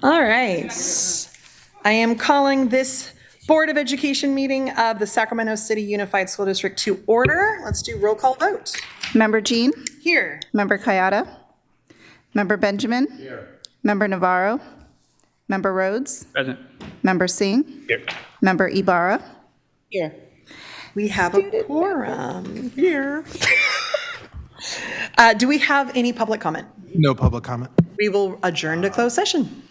All right. I am calling this Board of Education meeting of the Sacramento City Unified School District to order. Let's do roll call vote. Member Jean? Here. Member Kayada? Member Benjamin? Here. Member Navarro? Member Rhodes? Present. Member Singh? Here. Member Ibarra? Here. We have a quorum here. Do we have any public comment? No public comment. We will adjourn to closed session.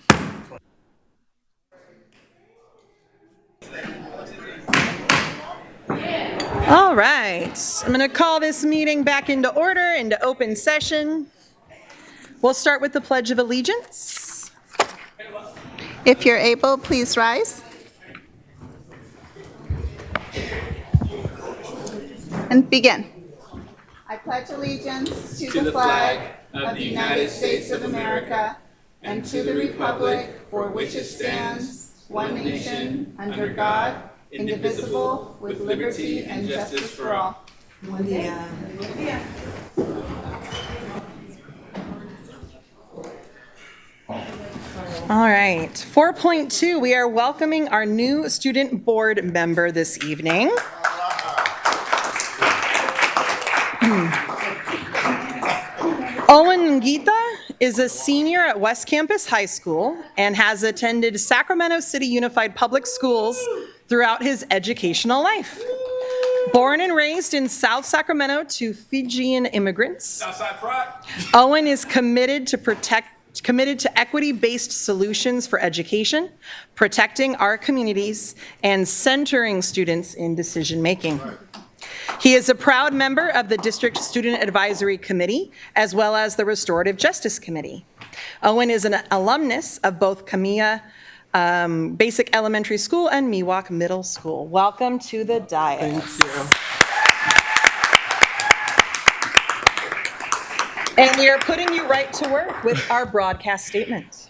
All right, I'm going to call this meeting back into order, into open session. We'll start with the Pledge of Allegiance. If you're able, please rise. And begin. I pledge allegiance to the flag of the United States of America and to the republic for which it stands, one nation, under God, indivisible, with liberty and justice for all. All right, 4.2, we are welcoming our new student board member this evening. Owen Ngita is a senior at West Campus High School and has attended Sacramento City Unified Public Schools throughout his educational life. Born and raised in South Sacramento to Fijian immigrants, Owen is committed to equity-based solutions for education, protecting our communities, and centering students in decision-making. He is a proud member of the District Student Advisory Committee, as well as the Restorative Justice Committee. Owen is an alumnus of both Kamiah Basic Elementary School and Miwok Middle School. Welcome to the dais. Thank you. And we are putting you right to work with our broadcast statement.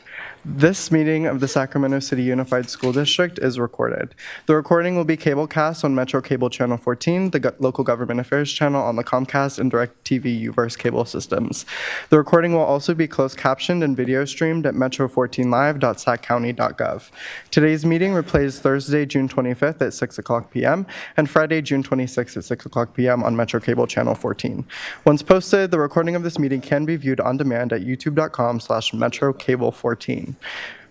This meeting of the Sacramento City Unified School District is recorded. The recording will be cablecast on Metro Cable Channel 14, the local government affairs channel on the Comcast and DirecTV Uverse cable systems. The recording will also be closed captioned and video streamed at metro14live.saccounty.gov. Today's meeting replays Thursday, June 25th at 6 o'clock p.m. and Friday, June 26th at 6 o'clock p.m. on Metro Cable Channel 14. Once posted, the recording of this meeting can be viewed on demand at youtube.com/metrocable14.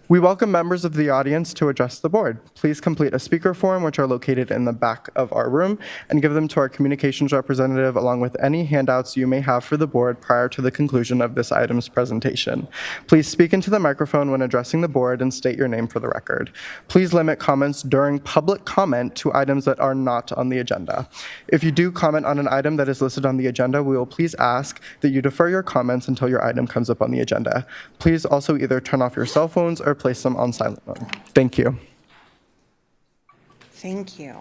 We welcome members of the audience to address the board. Please complete a speaker form, which are located in the back of our room, and give them to our communications representative along with any handouts you may have for the board prior to the conclusion of this item's presentation. Please speak into the microphone when addressing the board and state your name for the record. Please limit comments during public comment to items that are not on the agenda. If you do comment on an item that is listed on the agenda, we will please ask that you defer your comments until your item comes up on the agenda. Please also either turn off your cell phones or place them on silent mode. Thank you. Thank you.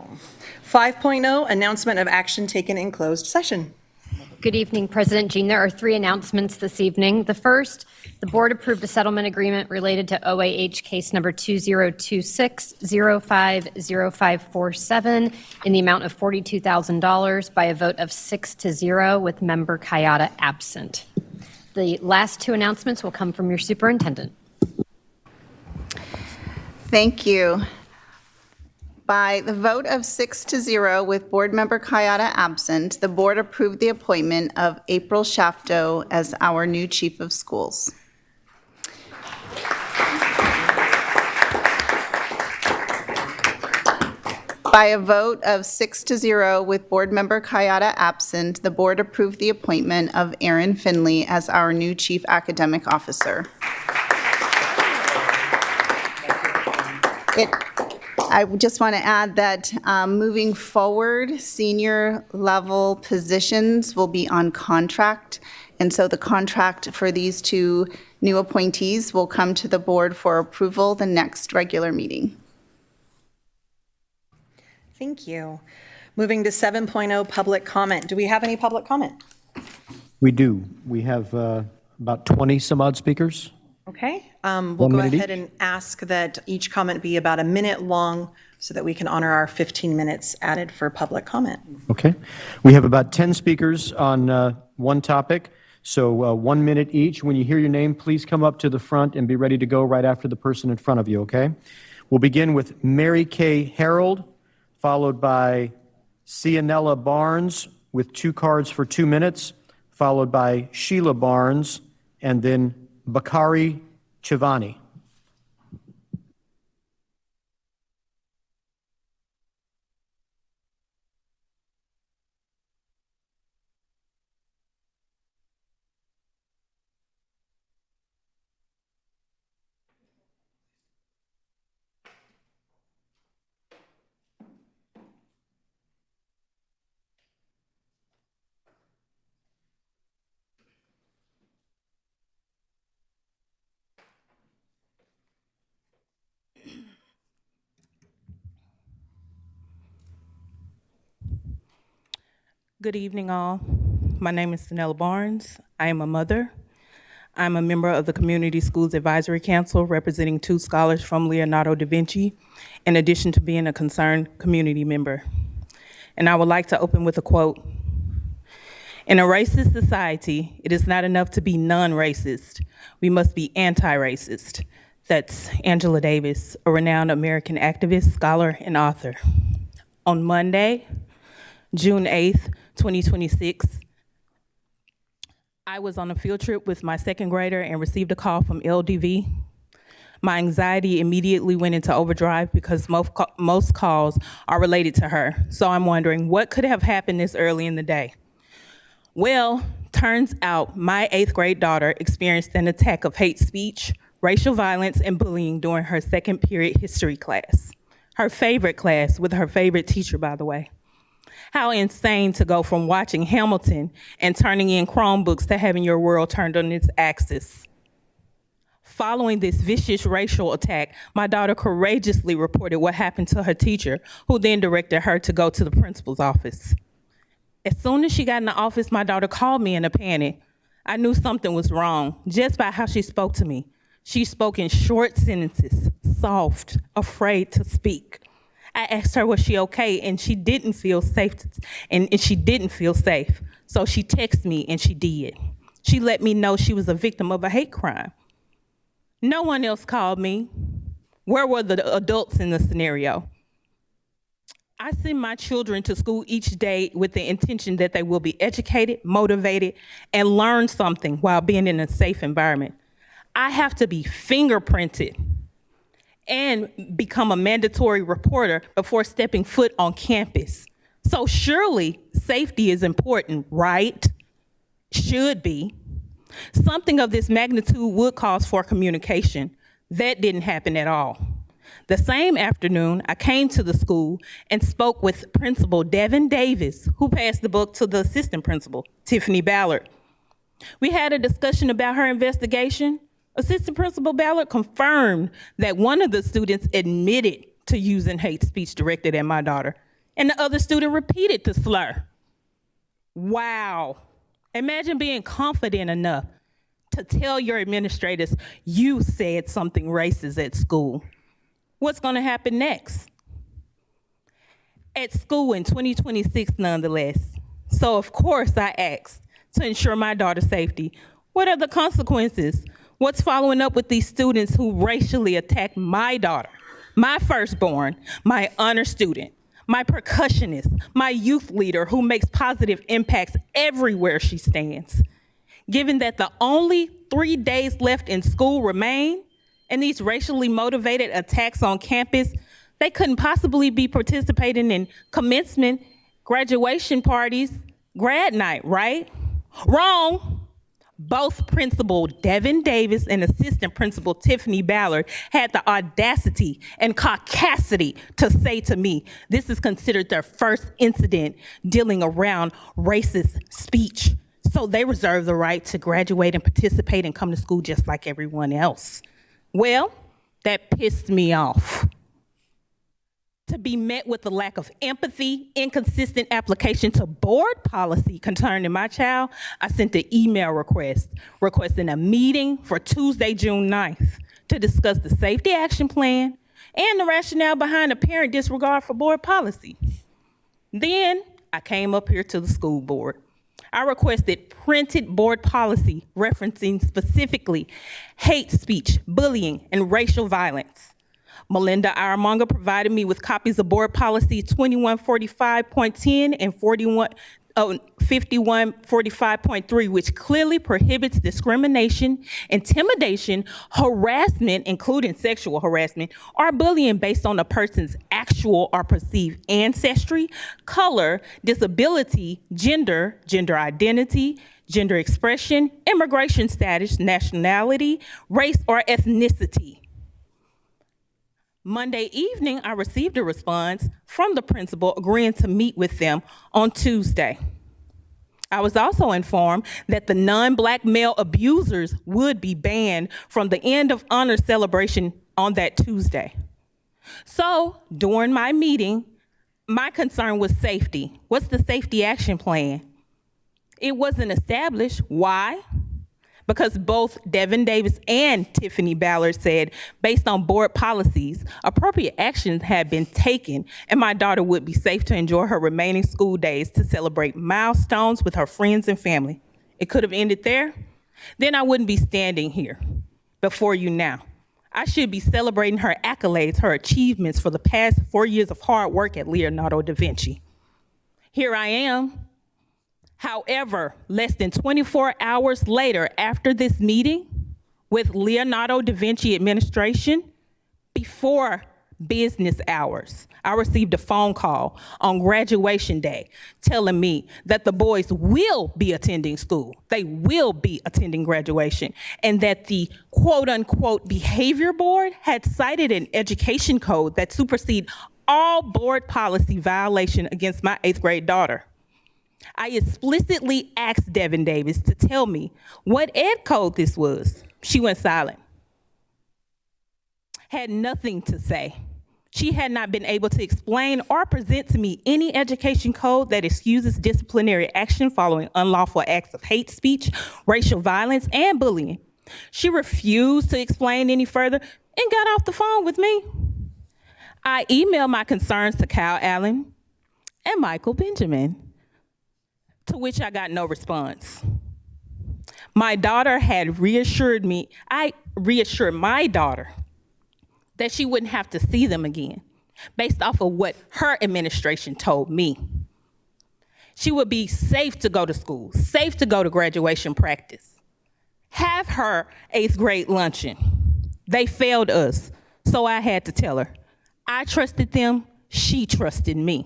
5.0, announcement of action taken in closed session. Good evening, President Jean. There are 3 announcements this evening. The first, the board approved a settlement agreement related to OAH case number 2026-050547 in the amount of $42,000 by a vote of 6-0 with member Kayada absent. The last 2 announcements will come from your superintendent. Thank you. By the vote of 6-0 with board member Kayada absent, the board approved the appointment of April Shafto as our new chief of schools. By a vote of 6-0 with board member Kayada absent, the board approved the appointment of Erin Finley as our new chief academic officer. I just want to add that moving forward, senior level positions will be on contract. And so the contract for these 2 new appointees will come to the board for approval the next regular meeting. Thank you. Moving to 7.0, public comment. Do we have any public comment? We do. We have about 20 some odd speakers. Okay, we'll go ahead and ask that each comment be about a minute long so that we can honor our 15 minutes added for public comment. Okay. We have about 10 speakers on one topic. So 1 minute each. When you hear your name, please come up to the front and be ready to go right after the person in front of you, okay? We'll begin with Mary Kay Harold, followed by Cianella Barnes with 2 cards for 2 minutes, followed by Sheila Barnes, and then Bakari Chivani. Good evening, all. My name is Sanella Barnes. I am a mother. I'm a member of the Community Schools Advisory Council representing 2 scholars from Leonardo da Vinci, in addition to being a concerned community member. And I would like to open with a quote. In a racist society, it is not enough to be non-racist. We must be anti-racist. That's Angela Davis, a renowned American activist, scholar, and author. On Monday, June 8th, 2026, I was on a field trip with my 2nd grader and received a call from LDV. My anxiety immediately went into overdrive because most calls are related to her. So I'm wondering, what could have happened this early in the day? Well, turns out my 8th grade daughter experienced an attack of hate speech, racial violence, and bullying during her 2nd period history class. Her favorite class with her favorite teacher, by the way. How insane to go from watching Hamilton and turning in Chromebooks to having your world turned on its axis. Following this vicious racial attack, my daughter courageously reported what happened to her teacher, who then directed her to go to the principal's office. As soon as she got in the office, my daughter called me in a panic. I knew something was wrong just by how she spoke to me. She spoke in short sentences, soft, afraid to speak. I asked her, was she okay? And she didn't feel safe. And she didn't feel safe. So she texted me and she did. She let me know she was a victim of a hate crime. No one else called me. Where were the adults in the scenario? I send my children to school each day with the intention that they will be educated, motivated, and learn something while being in a safe environment. I have to be fingerprinted and become a mandatory reporter before stepping foot on campus. So surely safety is important, right? Should be. Something of this magnitude would cause for communication. That didn't happen at all. The same afternoon, I came to the school and spoke with Principal Devin Davis, who passed the book to the assistant principal, Tiffany Ballard. We had a discussion about her investigation. Assistant Principal Ballard confirmed that one of the students admitted to using hate speech directed at my daughter, and the other student repeated the slur. Wow. Imagine being confident enough to tell your administrators you said something racist at school. What's going to happen next? At school in 2026, nonetheless. So of course I asked to ensure my daughter's safety. What are the consequences? What's following up with these students who racially attacked my daughter, my firstborn, my honor student, my percussionist, my youth leader who makes positive impacts everywhere she stands? Given that the only 3 days left in school remain, and these racially motivated attacks on campus, they couldn't possibly be participating in commencement, graduation parties, grad night, right? Wrong. Both Principal Devin Davis and Assistant Principal Tiffany Ballard had the audacity and caucasity to say to me, this is considered their first incident dealing around racist speech. So they reserve the right to graduate and participate and come to school just like everyone else. Well, that pissed me off. To be met with a lack of empathy, inconsistent application to board policy concerning my child, I sent an email request requesting a meeting for Tuesday, June 9th to discuss the safety action plan and the rationale behind apparent disregard for board policy. Then I came up here to the school board. I requested printed board policy referencing specifically hate speech, bullying, and racial violence. Melinda Ironmonger provided me with copies of board policy 2145.10 and 5145.3, which clearly prohibits discrimination, intimidation, harassment, including sexual harassment, or bullying based on a person's actual or perceived ancestry, color, disability, gender, gender identity, gender expression, immigration status, nationality, race, or ethnicity. Monday evening, I received a response from the principal agreeing to meet with them on Tuesday. I was also informed that the non-Black male abusers would be banned from the end of honor celebration on that Tuesday. So during my meeting, my concern was safety. What's the safety action plan? It wasn't established. Why? Because both Devin Davis and Tiffany Ballard said, based on board policies, appropriate actions had been taken and my daughter would be safe to enjoy her remaining school days to celebrate milestones with her friends and family. It could have ended there. Then I wouldn't be standing here before you now. I should be celebrating her accolades, her achievements for the past 4 years of hard work at Leonardo da Vinci. Here I am. However, less than 24 hours later after this meeting with Leonardo da Vinci administration, before business hours, I received a phone call on graduation day telling me that the boys will be attending school, they will be attending graduation, and that the quote unquote behavior board had cited an education code that supersedes all board policy violation against my 8th grade daughter. I explicitly asked Devin Davis to tell me what ed code this was. She went silent. Had nothing to say. She had not been able to explain or present to me any education code that excuses disciplinary action following unlawful acts of hate speech, racial violence, and bullying. She refused to explain any further and got off the phone with me. I emailed my concerns to Kyle Allen and Michael Benjamin, to which I got no response. My daughter had reassured me, I reassured my daughter that she wouldn't have to see them again, based off of what her administration told me. She would be safe to go to school, safe to go to graduation practice, have her 8th grade luncheon. They failed us, so I had to tell her. I trusted them, she trusted me.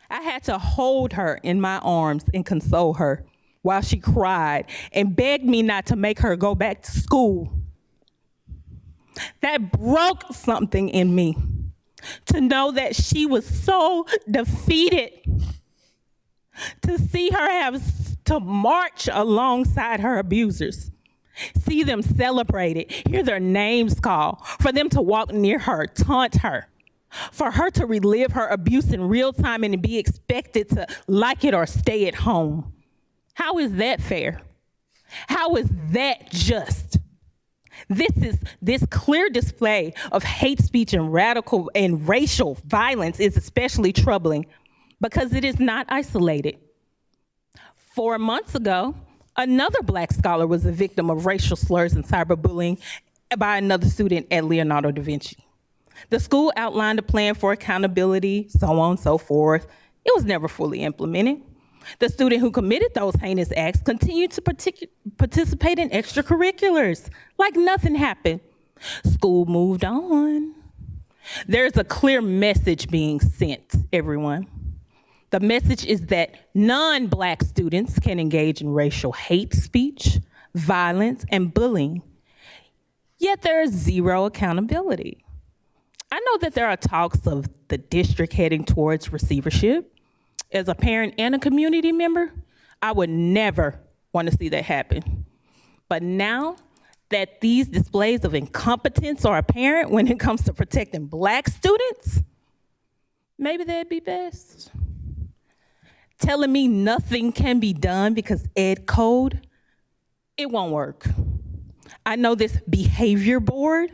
I had to hold her in my arms and console her while she cried and begged me not to make her go back to school. That broke something in me, to know that she was so defeated, to see her have to march alongside her abusers, see them celebrated, hear their names called, for them to walk near her, taunt her, for her to relive her abuse in real time and be expected to like it or stay at home. How is that fair? How is that just? This clear display of hate speech and radical and racial violence is especially troubling because it is not isolated. 4 months ago, another Black scholar was a victim of racial slurs and cyberbullying by another student at Leonardo da Vinci. The school outlined a plan for accountability, so on and so forth. It was never fully implemented. The student who committed those heinous acts continued to participate in extracurriculars like nothing happened. School moved on. There's a clear message being sent, everyone. The message is that non-Black students can engage in racial hate speech, violence, and bullying, yet there is zero accountability. I know that there are talks of the district heading towards receivership. As a parent and a community member, I would never want to see that happen. But now that these displays of incompetence are apparent when it comes to protecting Black students, maybe that'd be best. Telling me nothing can be done because ed code, it won't work. I know this behavior board,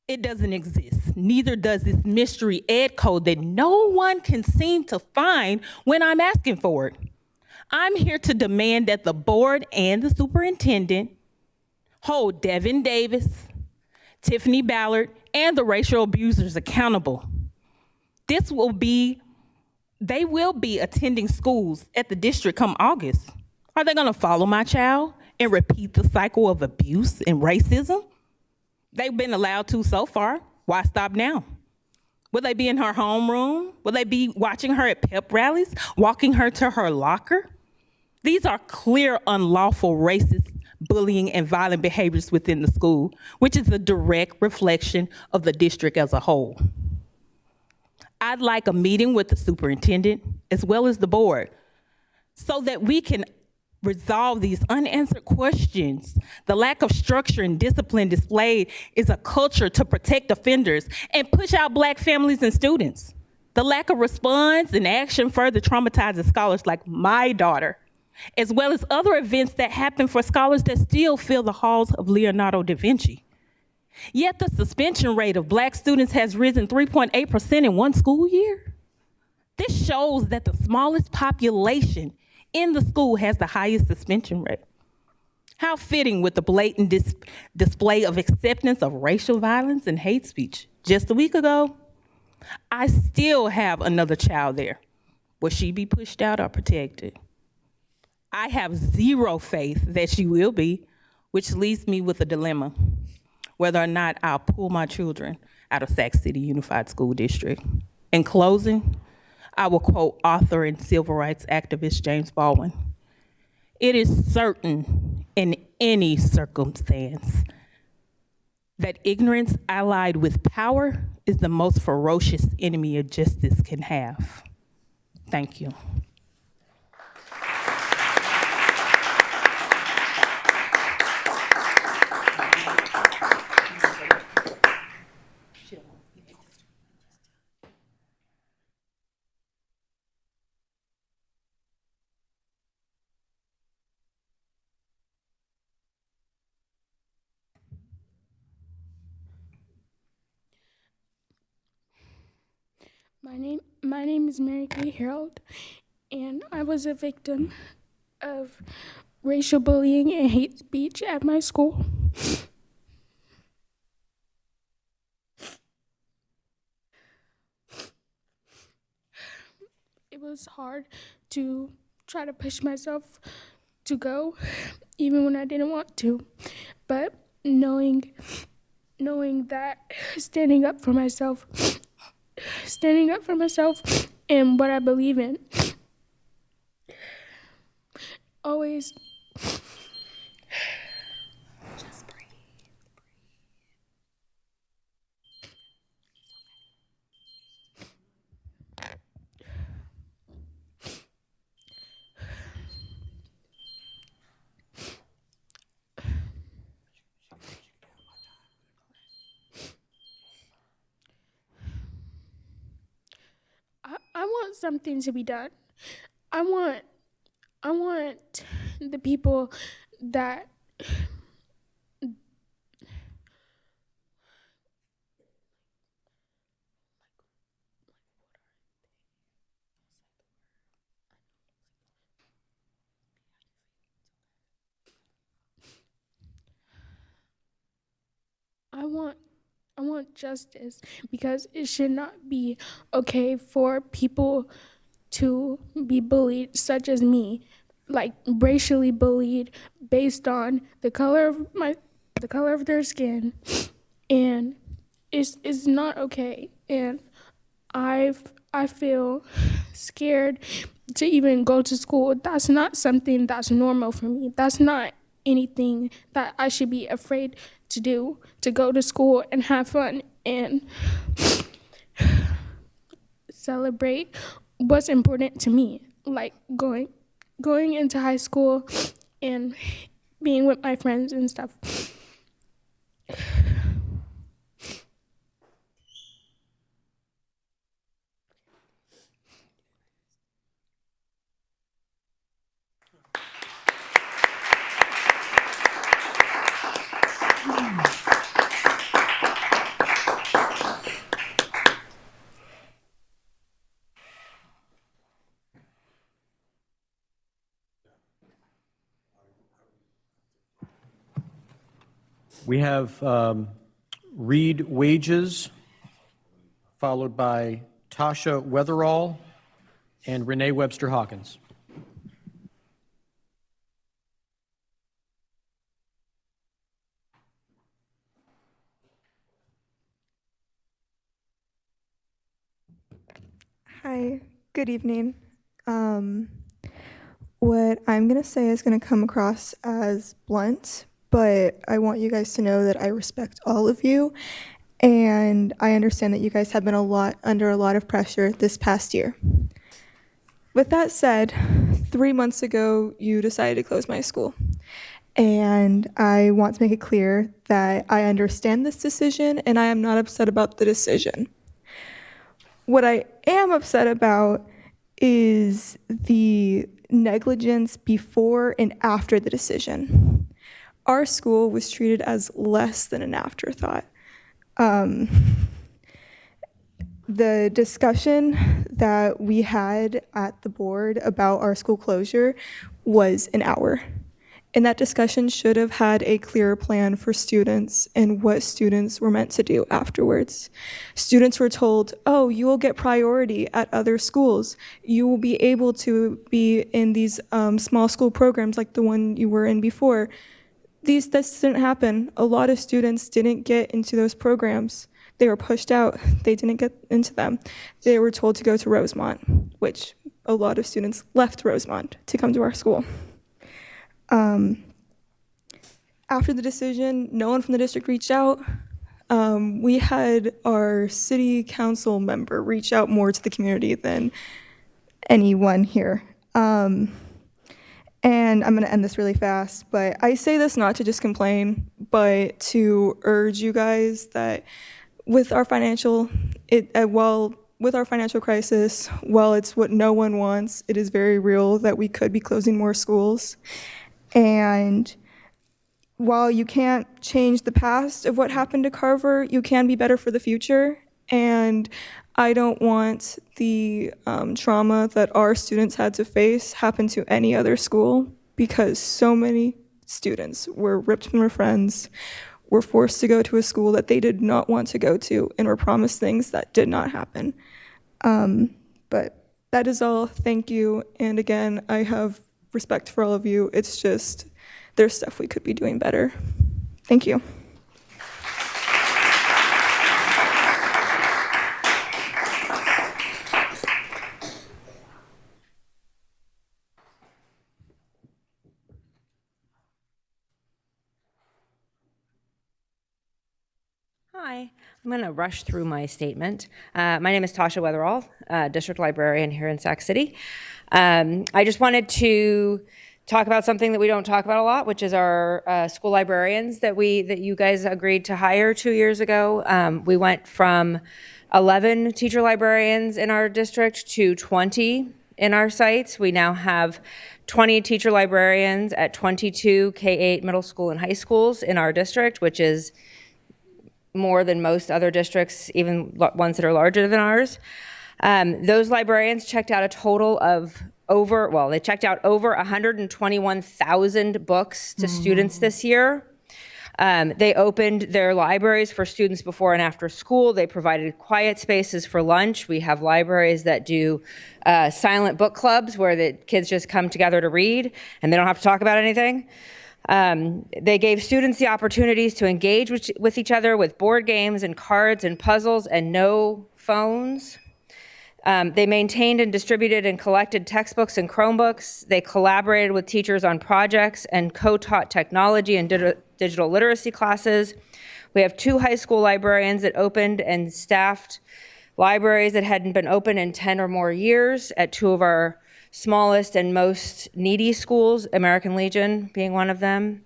it doesn't exist. neither does this mystery ed code that no one can seem to find when I'm asking for it. I'm here to demand that the board and the superintendent hold Devin Davis, Tiffany Ballard, and the racial abusers accountable. They will be attending schools at the district come August. Are they gonna follow my child and repeat the cycle of abuse and racism? They've been allowed to so far. Why stop now? Will they be in her homeroom? Will they be watching her at pep rallies, walking her to her locker? These are clear unlawful racist bullying and violent behaviors within the school, which is a direct reflection of the district as a whole. I'd like a meeting with the superintendent as well as the board so that we can resolve these unanswered questions. The lack of structure and discipline displayed is a culture to protect offenders and push out Black families and students. The lack of response and action further traumatizes scholars like my daughter, as well as other events that happen for scholars that still fill the halls of Leonardo da Vinci. Yet the suspension rate of Black students has risen 3.8% in one school year. This shows that the smallest population in the school has the highest suspension rate. How fitting with the blatant display of acceptance of racial violence and hate speech. Just a week ago, I still have another child there. Will she be pushed out or protected? I have zero faith that she will be, which leaves me with a dilemma, whether or not I'll pull my children out of Sac City Unified School District. In closing, I will quote author and civil rights activist James Baldwin. It is certain in any circumstance that ignorance allied with power is the most ferocious enemy a justice can have. Thank you. My name is Mary Kay Harold, and I was a victim of racial bullying and hate speech at my school. It was hard to try to push myself to go, even when I didn't want to. But knowing that standing up for myself and what I believe in, always just breathe. I want something to be done. I want the people that I want justice, because it should not be okay for people to be bullied, such as me, like racially bullied based on the color of their skin, and it's not okay. And I feel scared to even go to school. That's not something that's normal for me. That's not anything that I should be afraid to do, to go to school and have fun and celebrate what's important to me, like going into high school and being with my friends and stuff. We have Reed Wages, followed by Tasha Weatherall and Renee Webster Hawkins. Hi, good evening. What I'm going to say is going to come across as blunt, but I want you guys to know that I respect all of you, and I understand that you guys have been under a lot of pressure this past year. With that said, 3 months ago, you decided to close my school, and I want to make it clear that I understand this decision, and I am not upset about the decision. What I am upset about is the negligence before and after the decision. Our school was treated as less than an afterthought. The discussion that we had at the board about our school closure was an hour. And that discussion should have had a clearer plan for students and what students were meant to do afterwards. Students were told, oh, you will get priority at other schools. You will be able to be in these small school programs like the one you were in before. This didn't happen. A lot of students didn't get into those programs. They were pushed out. They didn't get into them. They were told to go to Rosemont, which a lot of students left Rosemont to come to our school. After the decision, no one from the district reached out. We had our city council member reach out more to the community than anyone here. And I'm going to end this really fast, but I say this not to just complain, but to urge you guys that with our financial crisis, while it's what no one wants, it is very real that we could be closing more schools. And while you can't change the past of what happened to Carver, you can be better for the future. And I don't want the trauma that our students had to face happen to any other school, because so many students were ripped from their friends, were forced to go to a school that they did not want to go to, and were promised things that did not happen. But that is all. Thank you. And again, I have respect for all of you. It's just, there's stuff we could be doing better. Thank you. Hi, I'm going to rush through my statement. My name is Tasha Weatherall, District Librarian here in Sac City. I just wanted to talk about something that we don't talk about a lot, which is our school librarians that you guys agreed to hire 2 years ago. We went from 11 teacher librarians in our district to 20 in our sites. We now have 20 teacher librarians at 22 K-8 middle school and high schools in our district, which is more than most other districts, even ones that are larger than ours. Those librarians checked out a total of over 121,000 books to students this year. They opened their libraries for students before and after school. They provided quiet spaces for lunch. We have libraries that do silent book clubs where the kids just come together to read and they don't have to talk about anything. They gave students the opportunities to engage with each other with board games and cards and puzzles and no phones. They maintained and distributed and collected textbooks and Chromebooks. They collaborated with teachers on projects and co-taught technology and digital literacy classes. We have 2 high school librarians that opened and staffed libraries that hadn't been open in 10 or more years at 2 of our smallest and most needy schools, American Legion being one of them,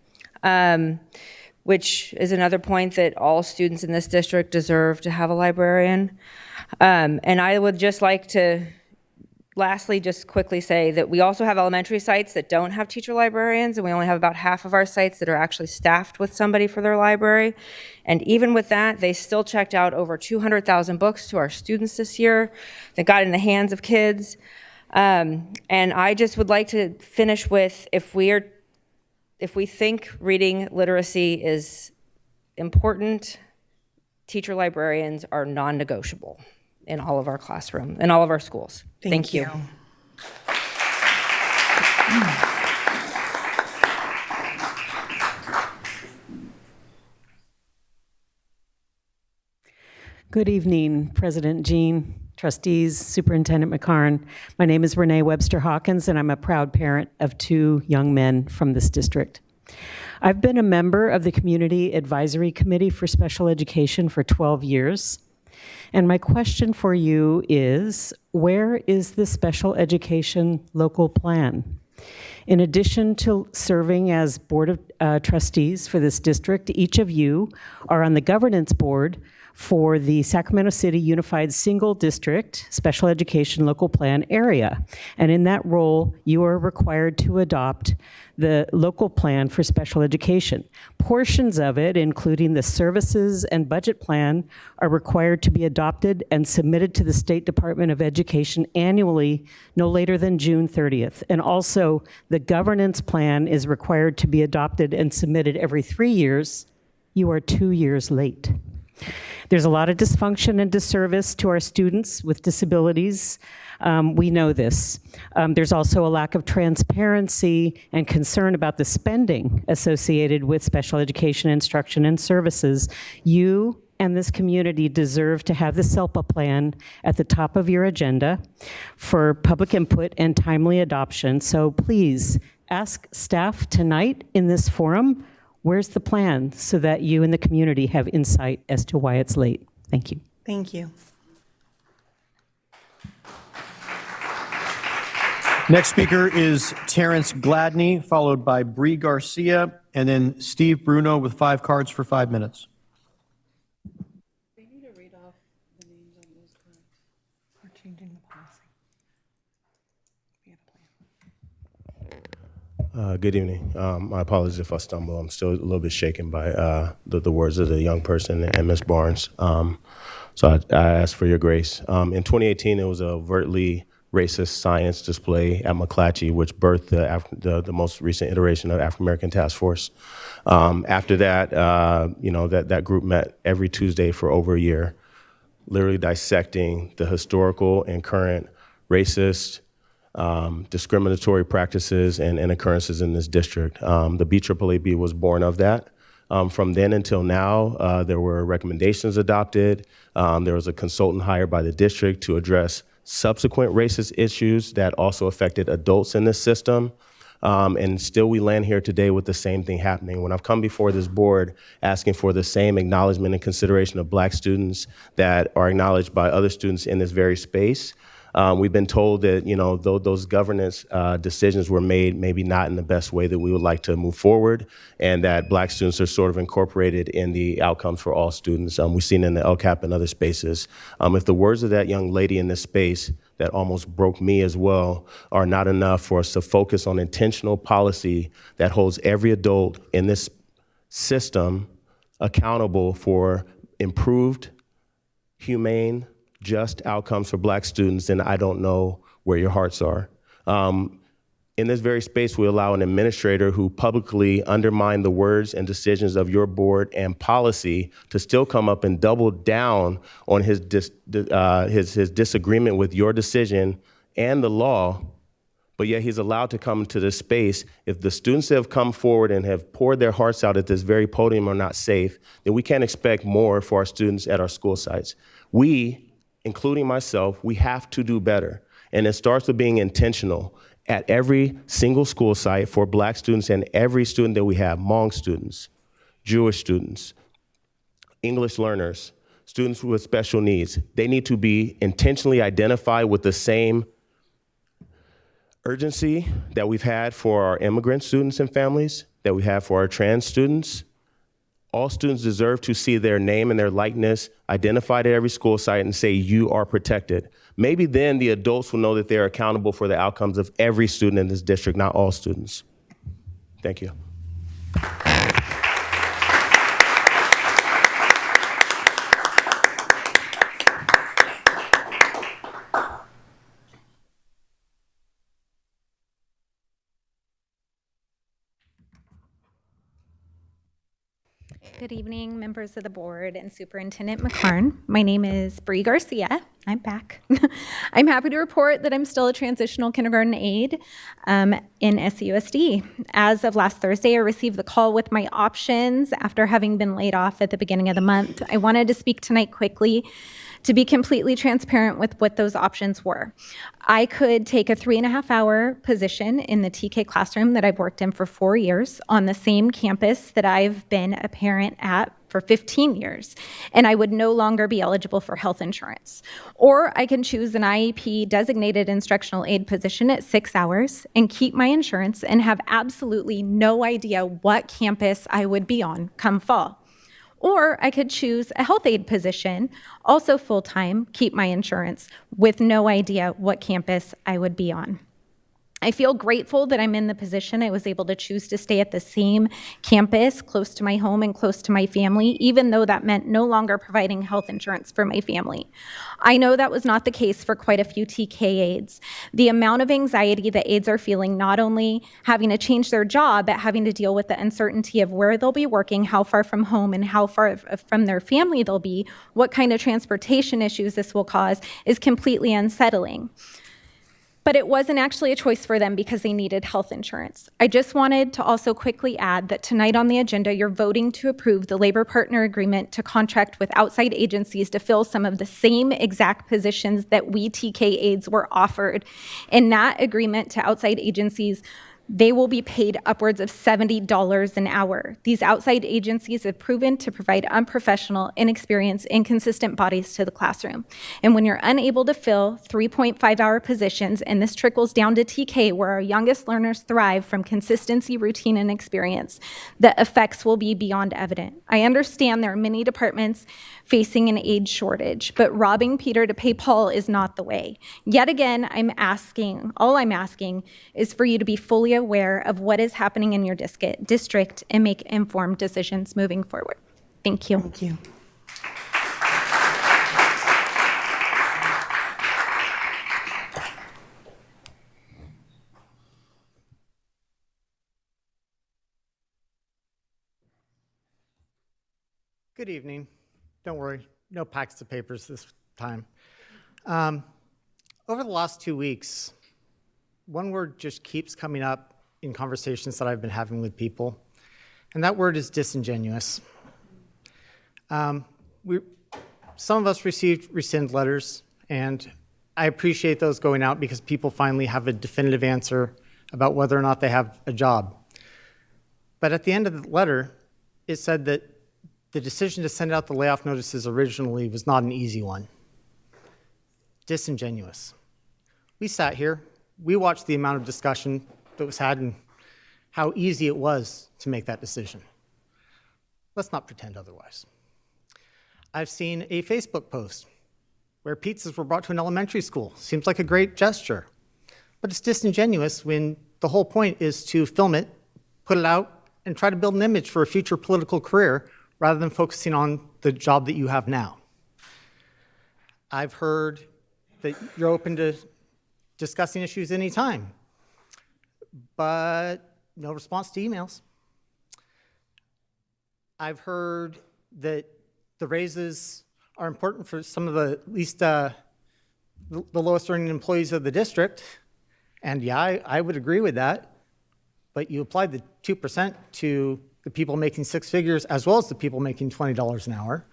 which is another point that all students in this district deserve to have a librarian. And I would just like to lastly just quickly say that we also have elementary sites that don't have teacher librarians, and we only have about half of our sites that are actually staffed with somebody for their library. And even with that, they still checked out over 200,000 books to our students this year that got in the hands of kids. And I just would like to finish with, if we think reading literacy is important. Teacher librarians are non-negotiable in all of our classroom, in all of our schools. Thank you. Good evening, President Jean, trustees, Superintendent McCarn. My name is Renee Webster Hawkins, and I'm a proud parent of 2 young men from this district. I've been a member of the Community Advisory Committee for Special Education for 12 years. And my question for you is, where is the special education local plan? In addition to serving as Board of Trustees for this district, each of you are on the governance board for the Sacramento City Unified Single District Special Education Local Plan area. And in that role, you are required to adopt the local plan for special education. Portions of it, including the services and budget plan, are required to be adopted and submitted to the State Department of Education annually, no later than June 30th. And also, the governance plan is required to be adopted and submitted every 3 years. You are 2 years late. There's a lot of dysfunction and disservice to our students with disabilities. We know this. There's also a lack of transparency and concern about the spending associated with special education instruction and services. You and this community deserve to have the SELPA plan at the top of your agenda for public input and timely adoption. So please ask staff tonight in this forum, where's the plan, so that you and the community have insight as to why it's late. Thank you. Thank you. Next speaker is Terrence Gladney, followed by Bree Garcia, and then Steve Bruno with 5 cards for 5 minutes. They need to read off the names on those cards. We're changing the policy. We have a plan. Good evening. My apologies if I stumble. I'm still a little bit shaken by the words of the young person and Ms. Barnes. So I ask for your grace. In 2018, it was a overtly racist science display at McClatchy, which birthed the most recent iteration of African American Task Force. After that, that group met every Tuesday for over a year, literally dissecting the historical and current racist, discriminatory practices and occurrences in this district. The BAAB was born of that. From then until now, there were recommendations adopted. There was a consultant hired by the district to address subsequent racist issues that also affected adults in this system. And still we land here today with the same thing happening. When I've come before this board asking for the same acknowledgement and consideration of Black students that are acknowledged by other students in this very space, we've been told that, though those governance decisions were made maybe not in the best way that we would like to move forward, and that Black students are sort of incorporated in the outcomes for all students. We've seen in the LCAP and other spaces. If the words of that young lady in this space that almost broke me as well are not enough for us to focus on intentional policy that holds every adult in this system accountable for improved, humane, just outcomes for Black students, then I don't know where your hearts are. In this very space, we allow an administrator who publicly undermined the words and decisions of your board and policy to still come up and double down on his disagreement with your decision and the law, but yet he's allowed to come to this space. If the students that have come forward and have poured their hearts out at this very podium are not safe, then we can't expect more for our students at our school sites. We, including myself, we have to do better. And it starts with being intentional at every single school site for Black students and every student that we have, Hmong students, Jewish students, English learners, students with special needs. They need to be intentionally identified with the same urgency that we've had for our immigrant students and families, that we have for our trans students. All students deserve to see their name and their likeness identified at every school site and say, you are protected. Maybe then the adults will know that they're accountable for the outcomes of every student in this district, not all students. Thank you. Good evening, members of the board and Superintendent McCarn. My name is Bree Garcia. I'm back. I'm happy to report that I'm still a transitional kindergarten aide in SUSD. As of last Thursday, I received the call with my options after having been laid off at the beginning of the month. I wanted to speak tonight quickly to be completely transparent with what those options were. I could take a 3.5-hour position in the TK classroom that I've worked in for 4 years on the same campus that I've been a parent at for 15 years, and I would no longer be eligible for health insurance. Or I can choose an IEP designated instructional aide position at 6 hours and keep my insurance and have absolutely no idea what campus I would be on come fall. Or I could choose a health aide position, also full-time, keep my insurance, with no idea what campus I would be on. I feel grateful that I'm in the position I was able to choose to stay at the same campus, close to my home and close to my family, even though that meant no longer providing health insurance for my family. I know that was not the case for quite a few TK aides. The amount of anxiety that aides are feeling, not only having to change their job, but having to deal with the uncertainty of where they'll be working, how far from home, and how far from their family they'll be, what kind of transportation issues this will cause, is completely unsettling. But it wasn't actually a choice for them because they needed health insurance. I just wanted to also quickly add that tonight on the agenda, you're voting to approve the labor partner agreement to contract with outside agencies to fill some of the same exact positions that we TK aides were offered. In that agreement to outside agencies, they will be paid upwards of $70 an hour. These outside agencies have proven to provide unprofessional, inexperienced, inconsistent bodies to the classroom. And when you're unable to fill 3.5-hour positions, and this trickles down to TK, where our youngest learners thrive from consistency, routine, and experience, the effects will be beyond evident. I understand there are many departments facing an aide shortage, but robbing Peter to pay Paul is not the way. Yet again, all I'm asking is for you to be fully aware of what is happening in your district and make informed decisions moving forward. Thank you. Thank you. Good evening. Don't worry, no packs of papers this time. Over the last 2 weeks, one word just keeps coming up in conversations that I've been having with people, and that word is disingenuous. Some of us received rescind letters, and I appreciate those going out because people finally have a definitive answer about whether or not they have a job. But at the end of the letter, it said that the decision to send out the layoff notices originally was not an easy one. Disingenuous. We sat here, we watched the amount of discussion that was had and how easy it was to make that decision. Let's not pretend otherwise. I've seen a Facebook post where pizzas were brought to an elementary school. Seems like a great gesture, but it's disingenuous when the whole point is to film it, put it out, and try to build an image for a future political career rather than focusing on the job that you have now. I've heard that you're open to discussing issues anytime, but no response to emails. I've heard that the raises are important for some of the at least the lowest earning employees of the district, and yeah, I would agree with that, but you applied the 2% to the people making 6 figures as well as the people making $20 an hour.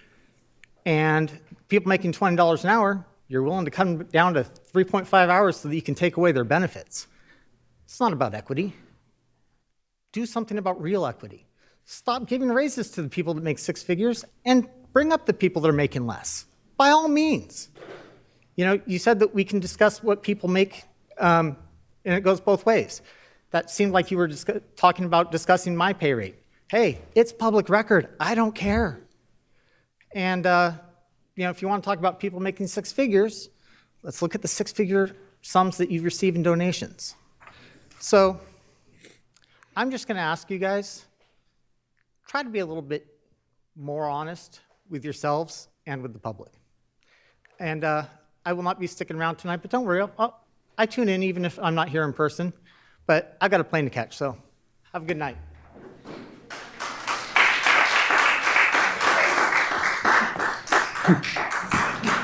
And people making $20 an hour, you're willing to come down to 3.5 hours so that you can take away their benefits. It's not about equity. Do something about real equity. Stop giving raises to the people that make 6 figures and bring up the people that are making less. By all means. You know, you said that we can discuss what people make, and it goes both ways. That seemed like you were talking about discussing my pay rate. Hey, it's public record. I don't care. And you know, if you want to talk about people making 6 figures, let's look at the 6-figure sums that you receive in donations. So I'm just going to ask you guys, try to be a little bit more honest with yourselves and with the public. And I will not be sticking around tonight, but don't worry, I tune in even if I'm not here in person. But I got a plane to catch, so have a good night.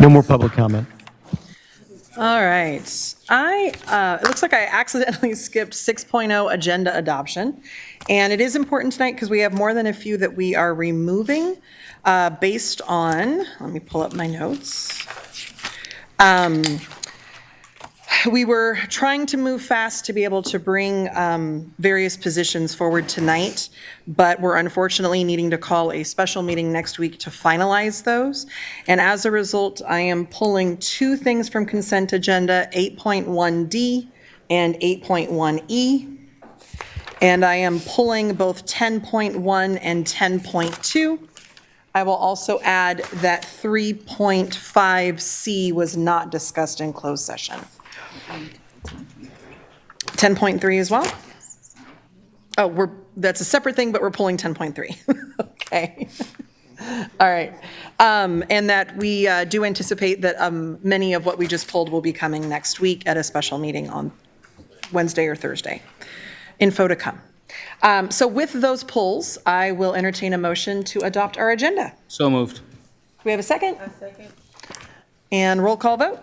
No more public comment. All right. It looks like I accidentally skipped 6.0 agenda adoption. And it is important tonight because we have more than a few that we are removing based on, let me pull up my notes. We were trying to move fast to be able to bring various positions forward tonight, but we're unfortunately needing to call a special meeting next week to finalize those. And as a result, I am pulling two things from consent agenda, 8.1D and 8.1E. And I am pulling both 10.1 and 10.2. I will also add that 3.5C was not discussed in closed session. 10.3 as well? Oh, that's a separate thing, but we're pulling 10.3. Okay. All right. And that we do anticipate that many of what we just pulled will be coming next week at a special meeting on Wednesday or Thursday. Info to come. So with those pulls, I will entertain a motion to adopt our agenda. So moved. Do we have a second? A second. And roll call vote?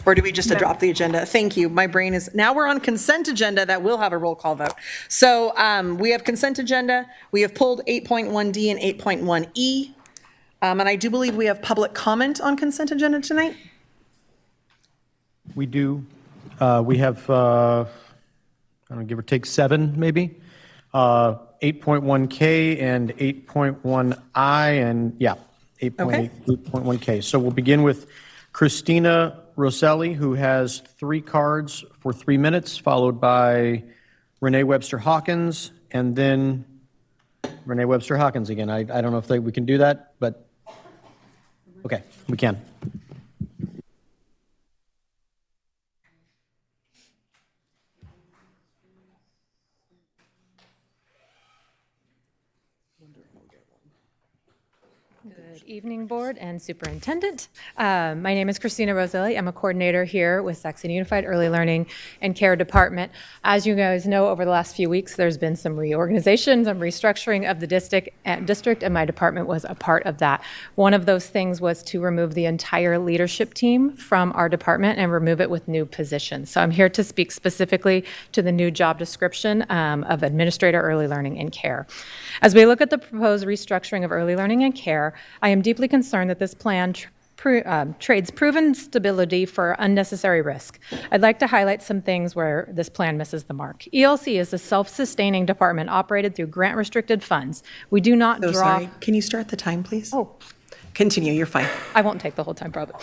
Or do we just adopt the agenda? Thank you. My brain is, now we're on consent agenda that will have a roll call vote. So we have consent agenda. We have pulled 8.1D and 8.1E. And I do believe we have public comment on consent agenda tonight. We do. We have, I don't know, give or take 7 maybe. 8.1K and 8.1I and 8.1K. So we'll begin with Christina Rosselli, who has 3 cards for 3 minutes, followed by Renee Webster Hawkins, and then Renee Webster Hawkins again. I don't know if we can do that, but okay, we can. Good evening, Board and Superintendent. My name is Christina Roselli. I'm a coordinator here with Saxon Unified Early Learning and Care Department. As you guys know, over the last few weeks, there's been some reorganization, some restructuring of the district, and my department was a part of that. One of those things was to remove the entire leadership team from our department and remove it with new positions. So I'm here to speak specifically to the new job description of Administrator Early Learning and Care. As we look at the proposed restructuring of early learning and care, I am deeply concerned that this plan trades proven stability for unnecessary risk. I'd like to highlight some things where this plan misses the mark. ELC is a self-sustaining department operated through grant-restricted funds. We do not draw... Sorry, can you start the time, please? Oh. Continue, you're fine. I won't take the whole time, probably.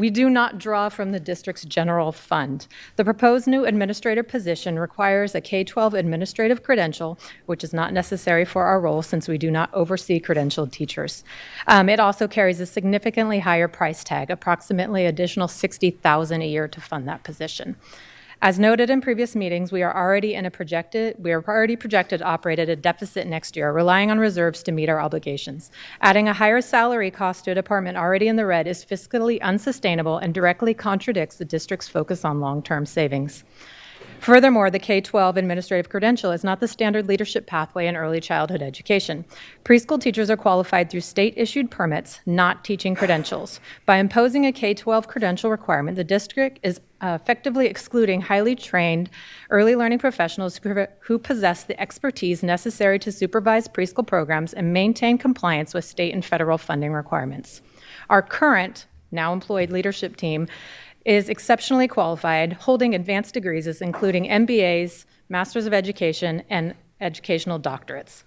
We do not draw from the district's general fund. The proposed new administrator position requires a K-12 administrative credential, which is not necessary for our role since we do not oversee credentialed teachers. It also carries a significantly higher price tag, approximately additional $60,000 a year to fund that position. As noted in previous meetings, we are already projected to operate at a deficit next year, relying on reserves to meet our obligations. Adding a higher salary cost to a department already in the red is fiscally unsustainable and directly contradicts the district's focus on long-term savings. Furthermore, the K-12 administrative credential is not the standard leadership pathway in early childhood education. Preschool teachers are qualified through state-issued permits, not teaching credentials. By imposing a K-12 credential requirement, the district is effectively excluding highly trained early learning professionals who possess the expertise necessary to supervise preschool programs and maintain compliance with state and federal funding requirements. Our current, now employed leadership team is exceptionally qualified, holding advanced degrees, including MBAs, Masters of Education, and educational doctorates.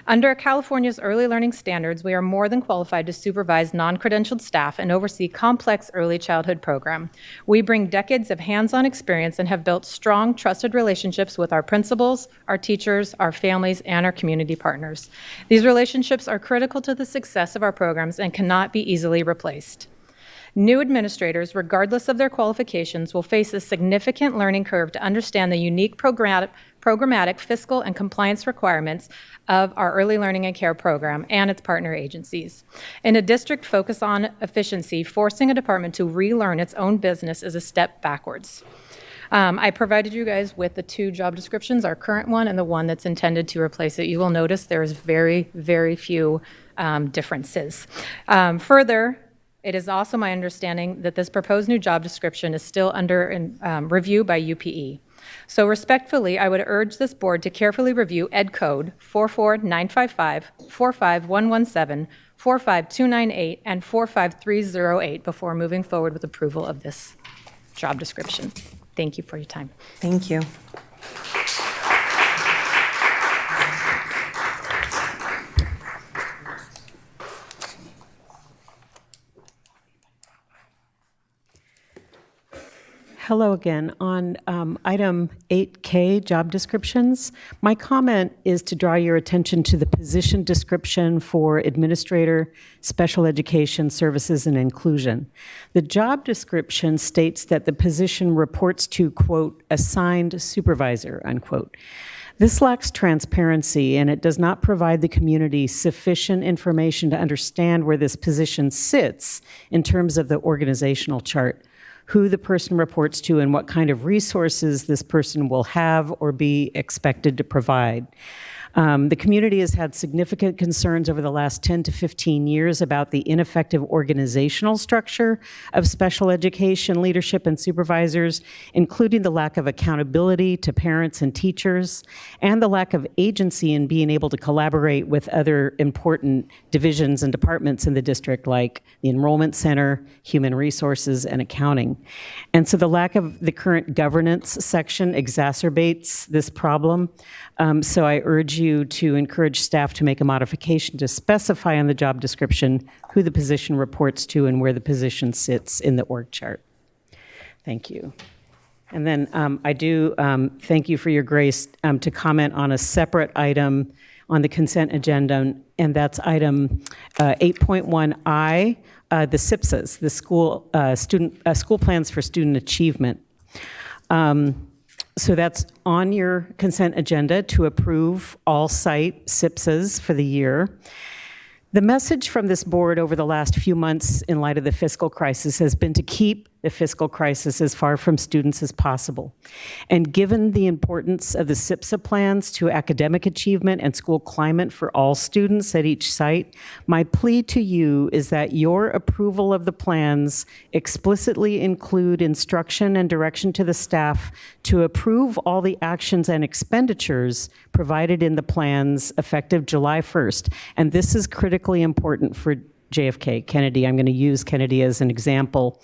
Under California's early learning standards, we are more than qualified to supervise non-credentialed staff and oversee complex early childhood program. We bring decades of hands-on experience and have built strong, trusted relationships with our principals, our teachers, our families, and our community partners. These relationships are critical to the success of our programs and cannot be easily replaced. New administrators, regardless of their qualifications, will face a significant learning curve to understand the unique programmatic, fiscal, and compliance requirements of our early learning and care program and its partner agencies. In a district focused on efficiency, forcing a department to relearn its own business is a step backwards. I provided you guys with the two job descriptions, our current one and the one that's intended to replace it. You will notice there's very, very few differences. Further, it is also my understanding that this proposed new job description is still under review by UPE. So respectfully, I would urge this board to carefully review Ed Code 44955, 45117, 45298, and 45308 before moving forward with approval of this job description. Thank you for your time. Thank you. Hello again. On item 8K, job descriptions, my comment is to draw your attention to the position description for Administrator, Special Education Services and Inclusion. The job description states that the position reports to, quote, assigned supervisor, unquote. This lacks transparency, and it does not provide the community sufficient information to understand where this position sits in terms of the organizational chart, who the person reports to, and what kind of resources this person will have or be expected to provide. The community has had significant concerns over the last 10 to 15 years about the ineffective organizational structure of special education leadership and supervisors, including the lack of accountability to parents and teachers, and the lack of agency in being able to collaborate with other important divisions and departments in the district, like the Enrollment Center, Human Resources, and Accounting. And so the lack of the current governance section exacerbates this problem. So I urge you to encourage staff to make a modification to specify on the job description who the position reports to and where the position sits in the org chart. Thank you. And then I do thank you for your grace to comment on a separate item on the consent agenda, and that's item 8.1I, the SIPSAs, the school plans for student achievement. So that's on your consent agenda to approve all site SIPSAs for the year. The message from this board over the last few months in light of the fiscal crisis has been to keep the fiscal crisis as far from students as possible. And given the importance of the SIPSA plans to academic achievement and school climate for all students at each site, my plea to you is that your approval of the plans explicitly include instruction and direction to the staff to approve all the actions and expenditures provided in the plans effective July 1st. And this is critically important for JFK, Kennedy. I'm going to use Kennedy as an example.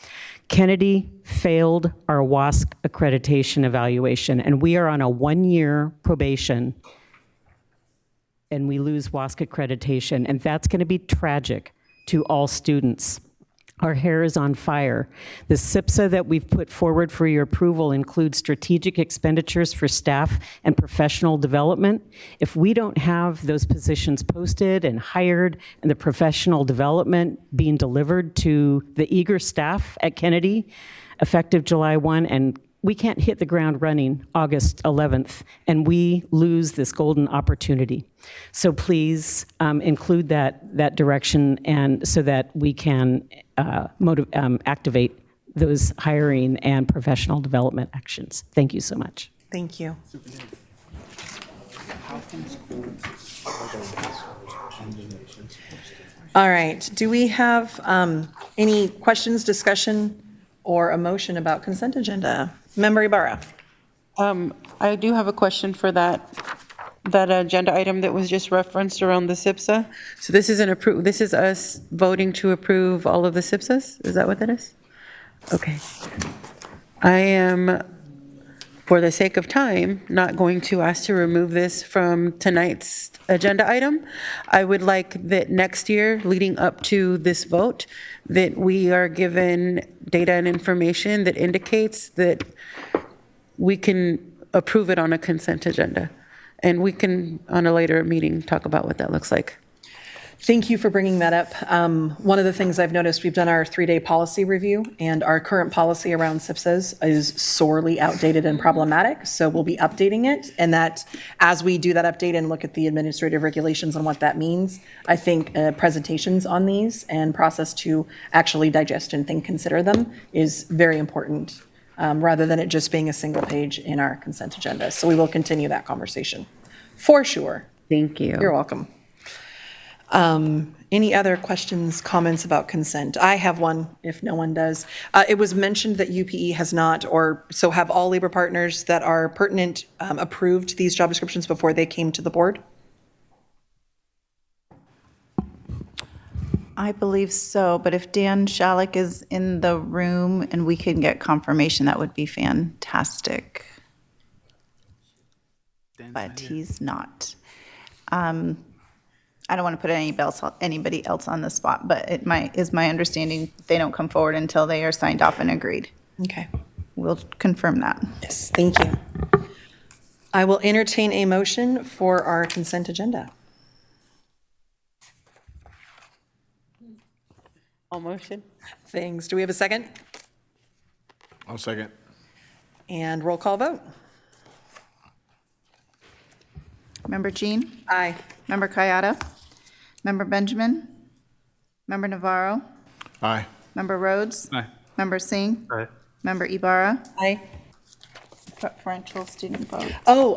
Kennedy failed our WASC accreditation evaluation, and we are on a one-year probation, and we lose WASC accreditation, and that's going to be tragic to all students. Our hair is on fire. The SIPSA that we've put forward for your approval includes strategic expenditures for staff and professional development. If we don't have those positions posted and hired and the professional development being delivered to the eager staff at Kennedy, effective July 1, and we can't hit the ground running August 11th, and we lose this golden opportunity. So please include that direction, and so that we can activate those hiring and professional development actions. Thank you so much. Thank you. All right. Do we have any questions, discussion, or a motion about consent agenda? Member Ibarra. I do have a question for that agenda item that was just referenced around the SIPSA. So this is us voting to approve all of the SIPSAs? Is that what that is? Okay. I am, for the sake of time, not going to ask to remove this from tonight's agenda item. I would like that next year, leading up to this vote, that we are given data and information that indicates that we can approve it on a consent agenda. And we can, on a later meeting, talk about what that looks like. Thank you for bringing that up. One of the things I've noticed, we've done our 3-day policy review, and our current policy around SIPSAs is sorely outdated and problematic, so we'll be updating it. And that as we do that update and look at the administrative regulations on what that means, I think presentations on these and process to actually digest and consider them is very important rather than it just being a single page in our consent agenda. So we will continue that conversation, for sure. Thank you. You're welcome. Any other questions, comments about consent? I have one, if no one does. It was mentioned that UPE has not, or so have all labor partners that are pertinent approved these job descriptions before they came to the board? I believe so, but if Dan Shalek is in the room and we can get confirmation, that would be fantastic. But he's not. I don't want to put anybody else on the spot, but it is my understanding they don't come forward until they are signed off and agreed. Okay. We'll confirm that. Yes, thank you. I will entertain a motion for our consent agenda. All motion? Thanks. Do we have a second? I'll second. And roll call vote. Member Jean? Aye. Member Kayada? Member Benjamin? Member Navarro? Aye. Member Rhodes? Aye. Member Singh? Aye. Member Ibarra? Aye. Preferential student vote. Oh,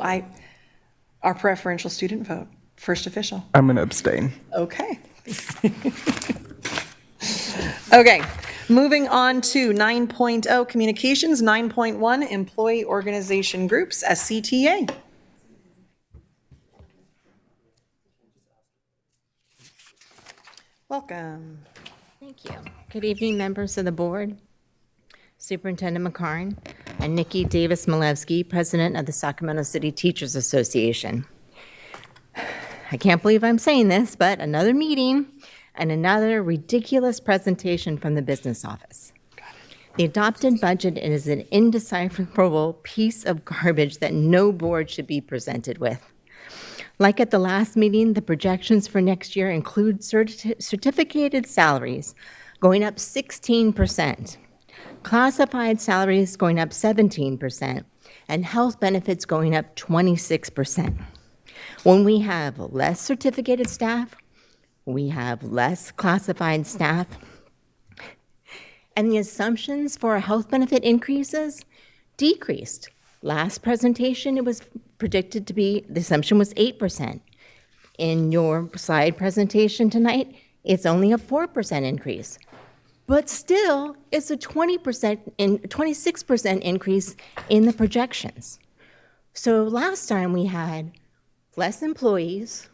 our preferential student vote, first official. I'm going to abstain. Okay. Okay, moving on to 9.0 communications, 9.1 employee organization groups, SCTA. Welcome. Thank you. Good evening, members of the board, Superintendent McCarn, and Nikki Davis-Malevsky, President of the Sacramento City Teachers Association. I can't believe I'm saying this, but another meeting and another ridiculous presentation from the business office. The adopted budget is an indecipherable piece of garbage that no board should be presented with. Like at the last meeting, the projections for next year include certificated salaries going up 16%, classified salaries going up 17%, and health benefits going up 26%. When we have less certificated staff, we have less classified staff, and the assumptions for health benefit increases decreased. Last presentation, it was predicted to be, the assumption was 8%. In your slide presentation tonight, it's only a 4% increase. But still, it's a 26% increase in the projections. So last time we had less employees,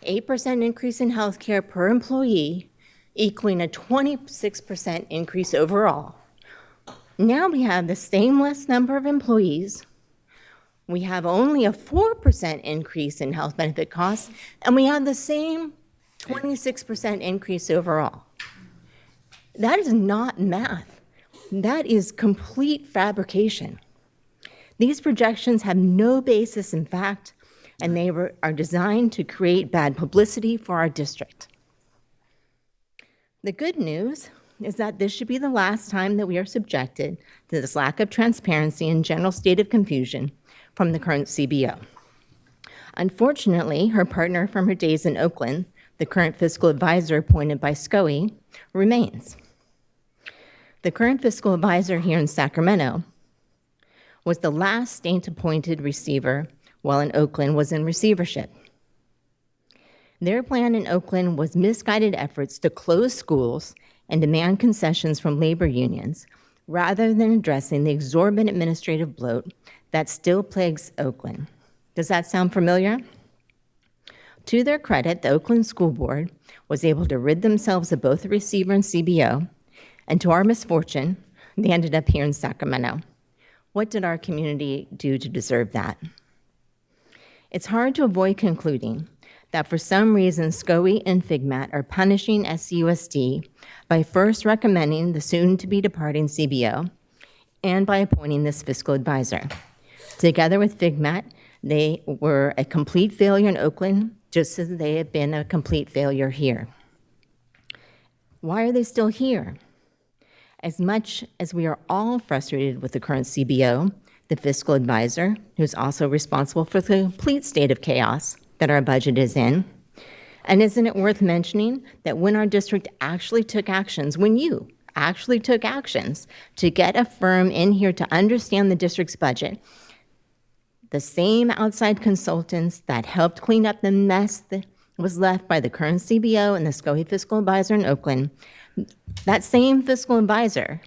8% increase in healthcare per employee, equaling a 26% increase overall. Now we have the same less number of employees, we have only a 4% increase in health benefit costs, and we have the same 26% increase overall. That is not math. That is complete fabrication. These projections have no basis in fact, and they are designed to create bad publicity for our district. The good news is that this should be the last time that we are subjected to this lack of transparency and general state of confusion from the current CBO. Unfortunately, her partner from her days in Oakland, the current fiscal advisor appointed by SCOE, remains. The current fiscal advisor here in Sacramento was the last state-appointed receiver while in Oakland was in receivership. Their plan in Oakland was misguided efforts to close schools and demand concessions from labor unions rather than addressing the exorbitant administrative bloat that still plagues Oakland. Does that sound familiar? To their credit, the Oakland School Board was able to rid themselves of both the receiver and CBO, and to our misfortune, they ended up here in Sacramento. What did our community do to deserve that? It's hard to avoid concluding that for some reason SCOE and FIGMAT are punishing SCUSD by first recommending the soon-to-be departing CBO and by appointing this fiscal advisor. Together with FIGMAT, they were a complete failure in Oakland, just as they have been a complete failure here. Why are they still here? As much as we are all frustrated with the current CBO, the fiscal advisor, who's also responsible for the complete state of chaos that our budget is in, and isn't it worth mentioning that when our district actually took actions, when you actually took actions to get a firm in here to understand the district's budget, the same outside consultants that helped clean up the mess that was left by the current CBO and the SCOE fiscal advisor in Oakland, that same fiscal advisor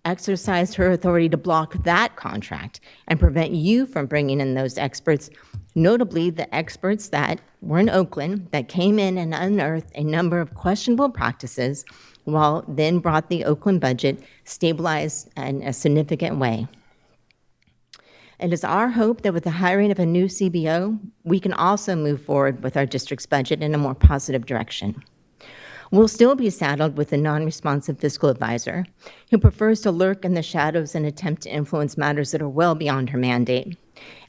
exercised her authority to block that contract and prevent you from bringing in those experts, notably the experts that were in Oakland that came in and unearthed a number of questionable practices while then brought the Oakland budget stabilized in a significant way. It is our hope that with the hiring of a new CBO, we can also move forward with our district's budget in a more positive direction. We'll still be saddled with a non-responsive fiscal advisor who prefers to lurk in the shadows and attempt to influence matters that are well beyond her mandate,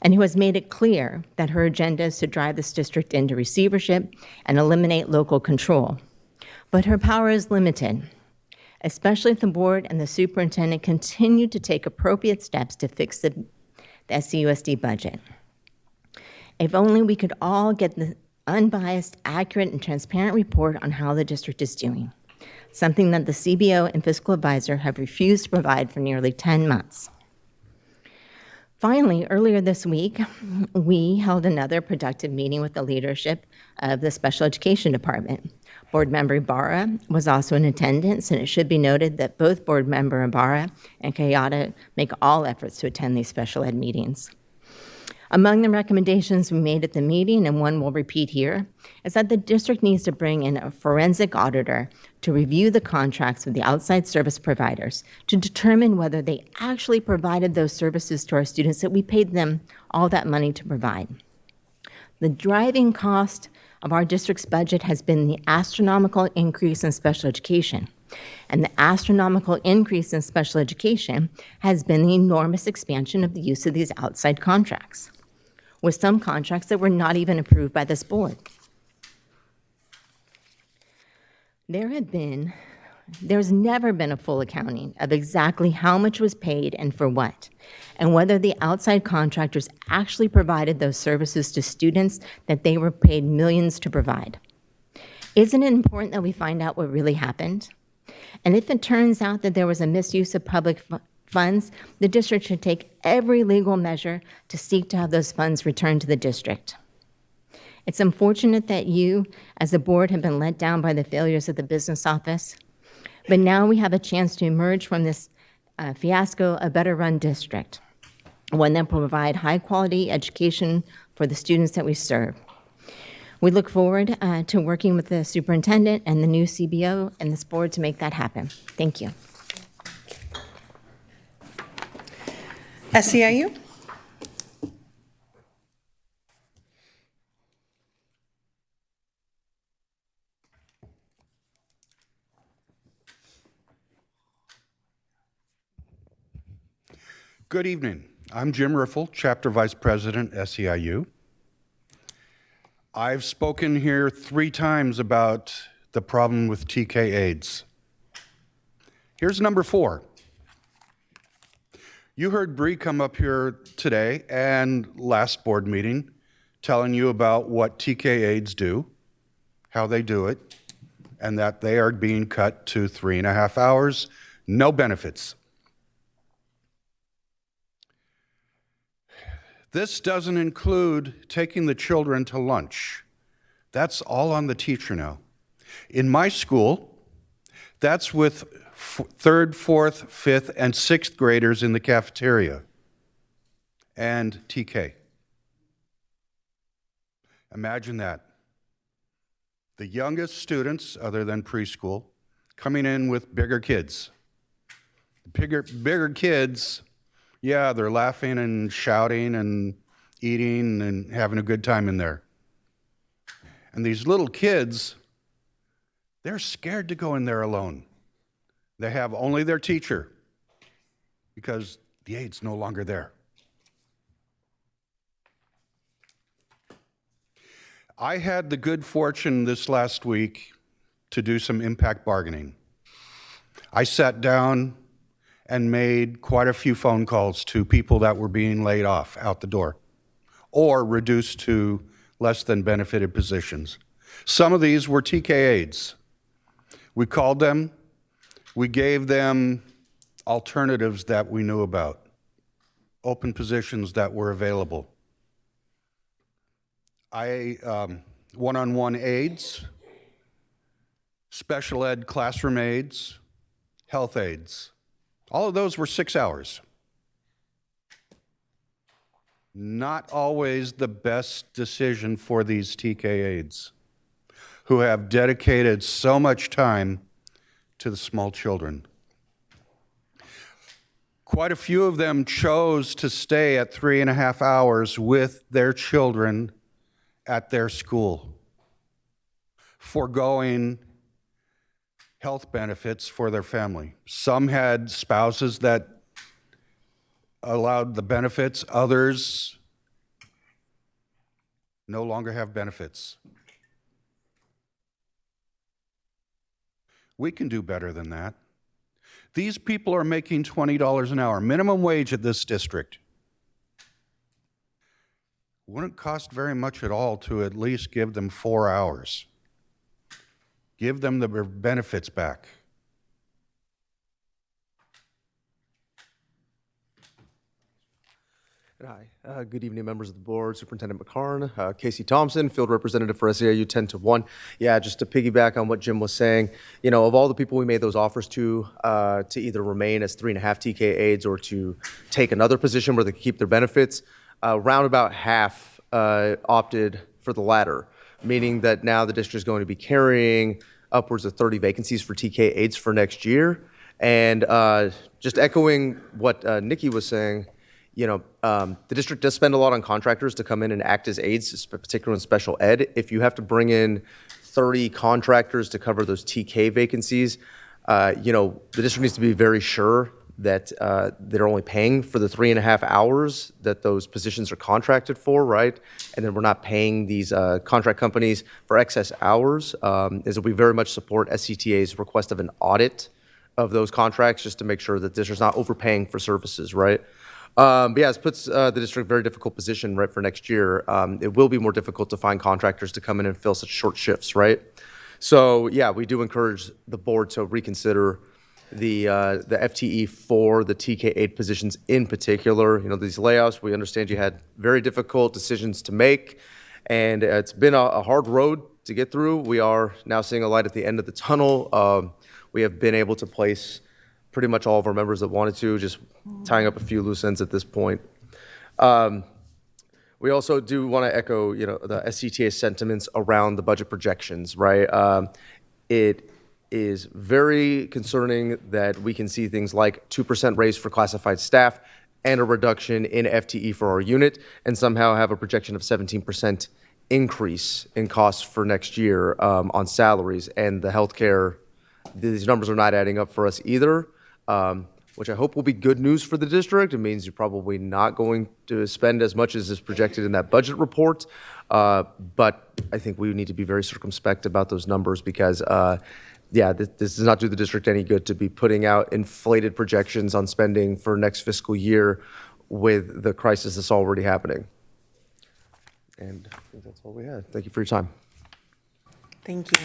and who has made it clear that her agenda is to drive this district into receivership and eliminate local control. But her power is limited, especially if the board and the superintendent continue to take appropriate steps to fix the SCUSD budget. If only we could all get the unbiased, accurate, and transparent report on how the district is doing, something that the CBO and fiscal advisor have refused to provide for nearly 10 months. Finally, earlier this week, we held another productive meeting with the leadership of the special education department. Board member Ibarra was also in attendance, and it should be noted that both board member Ibarra and Kayada make all efforts to attend these special ed meetings. Among the recommendations we made at the meeting, and one we'll repeat here, is that the district needs to bring in a forensic auditor to review the contracts with the outside service providers to determine whether they actually provided those services to our students that we paid them all that money to provide. The driving cost of our district's budget has been the astronomical increase in special education. And the astronomical increase in special education has been the enormous expansion of the use of these outside contracts, with some contracts that were not even approved by this board. There's never been a full accounting of exactly how much was paid and for what, and whether the outside contractors actually provided those services to students that they were paid millions to provide. Isn't it important that we find out what really happened? And if it turns out that there was a misuse of public funds, the district should take every legal measure to seek to have those funds returned to the district. It's unfortunate that you, as a board, have been let down by the failures of the business office, but now we have a chance to emerge from this fiasco a better run district, one that will provide high quality education for the students that we serve. We look forward to working with the superintendent and the new CBO and this board to make that happen. Thank you. SEIU? Good evening. I'm Jim Riffle, Chapter Vice President, SEIU. I've spoken here 3 times about the problem with TK aides. Here's number 4. You heard Bree come up here today and last board meeting telling you about what TK aides do, how they do it, and that they are being cut to 3.5 hours, no benefits. This doesn't include taking the children to lunch. That's all on the teacher now. In my school, that's with 3rd, 4th, 5th, and 6th graders in the cafeteria and TK. Imagine that. The youngest students, other than preschool, coming in with bigger kids. Bigger kids, yeah, they're laughing and shouting and eating and having a good time in there. And these little kids, they're scared to go in there alone. They have only their teacher because the aide's no longer there. I had the good fortune this last week to do some impact bargaining. I sat down and made quite a few phone calls to people that were being laid off out the door or reduced to less than benefited positions. Some of these were TK aides. We called them, We gave them alternatives that we knew about, open positions that were available. One-on-one aides, special ed classroom aides, health aides. All of those were 6 hours. Not always the best decision for these TK aides who have dedicated so much time to the small children. Quite a few of them chose to stay at 3.5 hours with their children at their school, foregoing health benefits for their family. Some had spouses that allowed the benefits, others no longer have benefits. We can do better than that. These people are making $20 an hour, minimum wage at this district. Wouldn't cost very much at all to at least give them 4 hours. Give them their benefits back. Hi, good evening, members of the board, Superintendent McCarn, Casey Thompson, Field Representative for SEIU 10-1. Yeah, just to piggyback on what Jim was saying, you know, of all the people we made those offers to either remain as 3.5 TK aides or to take another position where they could keep their benefits, round about half opted for the latter, meaning that now the district is going to be carrying upwards of 30 vacancies for TK aides for next year. And just echoing what Nikki was saying, you know, the district does spend a lot on contractors to come in and act as aides, particularly in special ed. If you have to bring in 30 contractors to cover those TK vacancies, you know, the district needs to be very sure that they're only paying for the 3.5 hours that those positions are contracted for, right? And then we're not paying these contract companies for excess hours. Is we very much support SCTA's request of an audit of those contracts just to make sure that the district's not overpaying for services, right? But yeah, it puts the district in a very difficult position, right, for next year. It will be more difficult to find contractors to come in and fill such short shifts, right? So yeah, we do encourage the board to reconsider the FTE for the TK8 positions in particular. You know, these layoffs, we understand you had very difficult decisions to make, and it's been a hard road to get through. We are now seeing a light at the end of the tunnel. We have been able to place pretty much all of our members that wanted to, just tying up a few loose ends at this point. We also do want to echo, you know, the SCTA sentiments around the budget projections, right? It is very concerning that we can see things like 2% raise for classified staff and a reduction in FTE for our unit, and somehow have a projection of 17% increase in costs for next year on salaries. And the healthcare, these numbers are not adding up for us either. Which I hope will be good news for the district. It means you're probably not going to spend as much as is projected in that budget report. But I think we need to be very circumspect about those numbers because, yeah, this does not do the district any good to be putting out inflated projections on spending for next fiscal year with the crisis that's already happening. And I think that's all we had. Thank you for your time. Thank you.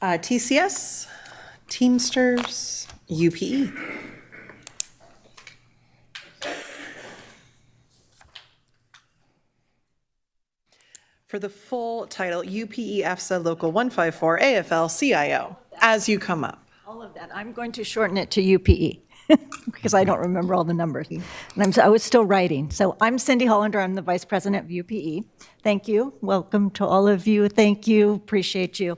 TCS, Teamsters, UPE. For the full title, UPE FSA Local 154 AFL-CIO, as you come up. All of that. I'm going to shorten it to UPE because I don't remember all the numbers. And I was still writing. So I'm Cindy Hollander. I'm the Vice President of UPE. Thank you. Welcome to all of you. Thank you. Appreciate you.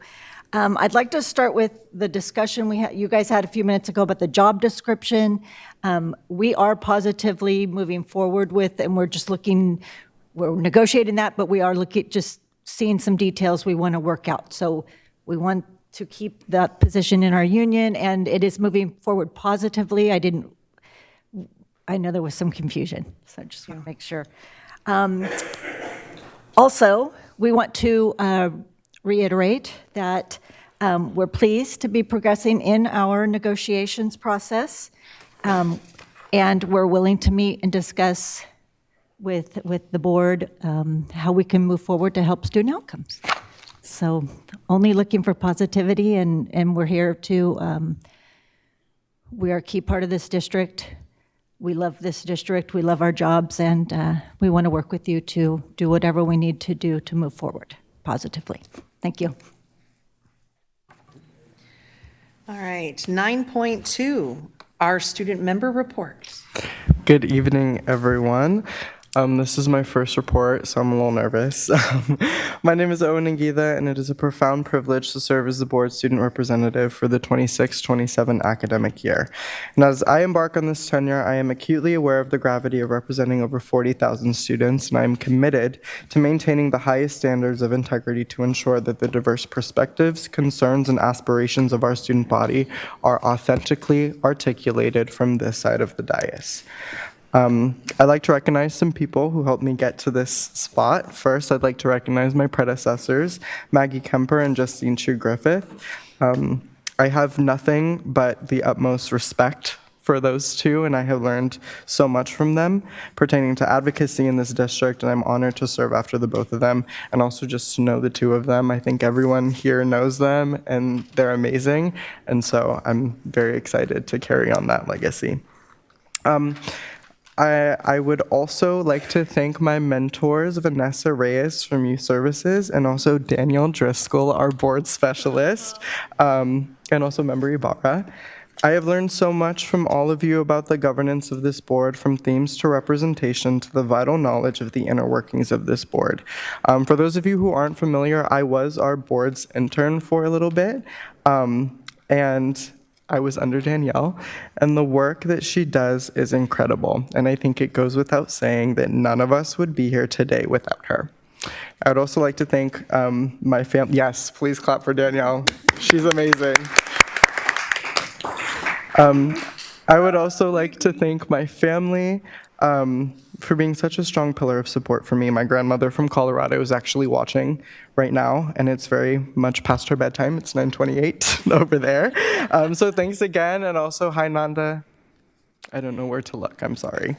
I'd like to start with the discussion you guys had a few minutes ago about the job description. We are positively moving forward with, and we're negotiating that, but we are just seeing some details we want to work out. So we want to keep that position in our union, and it is moving forward positively. I know there was some confusion, so I just want to make sure. Also, we want to reiterate that we're pleased to be progressing in our negotiations process, and we're willing to meet and discuss with the board how we can move forward to help student outcomes. So only looking for positivity, and we're here to, we are a key part of this district. We love this district, we love our jobs, and we want to work with you to do whatever we need to do to move forward positively. Thank you. All right, 9.2, our student member reports. Good evening, everyone. This is my first report, so I'm a little nervous. My name is Owen Ngitha, and it is a profound privilege to serve as the board student representative for the 26-27 academic year. And as I embark on this tenure, I am acutely aware of the gravity of representing over 40,000 students, and I am committed to maintaining the highest standards of integrity to ensure that the diverse perspectives, concerns, and aspirations of our student body are authentically articulated from this side of the dais. I'd like to recognize some people who helped me get to this spot. First, I'd like to recognize my predecessors, Maggie Kemper and Justine Chu Griffith. I have nothing but the utmost respect for those two, and I have learned so much from them pertaining to advocacy in this district, and I'm honored to serve after the both of them, and also just to know the two of them. I think everyone here knows them, and they're amazing, and so I'm very excited to carry on that legacy. I would also like to thank my mentors, Vanessa Reyes from Youth Services, and also Danielle Driscoll, our board specialist, and also Member Ibarra. I have learned so much from all of you about the governance of this board, from themes to representation to the vital knowledge of the inner workings of this board. For those of you who aren't familiar, I was our board's intern for a little bit, and I was under Danielle, and the work that she does is incredible, and I think it goes without saying that none of us would be here today without her. I would also like to thank my family. Yes, please clap for Danielle. She's amazing. I would also like to thank my family for being such a strong pillar of support for me. My grandmother from Colorado is actually watching right now, and it's very much past her bedtime. It's 9:28 over there. So thanks again, and also hi, Nanda. I don't know where to look, I'm sorry.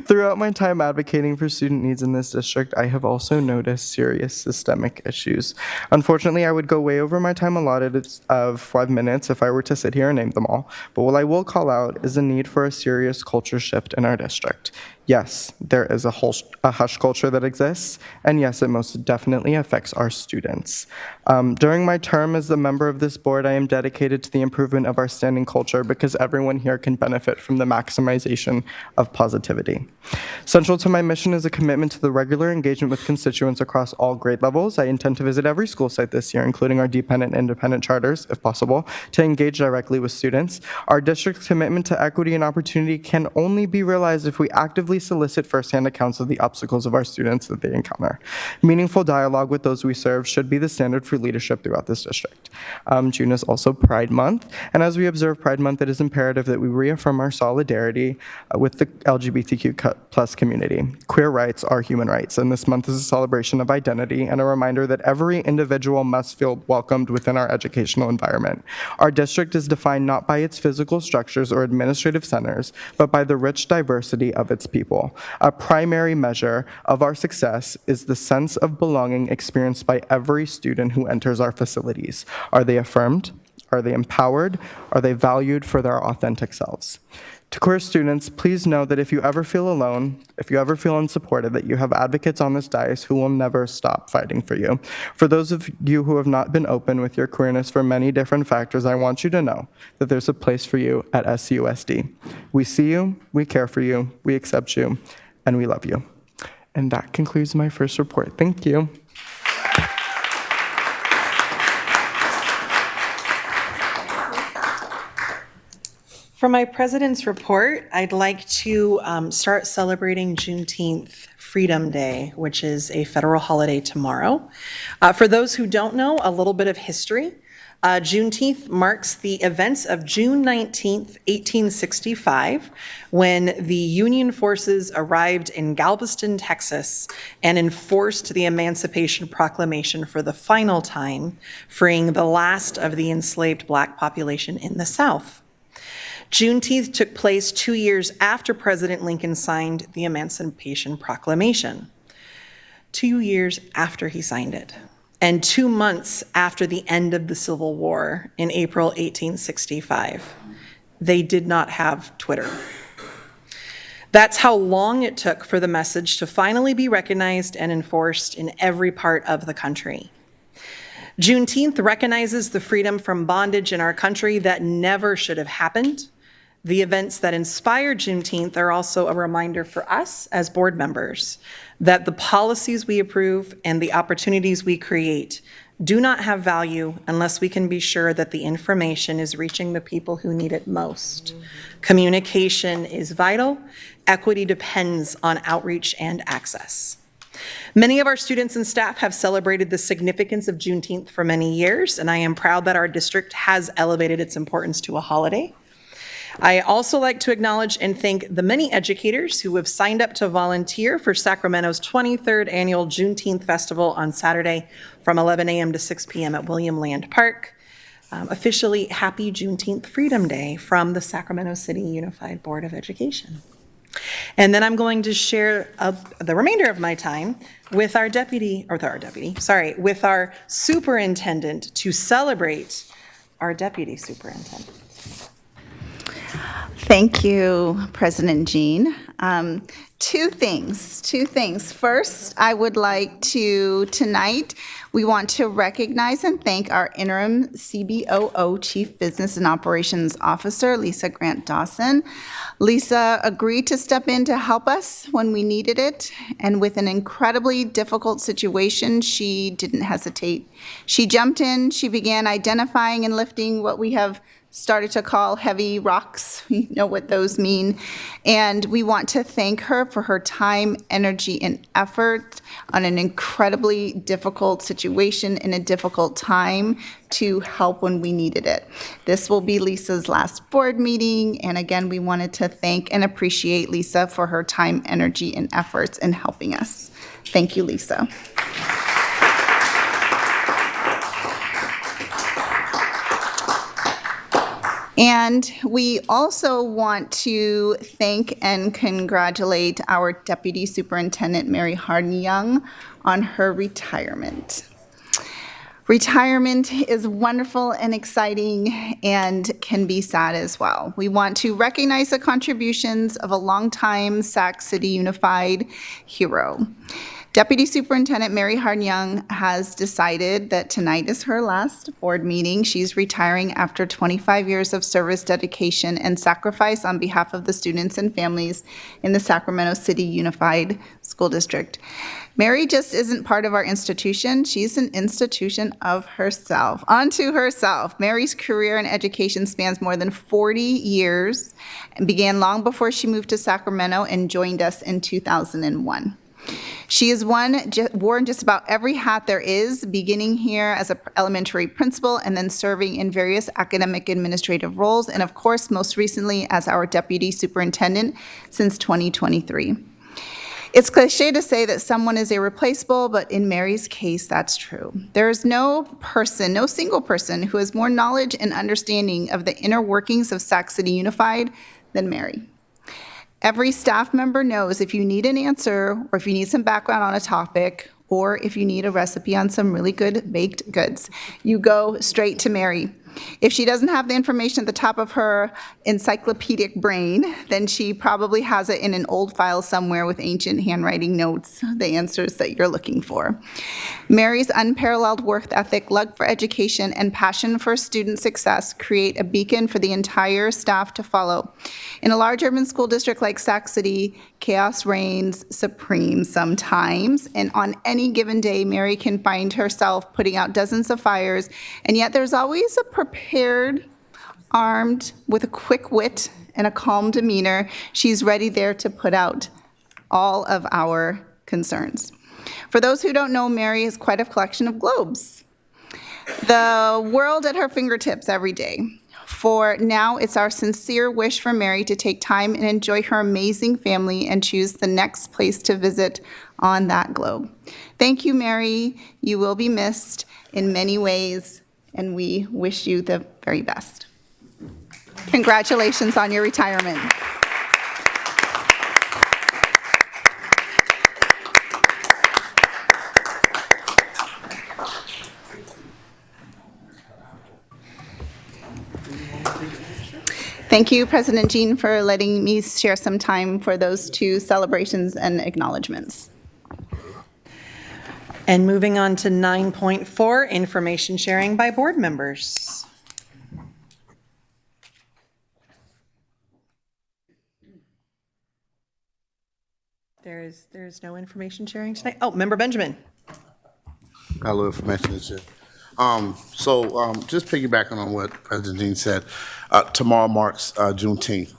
Throughout my time advocating for student needs in this district, I have also noticed serious systemic issues. Unfortunately, I would go way over my time allotted of 5 minutes if I were to sit here and name them all. But what I will call out is the need for a serious culture shift in our district. Yes, there is a hush culture that exists, and yes, it most definitely affects our students. During my term as a member of this board, I am dedicated to the improvement of our standing culture because everyone here can benefit from the maximization of positivity. Central to my mission is a commitment to the regular engagement with constituents across all grade levels. I intend to visit every school site this year, including our dependent and independent charters, if possible, to engage directly with students. Our district's commitment to equity and opportunity can only be realized if we actively solicit firsthand accounts of the obstacles of our students that they encounter. Meaningful dialogue with those we serve should be the standard for leadership throughout this district. June is also Pride Month, and as we observe Pride Month, it is imperative that we reaffirm our solidarity with the LGBTQ plus community. Queer rights are human rights, and this month is a celebration of identity and a reminder that every individual must feel welcomed within our educational environment. Our district is defined not by its physical structures or administrative centers, but by the rich diversity of its people. A primary measure of our success is the sense of belonging experienced by every student who enters our facilities. Are they affirmed? Are they empowered? Are they valued for their authentic selves? To queer students, please know that if you ever feel alone, if you ever feel unsupported, that you have advocates on this dais who will never stop fighting for you. For those of you who have not been open with your queerness for many different factors, I want you to know that there's a place for you at SUSD. We see you, we care for you, we accept you, and we love you. And that concludes my first report. Thank you. For my president's report, I'd like to start celebrating Juneteenth, Freedom Day, which is a federal holiday tomorrow. For those who don't know, a little bit of history. Juneteenth marks the events of June 19th, 1865, when the Union forces arrived in Galveston, Texas, and enforced the Emancipation Proclamation for the final time, freeing the last of the enslaved Black population in the South. Juneteenth took place 2 years after President Lincoln signed the Emancipation Proclamation. 2 years after he signed it, and 2 months after the end of the Civil War in April 1865. They did not have Twitter. That's how long it took for the message to finally be recognized and enforced in every part of the country. Juneteenth recognizes the freedom from bondage in our country that never should have happened. The events that inspired Juneteenth are also a reminder for us as board members that the policies we approve and the opportunities we create do not have value unless we can be sure that the information is reaching the people who need it most. Communication is vital. Equity depends on outreach and access. Many of our students and staff have celebrated the significance of Juneteenth for many years, and I am proud that our district has elevated its importance to a holiday. I also like to acknowledge and thank the many educators who have signed up to volunteer for Sacramento's 23rd annual Juneteenth Festival on Saturday from 11 a.m. to 6 p.m. at William Land Park. Officially, happy Juneteenth Freedom Day from the Sacramento City Unified Board of Education. And then I'm going to share the remainder of my time with our with our superintendent to celebrate our deputy superintendent. Thank you, President Jean. Two things. First, I would like to, tonight, we want to recognize and thank our interim CBOO, Chief Business and Operations Officer, Lisa Grant Dawson. Lisa agreed to step in to help us when we needed it, and with an incredibly difficult situation, she didn't hesitate. She jumped in, she began identifying and lifting what we have started to call heavy rocks. We know what those mean. And we want to thank her for her time, energy, and effort on an incredibly difficult situation in a difficult time to help when we needed it. This will be Lisa's last board meeting. And again, we wanted to thank and appreciate Lisa for her time, energy, and efforts in helping us. Thank you, Lisa. And we also want to thank and congratulate our Deputy Superintendent, Mary Harden-Young, on her retirement. Retirement is wonderful and exciting and can be sad as well. We want to recognize the contributions of a longtime Sac City Unified hero. Deputy Superintendent Mary Harden-Young has decided that tonight is her last board meeting. She's retiring after 25 years of service, dedication, and sacrifice on behalf of the students and families in the Sacramento City Unified School District. Mary just isn't part of our institution. She's an institution of herself. Onto herself. Mary's career in education spans more than 40 years and began long before she moved to Sacramento and joined us in 2001. She has worn just about every hat there is, beginning here as an elementary principal and then serving in various academic administrative roles, and of course, most recently as our deputy superintendent since 2023. It's cliche to say that someone is irreplaceable, but in Mary's case, that's true. There is no single person who has more knowledge and understanding of the inner workings of Sac City Unified than Mary. Every staff member knows if you need an answer, or if you need some background on a topic, or if you need a recipe on some really good baked goods, you go straight to Mary. If she doesn't have the information at the top of her encyclopedic brain, then she probably has it in an old file somewhere with ancient handwriting notes, the answers that you're looking for. Mary's unparalleled work ethic, love for education, and passion for student success create a beacon for the entire staff to follow. In a large urban school district like Sac City, chaos reigns supreme sometimes, and on any given day, Mary can find herself putting out dozens of fires, and yet there's always a prepared, armed, with a quick wit and a calm demeanor. She's ready there to put out all of our concerns. For those who don't know, Mary is quite a collection of globes. The world at her fingertips every day. For now, it's our sincere wish for Mary to take time and enjoy her amazing family and choose the next place to visit on that globe. Thank you, Mary. You will be missed in many ways, and we wish you the very best. Congratulations on your retirement. Thank you, President Jean, for letting me share some time for those two celebrations and acknowledgements. And moving on to 9.4, information sharing by board members. There's no information sharing tonight. Oh, Member Benjamin. Got a little information to share. Just piggybacking on what President Dean said, tomorrow marks Juneteenth.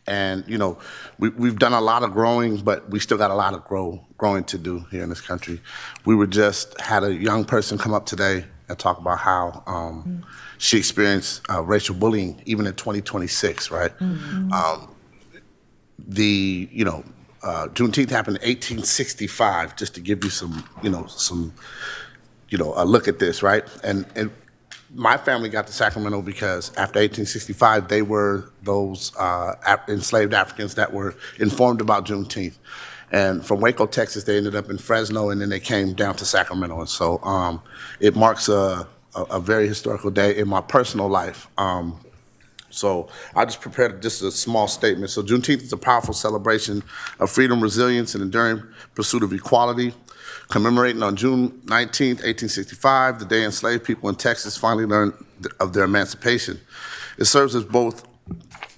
And, you know, we've done a lot of growing, but we still got a lot of growing to do here in this country. We just had a young person come up today and talk about how she experienced racial bullying even in 2026, right? Juneteenth happened in 1865, just to give you some a look at this, right? And my family got to Sacramento because after 1865, they were those enslaved Africans that were informed about Juneteenth. And from Waco, Texas, they ended up in Fresno, and then they came down to Sacramento. And so it marks a very historical day in my personal life. So I just prepared just a small statement. So Juneteenth is a powerful celebration of freedom, resilience, and enduring pursuit of equality. Commemorating on June 19, 1865, the day enslaved people in Texas finally learned of their emancipation. It serves as both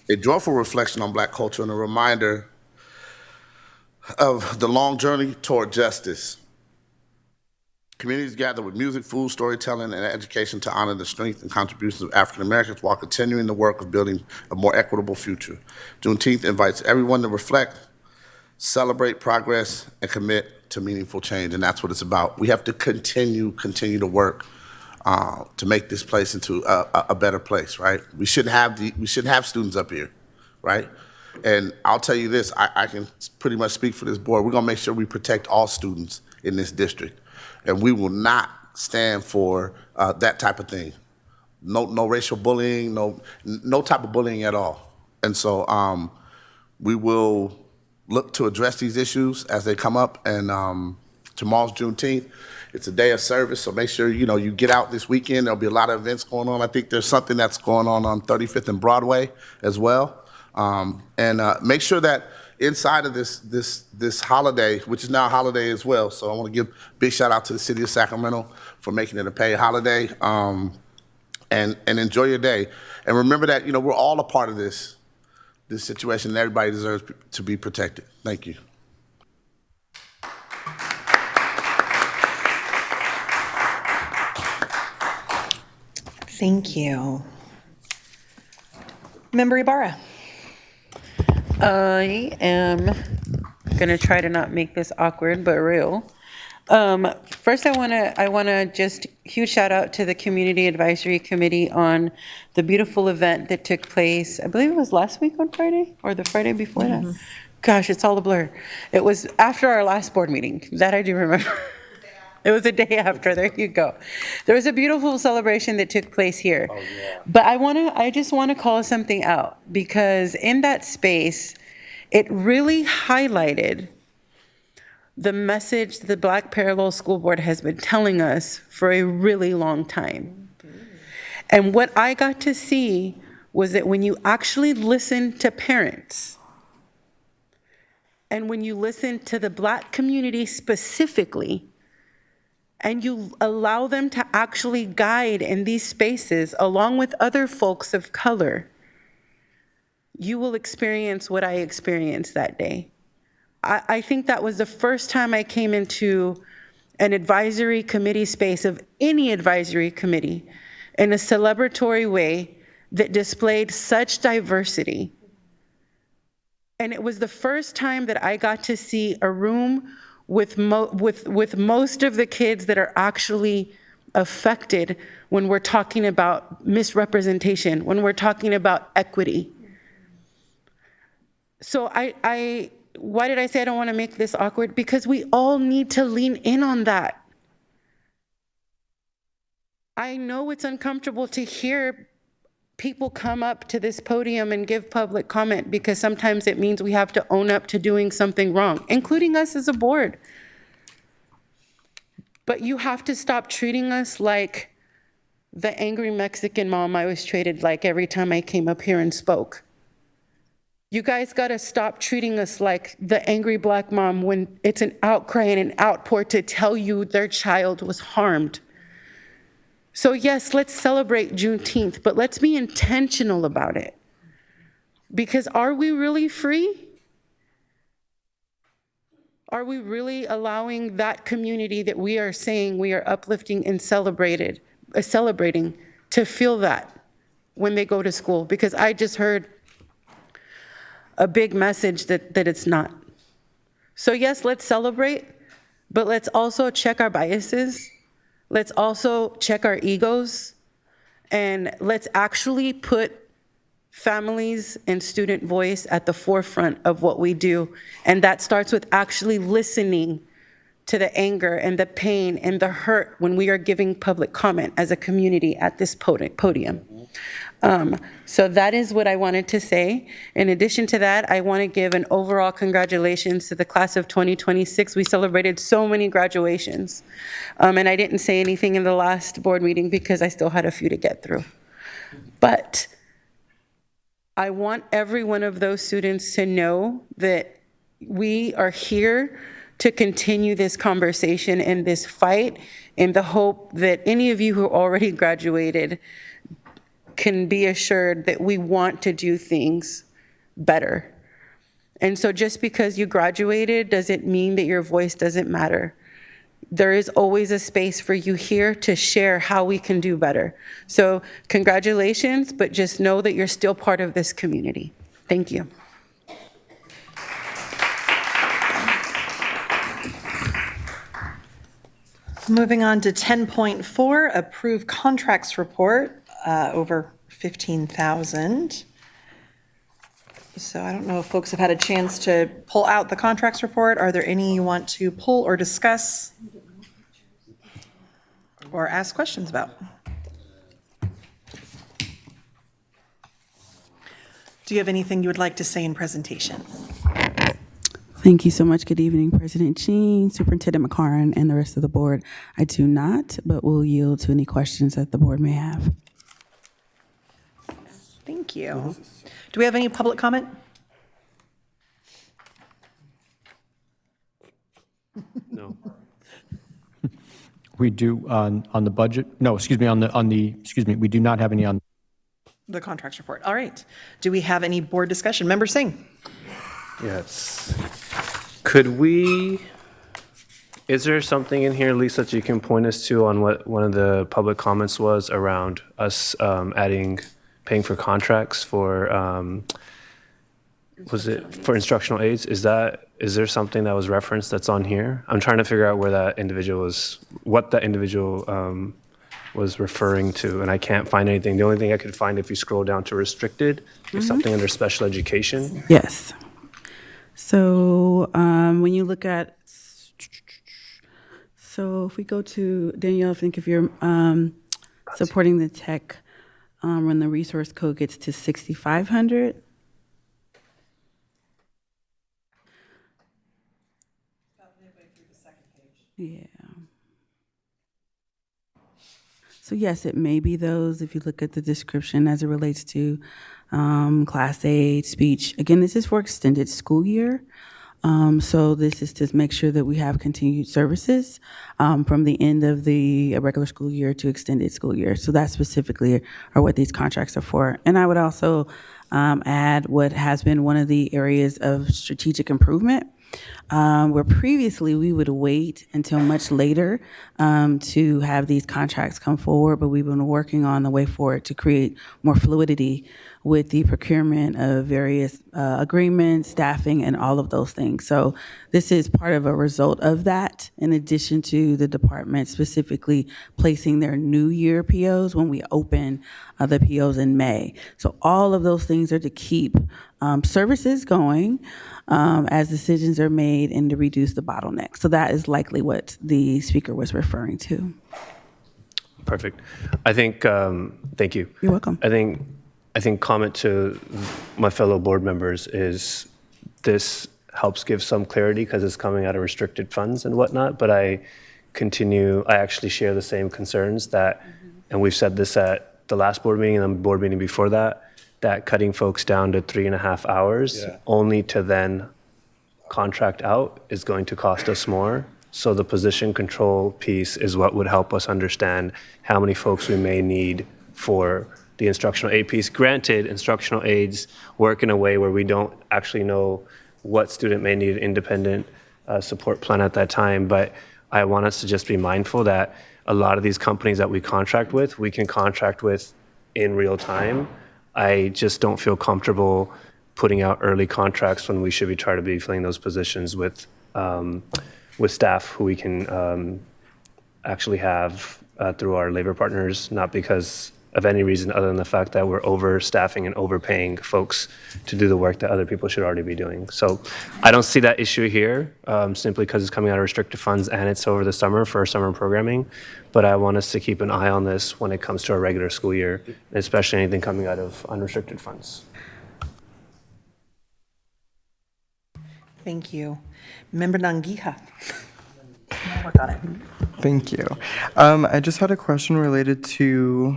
a joyful reflection on Black culture and a reminder of the long journey toward justice. Communities gather with music, food, storytelling, and education to honor the strength and contributions of African Americans while continuing the work of building a more equitable future. Juneteenth invites everyone to reflect, celebrate progress, and commit to meaningful change, and that's what it's about. We have to continue to work to make this place into a better place, right? We shouldn't have students up here, right? And I'll tell you this, I can pretty much speak for this board. We're gonna make sure we protect all students in this district, and we will not stand for that type of thing. No racial bullying, no type of bullying at all. And so we will look to address these issues as they come up. And tomorrow's Juneteenth. It's a day of service, so make sure you get out this weekend. There'll be a lot of events going on. I think there's something that's going on 35th and Broadway as well. And make sure that inside of this holiday, which is now a holiday as well, so I want to give a big shout out to the city of Sacramento for making it a paid holiday. And enjoy your day. And remember that we're all a part of this situation, and everybody deserves to be protected. Thank you. Thank you. Member Ibarra. I am going to try to not make this awkward, but real. First, I want to just huge shout out to the Community Advisory Committee on the beautiful event that took place, I believe it was last week on Friday or the Friday before that. Gosh, it's all a blur. It was after our last board meeting. That I do remember. It was the day after. There you go. There was a beautiful celebration that took place here. Oh, yeah. But I just want to call something out, because in that space, it really highlighted the message the Black Parallel School Board has been telling us for a really long time. And what I got to see was that when you actually listen to parents, and when you listen to the Black community specifically, and you allow them to actually guide in these spaces along with other folks of color, you will experience what I experienced that day. I think that was the first time I came into an advisory committee space of any advisory committee in a celebratory way that displayed such diversity. And it was the first time that I got to see a room with most of the kids that are actually affected when we're talking about misrepresentation, when we're talking about equity. So why did I say I don't want to make this awkward? Because we all need to lean in on that. I know it's uncomfortable to hear people come up to this podium and give public comment, because sometimes it means we have to own up to doing something wrong, including us as a board. But you have to stop treating us like the angry Mexican mom I was treated like every time I came up here and spoke. You guys got to stop treating us like the angry Black mom when it's an outcry and an outpour to tell you their child was harmed. So yes, let's celebrate Juneteenth, but let's be intentional about it. Because are we really free? Are we really allowing that community that we are saying we are uplifting and celebrating to feel that when they go to school? Because I just heard a big message that it's not. So yes, let's celebrate, but let's also check our biases. Let's also check our egos, and let's actually put families and student voice at the forefront of what we do. And that starts with actually listening to the anger and the pain and the hurt when we are giving public comment as a community at this podium. So that is what I wanted to say. In addition to that, I want to give an overall congratulations to the class of 2026. We celebrated so many graduations. And I didn't say anything in the last board meeting because I still had a few to get through. But I want every one of those students to know that we are here to continue this conversation and this fight in the hope that any of you who already graduated can be assured that we want to do things better. And so just because you graduated doesn't mean that your voice doesn't matter. There is always a space for you here to share how we can do better. So congratulations, but just know that you're still part of this community. Thank you. Moving on to 10.4, approve contracts report, over 15,000. So I don't know if folks have had a chance to pull out the contracts report. Are there any you want to pull or discuss or ask questions about? Do you have anything you would like to say in presentation? Thank you so much. Good evening, President Jean, Superintendent McCarn, and the rest of the board. I do not, but will yield to any questions that the board may have. Thank you. Do we have any public comment? No. We do on the budget? No, excuse me, we do not have any on. The contracts report. All right. Do we have any board discussion? Member Singh? Yes. Is there something in here, Lisa, that you can point us to on what one of the public comments was around us paying for contracts for, was it for instructional aides? Is there something that was referenced that's on here? I'm trying to figure out where that individual what that individual was referring to, and I can't find anything. The only thing I could find, if you scroll down to restricted, is something under special education. Yes. So when you look at, so if we go to, Danielle, I think if you're supporting the tech, when the resource code gets to 6,500. Yeah. So yes, it may be those, if you look at the description as it relates to class aid, speech. Again, this is for extended school year. So this is to make sure that we have continued services from the end of the regular school year to extended school year. So that specifically are what these contracts are for. And I would also add what has been one of the areas of strategic improvement, where previously we would wait until much later to have these contracts come forward, but we've been working on the way forward to create more fluidity with the procurement of various agreements, staffing, and all of those things. So this is part of a result of that, in addition to the department specifically placing their new year POs when we open the POs in May. So all of those things are to keep services going as decisions are made and to reduce the bottleneck. So that is likely what the speaker was referring to. Perfect. I think, thank you. You're welcome. I think comment to my fellow board members is this helps give some clarity because it's coming out of restricted funds and whatnot, but I actually share the same concerns that and we've said this at the last board meeting and the board meeting before that, that cutting folks down to 3.5 hours only to then contract out is going to cost us more. So the position control piece is what would help us understand how many folks we may need for the instructional aid piece. Granted, instructional aides work in a way where we don't actually know what student may need an independent support plan at that time, but I want us to just be mindful that a lot of these companies that we contract with, we can contract with in real time. I just don't feel comfortable putting out early contracts when we should be trying to be filling those positions with staff who we can actually have through our labor partners, not because of any reason other than the fact that we're overstaffing and overpaying folks to do the work that other people should already be doing. So I don't see that issue here, simply because it's coming out of restricted funds and it's over the summer for our summer programming. But I want us to keep an eye on this when it comes to our regular school year, especially anything coming out of unrestricted funds. Thank you. Member Nangiha. Work on it. Thank you. I just had a question related to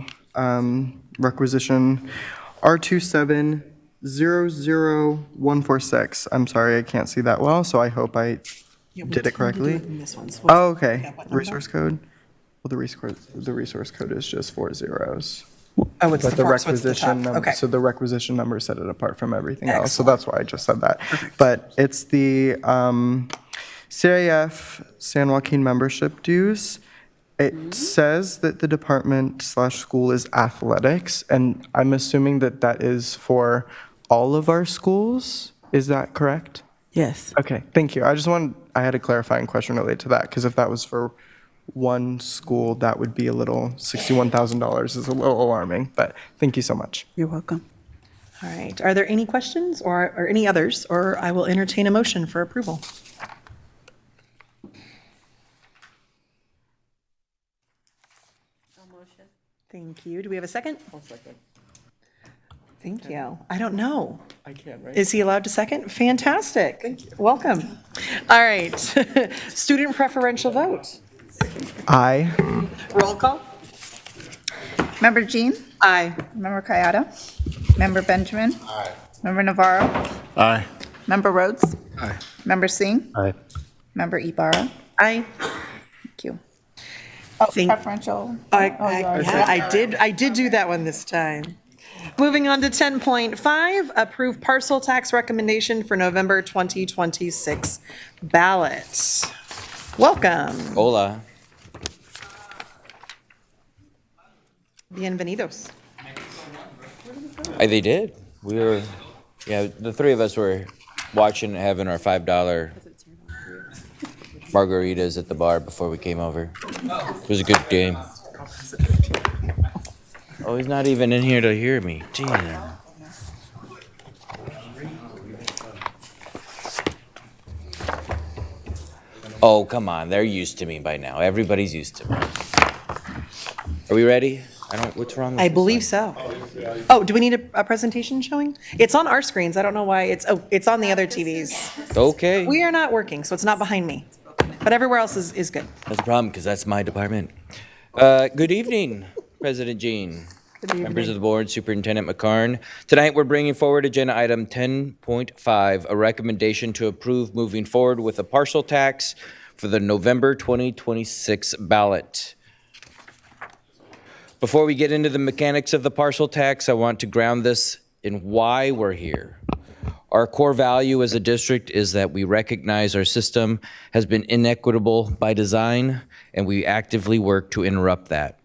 requisition R2700146. I'm sorry, I can't see that well, so I hope I did it correctly. Oh, okay. Resource code? Well, the resource code is just 4 zeros. Oh, it's But the the forks with the requisition top. number, Okay. so the requisition number set it apart from everything else, so that's why I just said that. But it's the CIF San Joaquin membership dues. It says that the department/school is athletics, and I'm assuming that that is for all of our schools. Is that correct? Yes. Okay, thank you. I had a clarifying question related to that, because if that was for one school, that would be $61,000 is a little alarming, but thank you so much. You're welcome. All right. Are there any questions or any others, or I will entertain a motion for approval? Thank you. Do we have a second? I'll second. Thank you. I don't know. I can't, right? Is he allowed to second? Fantastic. Thank you. Welcome. All right. Student preferential vote. Aye. Roll call. Member Jean? Aye. Member Kayada? Member Benjamin? Aye. Member Navarro? Aye. Member Rhodes? Aye. Member Singh? Aye. Member Ibarra? Aye. Thank you. Oh, preferential. I did do that one this time. Moving on to 10.5, approve parcel tax recommendation for November 2026 ballots. Welcome. Hola. Bienvenidos. They did. We were, the three of us were watching, having our $5 margaritas at the bar before we came over. It was a good game. Oh, he's not even in here to hear me. Damn. Oh, come on. They're used to me by now. Everybody's used to me. Are we ready? What's wrong with I this believe one? so. Oh, do we need a presentation showing? It's on our screens. I don't know why. It's on the other TVs. Okay. We are not working, so it's not behind me. But everywhere else is good. That's a problem, because that's my department. Good evening, President Jean. Members of the board, Superintendent McCarn. Tonight, we're bringing forward agenda item 10.5, a recommendation to approve moving forward with a partial tax for the November 2026 ballot. Before we get into the mechanics of the partial tax, I want to ground this in why we're here. Our core value as a district is that we recognize our system has been inequitable by design, and we actively work to interrupt that.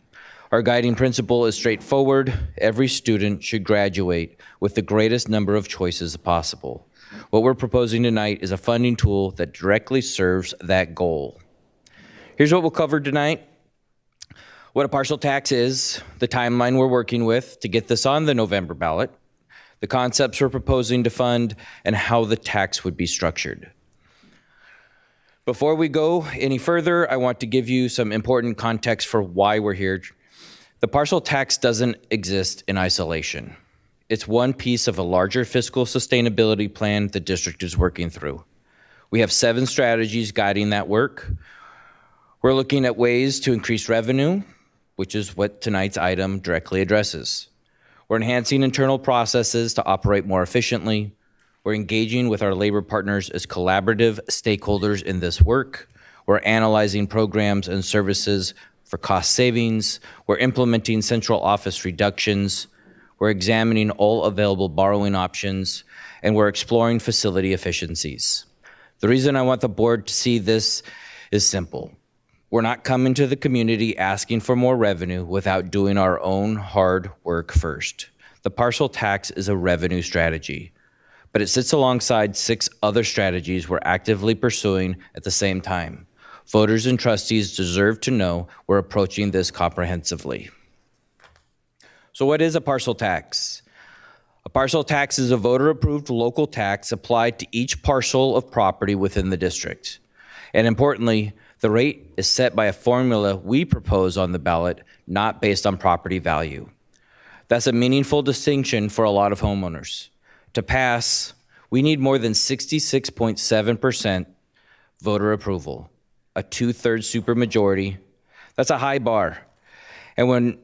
Our guiding principle is straightforward. Every student should graduate with the greatest number of choices possible. What we're proposing tonight is a funding tool that directly serves that goal. Here's what we'll cover tonight: what a partial tax is, the timeline we're working with to get this on the November ballot, the concepts we're proposing to fund, and how the tax would be structured. Before we go any further, I want to give you some important context for why we're here. The partial tax doesn't exist in isolation. It's one piece of a larger fiscal sustainability plan the district is working through. We have 7 strategies guiding that work. We're looking at ways to increase revenue, which is what tonight's item directly addresses. We're enhancing internal processes to operate more efficiently. We're engaging with our labor partners as collaborative stakeholders in this work. We're analyzing programs and services for cost savings. We're implementing central office reductions. We're examining all available borrowing options, and we're exploring facility efficiencies. The reason I want the board to see this is simple. We're not coming to the community asking for more revenue without doing our own hard work first. The partial tax is a revenue strategy, but it sits alongside 6 other strategies we're actively pursuing at the same time. Voters and trustees deserve to know we're approaching this comprehensively. So what is a parcel tax? A parcel tax is a voter-approved local tax applied to each parcel of property within the district. And importantly, the rate is set by a formula we propose on the ballot, not based on property value. That's a meaningful distinction for a lot of homeowners. To pass, we need more than 66.7% voter approval, a 2/3 supermajority. That's a high bar. And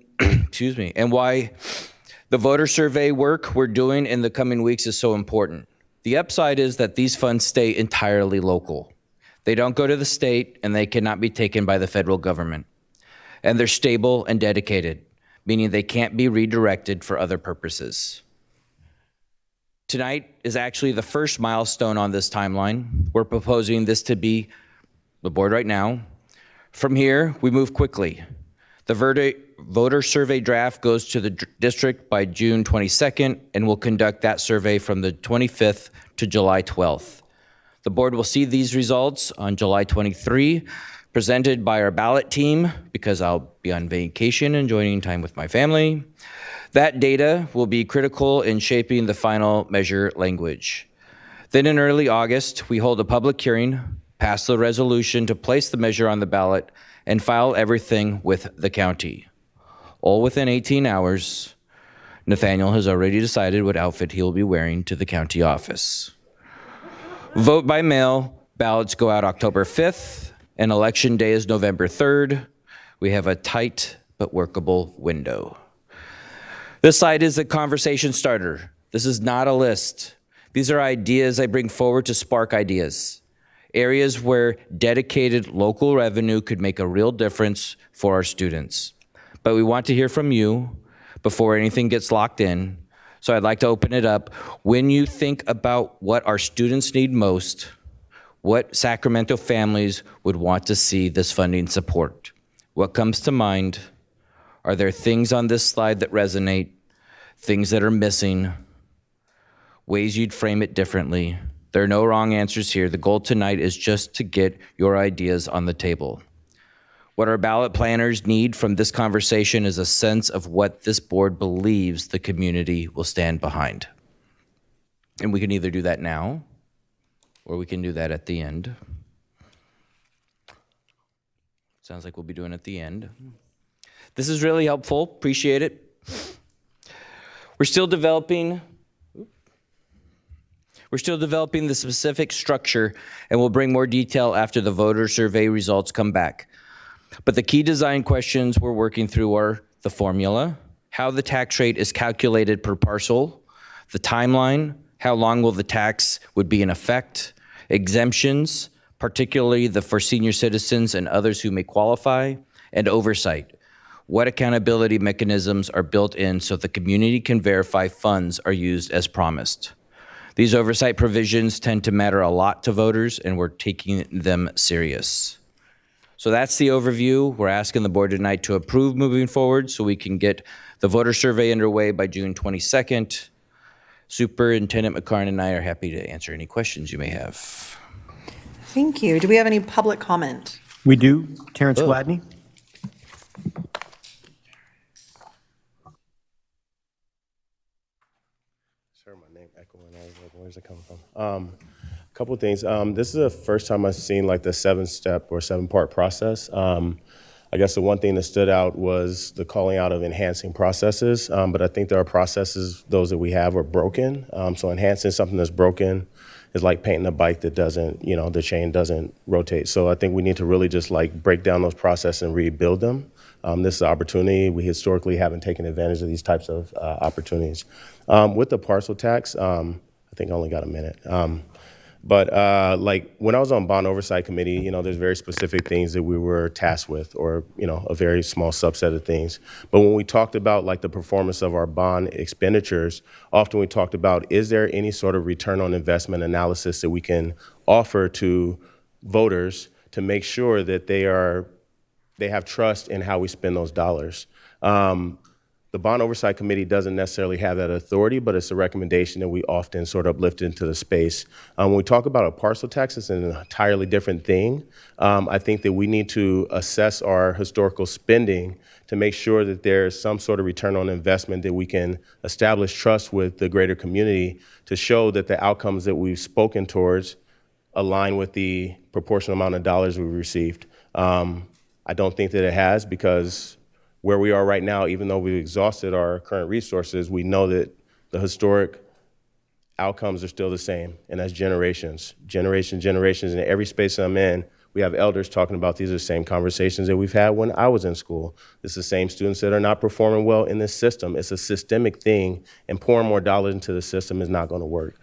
and why the voter survey work we're doing in the coming weeks is so important. The upside is that these funds stay entirely local. They don't go to the state, and they cannot be taken by the federal government. And they're stable and dedicated, meaning they can't be redirected for other purposes. Tonight is actually the first milestone on this timeline. We're proposing this to be the board right now. From here, we move quickly. The voter survey draft goes to the district by June 22nd, and we'll conduct that survey from the 25th to July 12th. The board will see these results on July 23, presented by our ballot team, because I'll be on vacation and enjoying time with my family. That data will be critical in shaping the final measure language. Then in early August, we hold a public hearing, pass the resolution to place the measure on the ballot, and file everything with the county. All within 18 hours, Nathaniel has already decided what outfit he will be wearing to the county office. Vote by mail, ballots go out October 5th, and election day is November 3rd. We have a tight but workable window. This slide is a conversation starter. This is not a list. These are ideas I bring forward to spark ideas. Areas where dedicated local revenue could make a real difference for our students. But we want to hear from you before anything gets locked in. So I'd like to open it up. When you think about what our students need most, what Sacramento families would want to see this funding support, what comes to mind? Are there things on this slide that resonate, things that are missing, ways you'd frame it differently? There are no wrong answers here. The goal tonight is just to get your ideas on the table. What our ballot planners need from this conversation is a sense of what this board believes the community will stand behind. And we can either do that now, or we can do that at the end. Sounds like we'll be doing it at the end. This is really helpful. Appreciate it. We're still developing the specific structure, and we'll bring more detail after the voter survey results come back. But the key design questions we're working through are the formula, how the tax rate is calculated per parcel, the timeline, how long will the tax would be in effect, exemptions, particularly for senior citizens and others who may qualify, and oversight. What accountability mechanisms are built in so the community can verify funds are used as promised? These oversight provisions tend to matter a lot to voters, and we're taking them serious. So that's the overview. We're asking the board tonight to approve moving forward so we can get the voter survey underway by June 22nd. Superintendent McCarn and I are happy to answer any questions you may have. Thank you. Do we have any public comment? We do. Terrence Gladney. Sorry, my name echoing. I was like, where's it coming from? Couple of things. This is the first time I've seen like the 7-step or 7-part process. I guess the one thing that stood out was the calling out of enhancing processes, but I think there are processes, those that we have are broken. So enhancing something that's broken is like painting a bike that doesn't, the chain doesn't rotate. So I think we need to really just like break down those processes and rebuild them. This is an opportunity. We historically haven't taken advantage of these types of opportunities. With the parcel tax, I think I only got a minute. But like when I was on bond oversight committee, there's very specific things that we were tasked with, or a very small subset of things. But when we talked about like the performance of our bond expenditures, often we talked about, is there any sort of return on investment analysis that we can offer to voters to make sure that they have trust in how we spend those dollars. The Bond Oversight Committee doesn't necessarily have that authority, but it's a recommendation that we often sort of lift into the space. When we talk about a parcel tax, it's an entirely different thing. I think that we need to assess our historical spending to make sure that there's some sort of return on investment, that we can establish trust with the greater community to show that the outcomes that we've spoken towards align with the proportional amount of dollars we've received. I don't think that it has, because where we are right now, even though we've exhausted our current resources, we know that the historic outcomes are still the same, and that's generations. In every space I'm in, we have elders talking about these are the same conversations that we've had when I was in school. It's the same students that are not performing well in this system. It's a systemic thing, and pouring more dollars into the system is not going to work.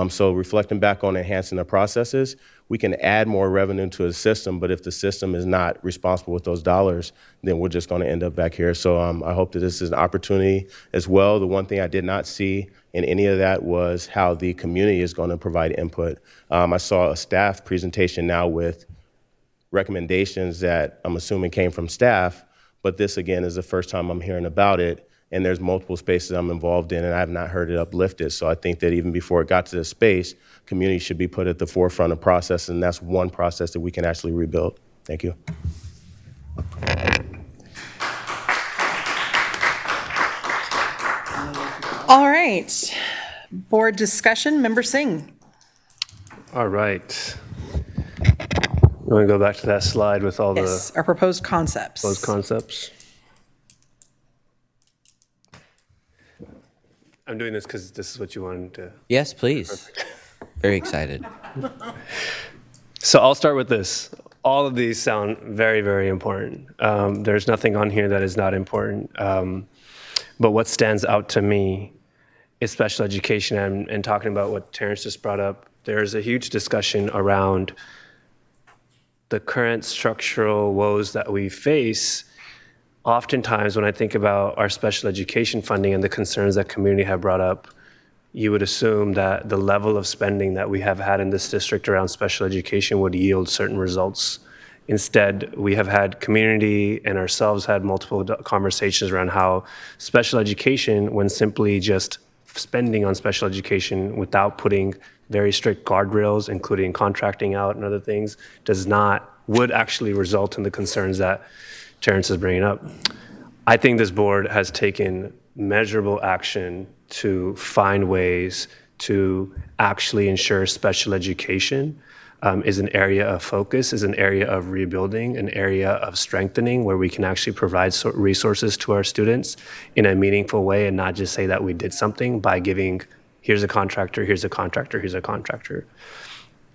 So reflecting back on enhancing the processes, we can add more revenue to the system, but if the system is not responsible with those dollars, then we're just going to end up back here. So I hope that this is an opportunity as well. The one thing I did not see in any of that was how the community is going to provide input. I saw a staff presentation now with recommendations that I'm assuming came from staff, but this again is the first time I'm hearing about it. And there's multiple spaces I'm involved in, and I have not heard it uplifted. So I think that even before it got to this space, community should be put at the forefront of process, and that's one process that we can actually rebuild. Thank you. All right. Board discussion, Member Singh. All right. You want to go back to that slide with all Yes, our proposed concepts. those concepts? I'm doing this because this is what you wanted to. Yes, please. Very excited. So I'll start with this. All of these sound very, very important. There's nothing on here that is not important. But what stands out to me is special education, and talking about what Terrence just brought up. There's a huge discussion around the current structural woes that we face. Oftentimes, when I think about our special education funding and the concerns that community have brought up, you would assume that the level of spending that we have had in this district around special education would yield certain results. Instead, we have had community and ourselves had multiple conversations around how special education, when simply just spending on special education without putting very strict guardrails, including contracting out and other things, would actually result in the concerns that Terrence is bringing up. I think this board has taken measurable action to find ways to actually ensure special education is an area of focus, is an area of rebuilding, an area of strengthening where we can actually provide resources to our students in a meaningful way, and not just say that we did something by giving, here's a contractor, here's a contractor, here's a contractor.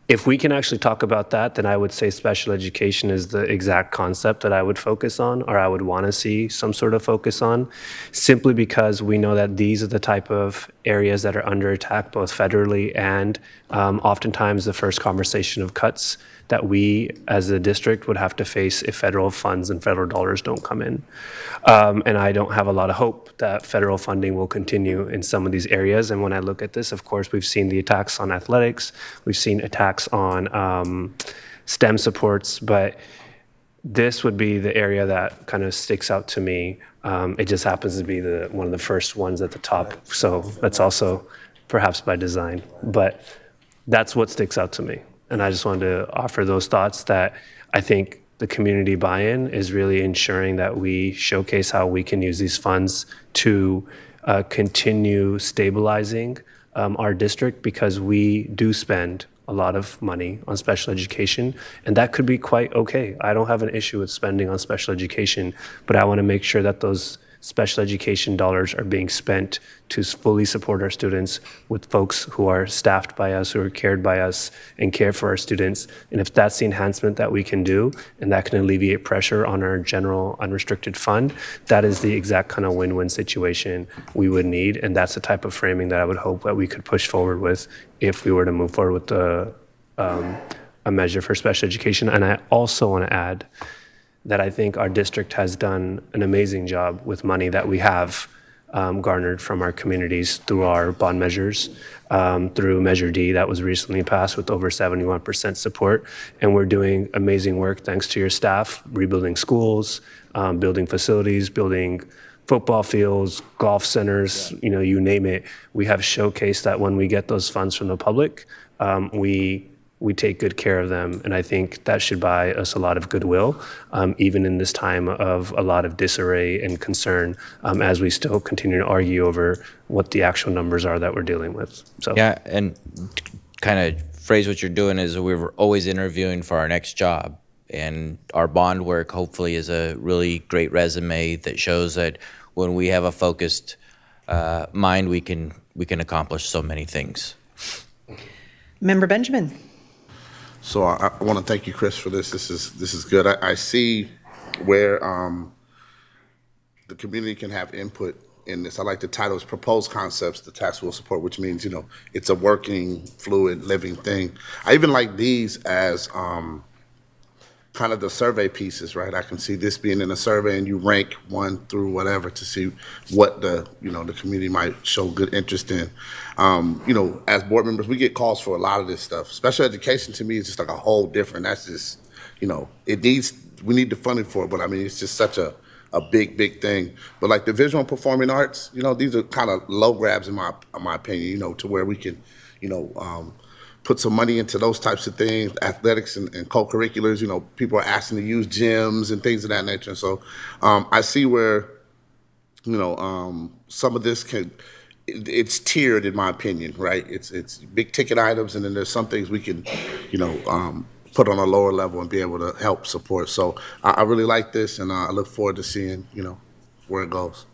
If we can actually talk about that, then I would say special education is the exact concept that I would focus on, or I would want to see some sort of focus on, simply because we know that these are the type of areas that are under attack, both federally and oftentimes the first conversation of cuts that we as a district would have to face if federal funds and federal dollars don't come in. And I don't have a lot of hope that federal funding will continue in some of these areas. And when I look at this, of course, we've seen the attacks on athletics, we've seen attacks on STEM supports, but this would be the area that kind of sticks out to me. It just happens to be one of the first ones at the top. So that's also perhaps by design, but that's what sticks out to me. And I just wanted to offer those thoughts that I think the community buy-in is really ensuring that we showcase how we can use these funds to continue stabilizing our district, because we do spend a lot of money on special education, and that could be quite okay. I don't have an issue with spending on special education, but I want to make sure that those special education dollars are being spent to fully support our students with folks who are staffed by us, who are cared by us, and care for our students. And if that's the enhancement that we can do, and that can alleviate pressure on our general unrestricted fund, that is the exact kind of win-win situation we would need. And that's the type of framing that I would hope that we could push forward with if we were to move forward with a measure for special education. And I also want to add that I think our district has done an amazing job with money that we have garnered from our communities through our bond measures, through Measure D that was recently passed with over 71% support. And we're doing amazing work thanks to your staff, rebuilding schools, building facilities, building football fields, golf centers, you name it. We have showcased that when we get those funds from the public, we take good care of them. And I think that should buy us a lot of goodwill, even in this time of a lot of disarray and concern, as we still continue to argue over what the actual numbers are that we're dealing with. So Yeah, and kind of phrase what you're doing is we're always interviewing for our next job. And our bond work hopefully is a really great resume that shows that when we have a focused mind, we can accomplish so many things. Member Benjamin. So I want to thank you, Chris, for this. This is good. I see where the community can have input in this. I like the title is Proposed Concepts, the Tax Will Support, which means, it's a working, fluid, living thing. I even like these as kind of the survey pieces, right? I can see this being in a survey and you rank 1 through whatever to see what the community might show good interest in. As board members, we get calls for a lot of this stuff. Special education to me is just like a whole different, that's just, we need the funding for it, but I mean, it's just such a big thing. But like the visual and performing arts, these are kind of low grabs in my opinion, to where we can, put some money into those types of things, athletics and co-curriculars. People are asking to use gyms and things of that nature. And so I see where, some of this it's tiered in my opinion, right? It's big ticket items, and then there's some things we can, put on a lower level and be able to help support. So I really like this, and I look forward to seeing, where it goes.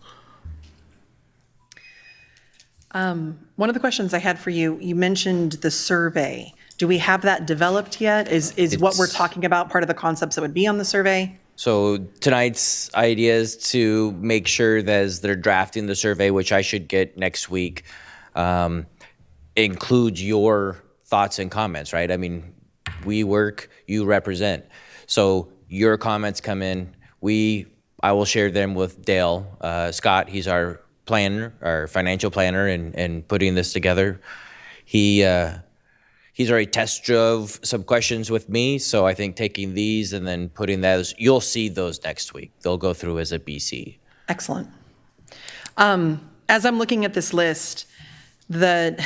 One of the questions I had for you, you mentioned the survey. Do we have that developed yet? Is what we're talking about part of the concepts that would be on the survey? So tonight's idea is to make sure that as they're drafting the survey, which I should get next week, includes your thoughts and comments, right? I mean, we work, you represent. So your comments come in, I will share them with Dale. Scott, he's our planner, our financial planner, and putting this together. He's already test drove some questions with me, so I think taking these and then putting those, you'll see those next week. They'll go through as a BC. Excellent. As I'm looking at this list, there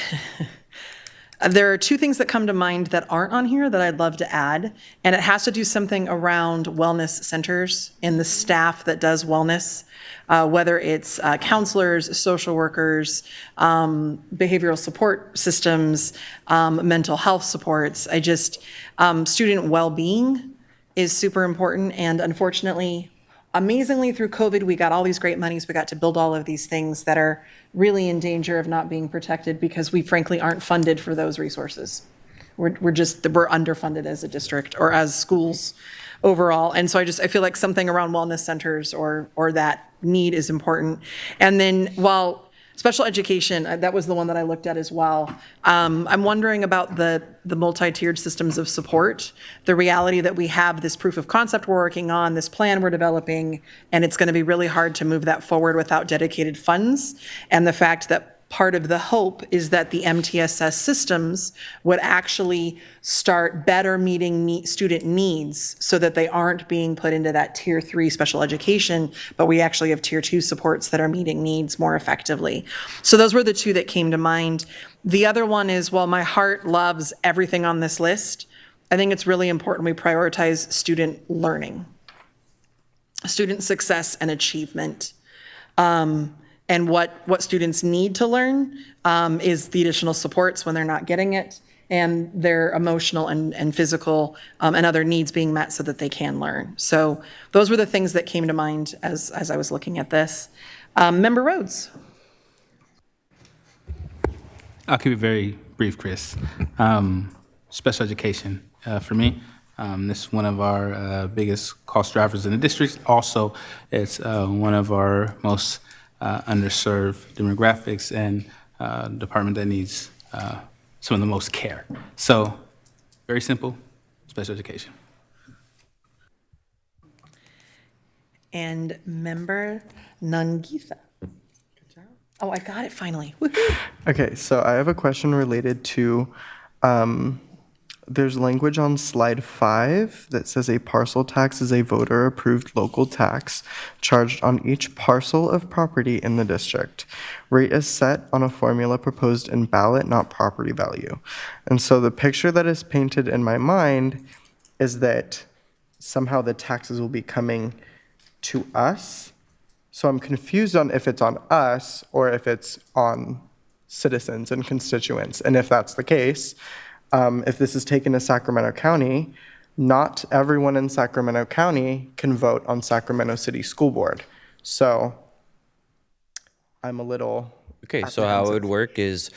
are 2 things that come to mind that aren't on here that I'd love to add, and it has to do something around wellness centers and the staff that does wellness, whether it's counselors, social workers, behavioral support systems, mental health supports. Student well-being is super important, and unfortunately, amazingly through COVID, we got all these great monies. We got to build all of these things that are really in danger of not being protected because we frankly aren't funded for those resources. We're underfunded as a district or as schools overall. And so I feel like something around wellness centers or that need is important. And then while special education, that was the one that I looked at as well. I'm wondering about the multi-tiered systems of support, the reality that we have this proof of concept we're working on, this plan we're developing, and it's going to be really hard to move that forward without dedicated funds. And the fact that part of the hope is that the MTSS systems would actually start better meeting student needs so that they aren't being put into that tier 3 special education, but we actually have tier 2 supports that are meeting needs more effectively. So those were the 2 that came to mind. The other one is, while my heart loves everything on this list, I think it's really important we prioritize student learning, student success and achievement. And what students need to learn is the additional supports when they're not getting it, and their emotional and physical and other needs being met so that they can learn. So those were the things that came to mind as I was looking at this. Member Rhodes. I'll keep it very brief, Chris. Special education for me. This is one of our biggest cost drivers in the district. Also, it's one of our most underserved demographics and department that needs some of the most care. So, very simple, special education. And Member Nangitha. Oh, I got it finally. Woohoo! Okay, so I have a question related to, there's language on slide 5 that says a parcel tax is a voter-approved local tax charged on each parcel of property in the district. Rate is set on a formula proposed in ballot, not property value. And so the picture that is painted in my mind is that somehow the taxes will be coming to us. So I'm confused on if it's on us or if it's on citizens and constituents. And if that's the case, if this is taken to Sacramento County, not everyone in Sacramento County can vote on Sacramento City School Board. So I'm a little Okay, so how it would work is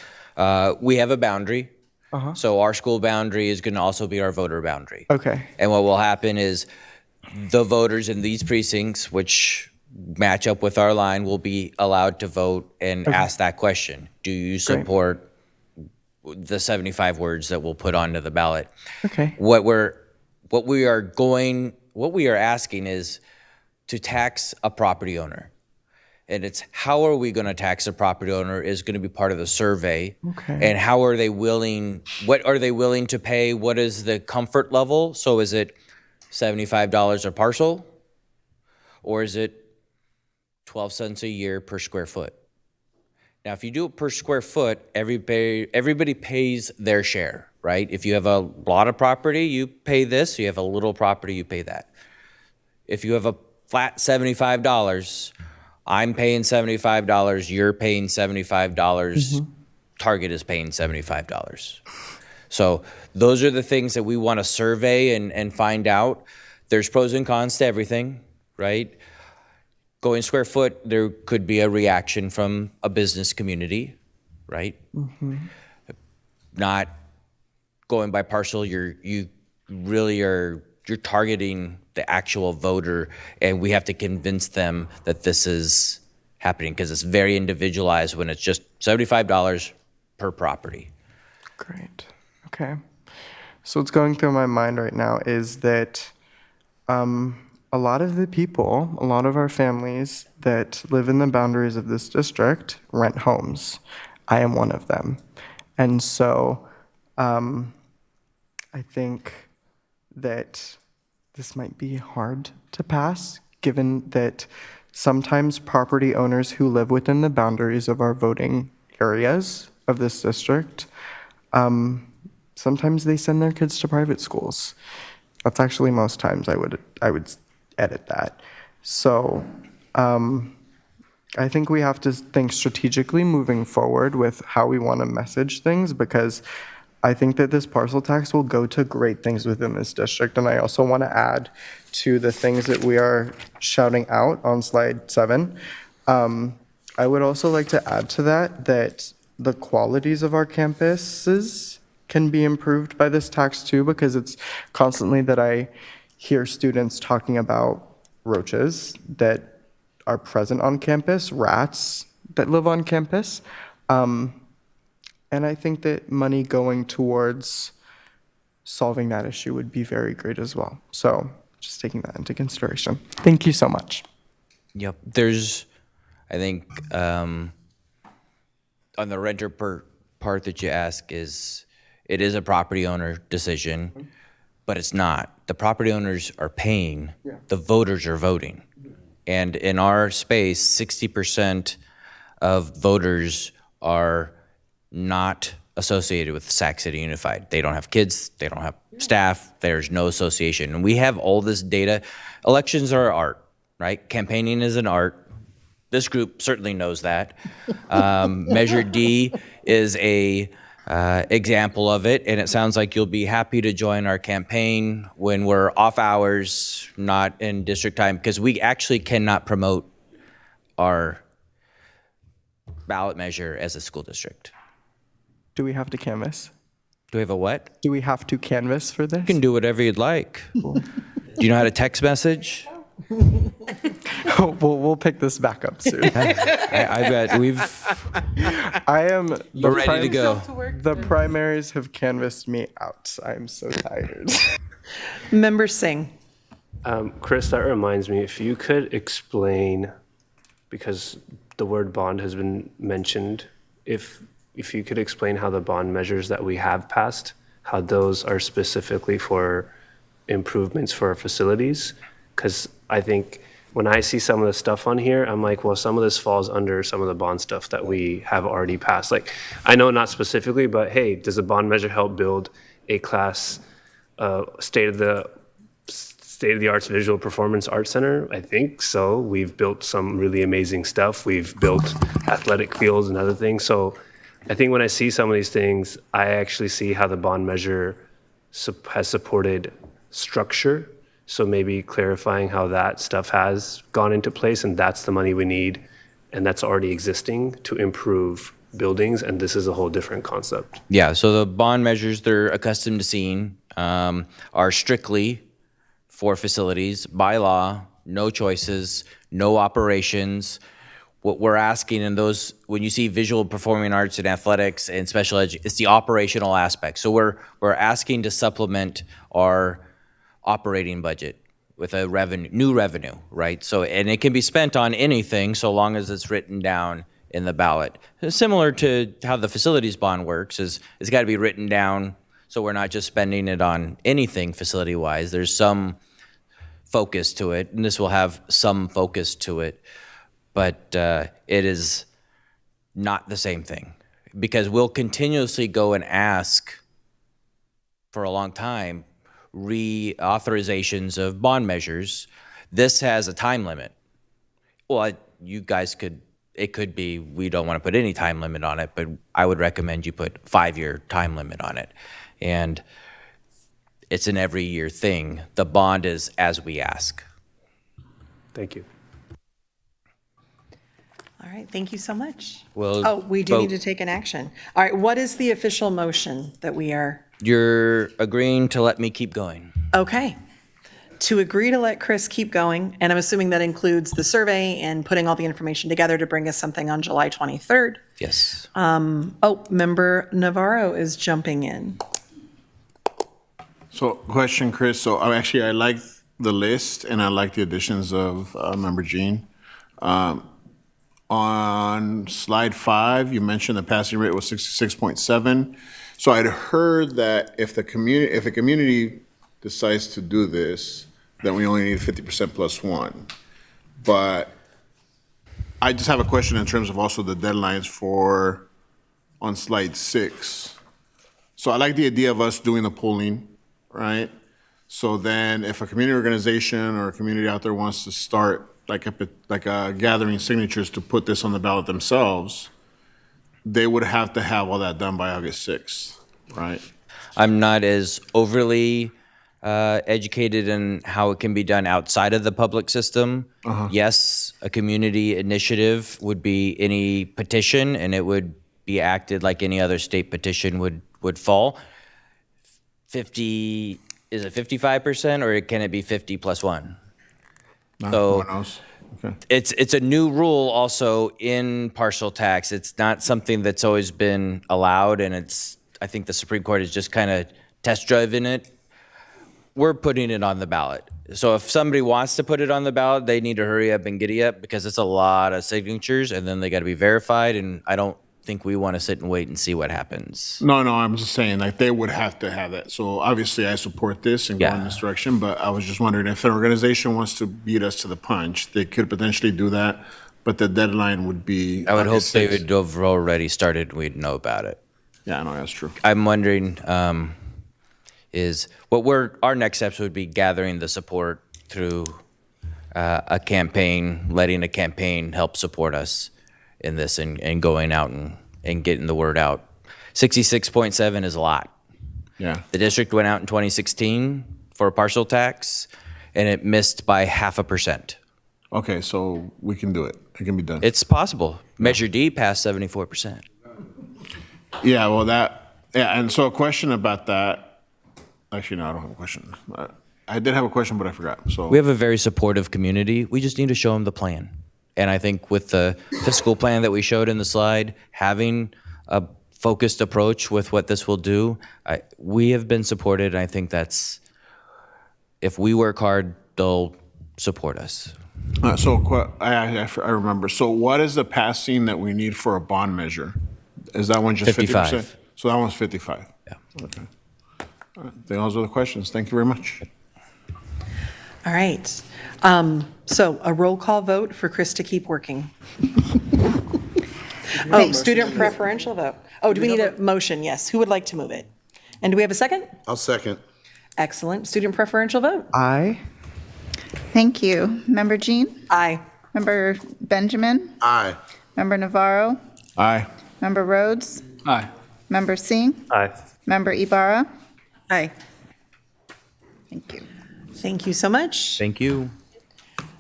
we have a boundary. So our school boundary is going to also be our voter boundary. Okay. And what will happen is the voters in these precincts, which match up with our line, will be allowed to vote and ask that question. Do you support the 75 words that we'll put onto the ballot? Okay. What we are asking is to tax a property owner. And it's how are we going to tax a property owner is going to be part of the survey. Okay. And how are they willing, what are they willing to pay? What is the comfort level? So is it $75 a parcel? Or is it 12 cents a year per square foot? Now, if you do it per square foot, everybody pays their share, right? If you have a lot of property, you pay this. You have a little property, you pay that. If you have a flat $75, I'm paying $75, you're paying $75, Target is paying $75. So those are the things that we want to survey and find out. There's pros and cons to everything, right? Going square foot, there could be a reaction from a business community, right? Not going by parcel, you really are, you're targeting the actual voter, and we have to convince them that this is happening because it's very individualized when it's just $75 per property. Great. Okay. So what's going through my mind right now is that a lot of the people, a lot of our families that live in the boundaries of this district rent homes. I am one of them. And so I think that this might be hard to pass, given that sometimes property owners who live within the boundaries of our voting areas of this district, sometimes they send their kids to private schools. That's actually most times I would edit that. So I think we have to think strategically moving forward with how we want to message things, because I think that this parcel tax will go to great things within this district. And I also want to add to the things that we are shouting out on slide 7. I would also like to add to that the qualities of our campuses can be improved by this tax too, because it's constantly that I hear students talking about roaches that are present on campus, rats that live on campus. And I think that money going towards solving that issue would be very great as well. So just taking that into consideration. Thank you so much. Yep. There's, I think, on the renter part that you ask is, it is a property owner decision, but it's not. The property owners are paying, the voters are voting. And in our space, 60% of voters are not associated with Sac City Unified. They don't have kids, they don't have staff, there's no association. And we have all this data. Elections are art, right? Campaigning is an art. This group certainly knows that. Measure D is a example of it, and it sounds like you'll be happy to join our campaign when we're off hours, not in district time, because we actually cannot promote our ballot measure as a school district. Do we have to canvass? Do we have a what? Do we have to canvass for this? You can do whatever you'd like. Do you know how to text message? We'll pick this back up soon. I bet we're ready to go. The primaries have canvassed me out. I'm so tired. Member Singh. Chris, that reminds me, if you could explain, because the word bond has been mentioned, if you could explain how the bond measures that we have passed, how those are specifically for improvements for our facilities, because I think when I see some of the stuff on here, I'm like, well, some of this falls under some of the bond stuff that we have already passed. Like, I know not specifically, but hey, does the bond measure help build a class state of the arts visual performance art center? I think so. We've built some really amazing stuff. We've built athletic fields and other things. So I think when I see some of these things, I actually see how the bond measure has supported structure. So maybe clarifying how that stuff has gone into place, and that's the money we need, and that's already existing to improve buildings, and this is a whole different concept. Yeah, so the bond measures they're accustomed to seeing are strictly for facilities, by law, no choices, no operations. What we're asking in those, when you see visual performing arts and athletics and special ed, it's the operational aspect. So we're asking to supplement our operating budget with a new revenue, right? So, and it can be spent on anything so long as it's written down in the ballot. Similar to how the facilities bond works, is it's got to be written down so we're not just spending it on anything facility-wise. There's some focus to it, and this will have some focus to it, but it is not the same thing, because we'll continuously go and ask for a long time reauthorizations of bond measures. This has a time limit. Well, you guys it could be, we don't want to put any time limit on it, but I would recommend you put 5-year time limit on it. And it's an every year thing. The bond is as we ask. Thank you. All right, thank you so much. Well, we do need to take an action. All right, what is the official motion that we are? You're agreeing to let me keep going. Okay. To agree to let Chris keep going, and I'm assuming that includes the survey and putting all the information together to bring us something on July 23rd. Yes. Member Navarro is jumping in. So, question, Chris. So, I like the list, and I like the additions of Member Jean. On slide 5, you mentioned the passing rate was 66.7. So I'd heard that if a community decides to do this, then we only need 50% plus 1. But I just have a question in terms of also the deadlines for on slide 6. So I like the idea of us doing the polling, right? So then if a community organization or a community out there wants to start like a gathering signatures to put this on the ballot themselves, they would have to have all that done by August 6th, right? I'm not as overly educated in how it can be done outside of the public system. Yes, a community initiative would be any petition, and it would be acted like any other state petition would fall. 50, is it 55%, or can it be 50 plus 1? So okay. It's a new rule also in partial tax. It's not something that's always been allowed, and I think the Supreme Court has just kind of test driven it. We're putting it on the ballot. So if somebody wants to put it on the ballot, they need to hurry up and giddy up, because it's a lot of signatures, and then they got to be verified, and I don't think we want to sit and wait and see what happens. No, I'm just saying, like, they would have to have that. So obviously I support this and go in this direction, but I was just wondering if an organization wants to beat us to the punch, they could potentially do that, but the deadline would be I would hope August they 6th. would have already started and we'd know about it. Yeah, no, that's true. I'm wondering, is our next steps would be gathering the support through a campaign, letting a campaign help support us in this, and going out and getting the word out. 66.7 is a lot. Yeah. The district went out in 2016 for a partial tax, and it missed by 0.5%. Okay, so we can do it. It can be done. It's possible. Measure D passed 74%. Yeah, well, and so a question about that. Actually, no, I don't have a question. I did have a question, but I forgot. So We have a very supportive community. We just need to show them the plan. And I think with the fiscal plan that we showed in the slide, having a focused approach with what this will do, we have been supported. And I think if we work hard, they'll support us. I remember. So what is the passing that we need for a bond measure? Is that one just 55? 50%? So that one's 55. Yeah. Okay. All right. Those are the questions. Thank you very much. All right. So a roll call vote for Chris to keep working. Oh, student preferential vote. Oh, do we need a motion? Yes. Who would like to move it? And do we have a second? I'll second. Excellent. Student preferential vote. Aye. Thank you. Member Jean? Aye. Member Benjamin? Aye. Member Navarro? Aye. Member Rhodes? Aye. Member Singh? Aye. Member Ibarra? Aye. Thank you. Thank you so much. Thank you.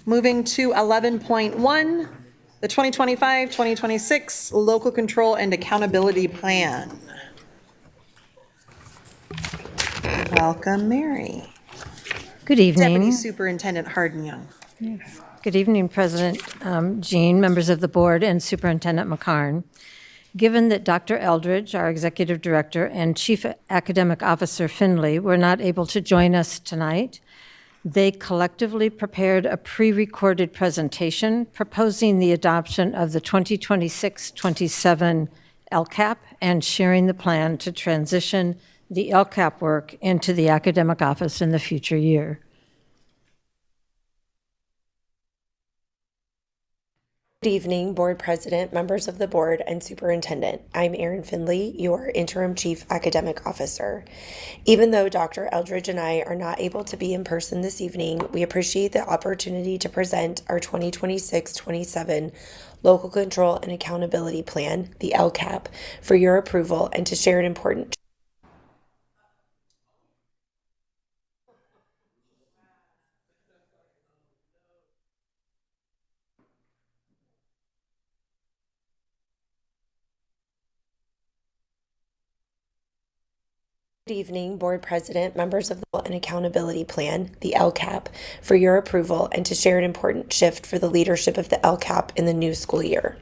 Moving to 11.1, the 2025-2026 Local Control and Accountability Plan. Welcome, Mary. Good evening. Deputy Superintendent Hardin Young. Good evening, President Jean, members of the board, and Superintendent McCarn. Given that Dr. Eldridge, our Executive Director, and Chief Academic Officer Finley were not able to join us tonight, they collectively prepared a pre-recorded presentation proposing the adoption of the 2026-27 LCAP and sharing the plan to transition the LCAP work into the academic office in the future year. Good evening, Board President, members of the board, and Superintendent. I'm Erin Finley, your Interim Chief Academic Officer. Even though Dr. Eldridge and I are not able to be in person this evening, we appreciate the opportunity to present our 2026-27 Local Control and Accountability Plan, the LCAP, for your approval and to share an important Good evening, Board President, members of the and Accountability Plan, the LCAP, for your approval and to share an important shift for the leadership of the LCAP in the new school year.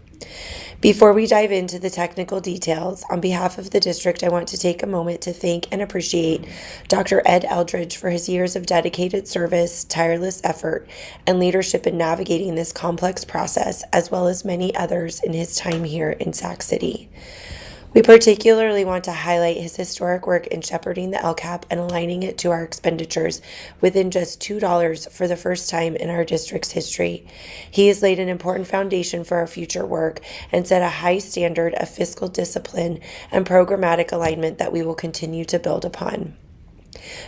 Before we dive into the technical details, on behalf of the district, I want to take a moment to thank and appreciate Dr. Ed Eldridge for his years of dedicated service, tireless effort, and leadership in navigating this complex process, as well as many others in his time here in Sac City. We particularly want to highlight his historic work in shepherding the LCAP and aligning it to our expenditures within just $2 for the first time in our district's history. He has laid an important foundation for our future work and set a high standard of fiscal discipline and programmatic alignment that we will continue to build upon.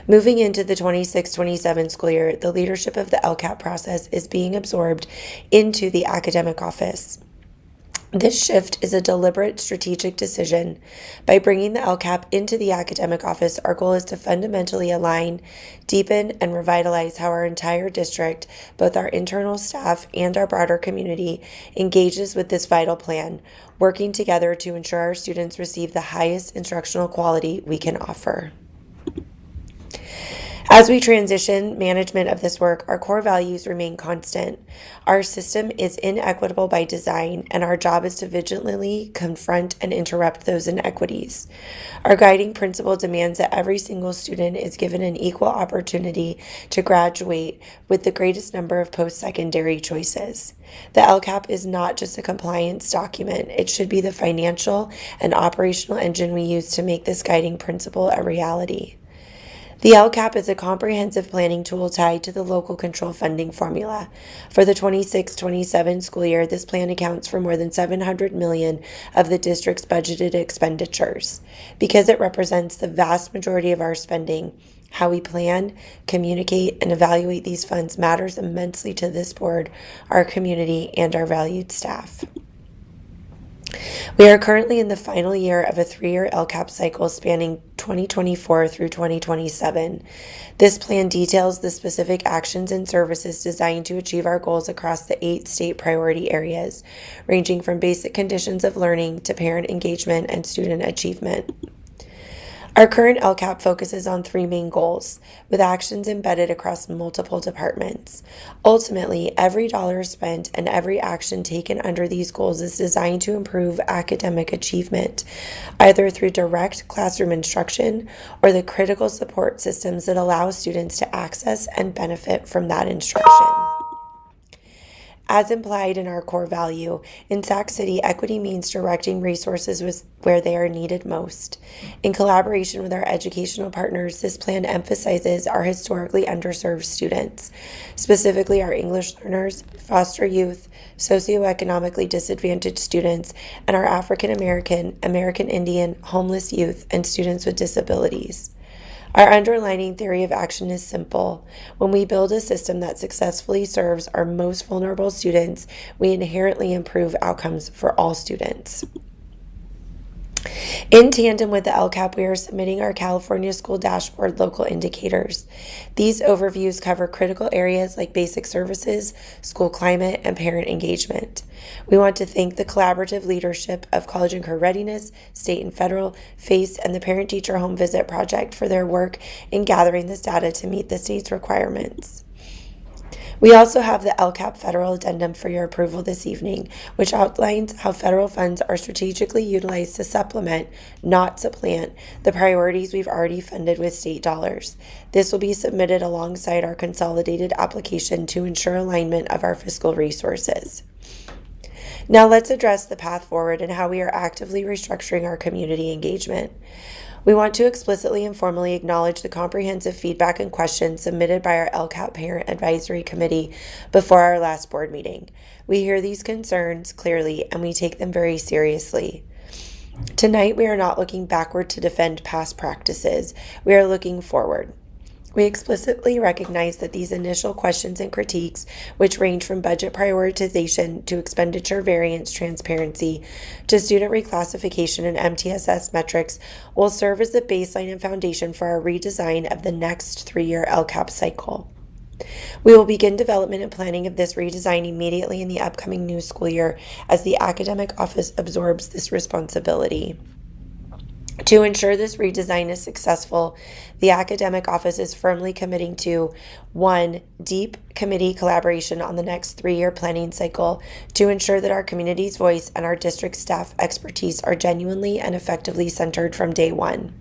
Moving into the 26-27 school year, the leadership of the LCAP process is being absorbed into the academic office. This shift is a deliberate strategic decision. By bringing the LCAP into the academic office, our goal is to fundamentally align, deepen, and revitalize how our entire district, both our internal staff and our broader community, engages with this vital plan, working together to ensure our students receive the highest instructional quality we can offer. As we transition management of this work, our core values remain constant. Our system is inequitable by design, and our job is to vigilantly confront and interrupt those inequities. Our guiding principle demands that every single student is given an equal opportunity to graduate with the greatest number of post-secondary choices. The LCAP is not just a compliance document. It should be the financial and operational engine we use to make this guiding principle a reality. The LCAP is a comprehensive planning tool tied to the local control funding formula. For the 26-27 school year, this plan accounts for more than $700 million of the district's budgeted expenditures. Because it represents the vast majority of our spending, how we plan, communicate, and evaluate these funds matters immensely to this board, our community, and our valued staff. We are currently in the final year of a 3-year LCAP cycle spanning 2024 through 2027. This plan details the specific actions and services designed to achieve our goals across the 8 state priority areas, ranging from basic conditions of learning to parent engagement and student achievement. Our current LCAP focuses on 3 main goals, with actions embedded across multiple departments. Ultimately, every dollar spent and every action taken under these goals is designed to improve academic achievement, either through direct classroom instruction or the critical support systems that allow students to access and benefit from that instruction. As implied in our core value, in Sac City, equity means directing resources where they are needed most. In collaboration with our educational partners, this plan emphasizes our historically underserved students, specifically our English learners, foster youth, socioeconomically disadvantaged students, and our African American, American Indian, homeless youth, and students with disabilities. Our underlying theory of action is simple. When we build a system that successfully serves our most vulnerable students, we inherently improve outcomes for all students. In tandem with the LCAP, we are submitting our California School Dashboard local indicators. These overviews cover critical areas like basic services, school climate, and parent engagement. We want to thank the collaborative leadership of College and Career Readiness, state and federal, FACE, and the Parent Teacher Home Visit Project for their work in gathering this data to meet the state's requirements. We also have the LCAP federal addendum for your approval this evening, which outlines how federal funds are strategically utilized to supplement, not supplant, the priorities we've already funded with state dollars. This will be submitted alongside our consolidated application to ensure alignment of our fiscal resources. Now let's address the path forward and how we are actively restructuring our community engagement. We want to explicitly and formally acknowledge the comprehensive feedback and questions submitted by our LCAP Parent Advisory Committee before our last board meeting. We hear these concerns clearly and we take them very seriously. Tonight, we are not looking backward to defend past practices. We are looking forward. We explicitly recognize that these initial questions and critiques, which range from budget prioritization to expenditure variance transparency to student reclassification and MTSS metrics, will serve as the baseline and foundation for our redesign of the next 3-year LCAP cycle. We will begin development and planning of this redesign immediately in the upcoming new school year as the academic office absorbs this responsibility. To ensure this redesign is successful, the academic office is firmly committing to 1. Deep committee collaboration on the next 3-year planning cycle to ensure that our community's voice and our district staff expertise are genuinely and effectively centered from day one.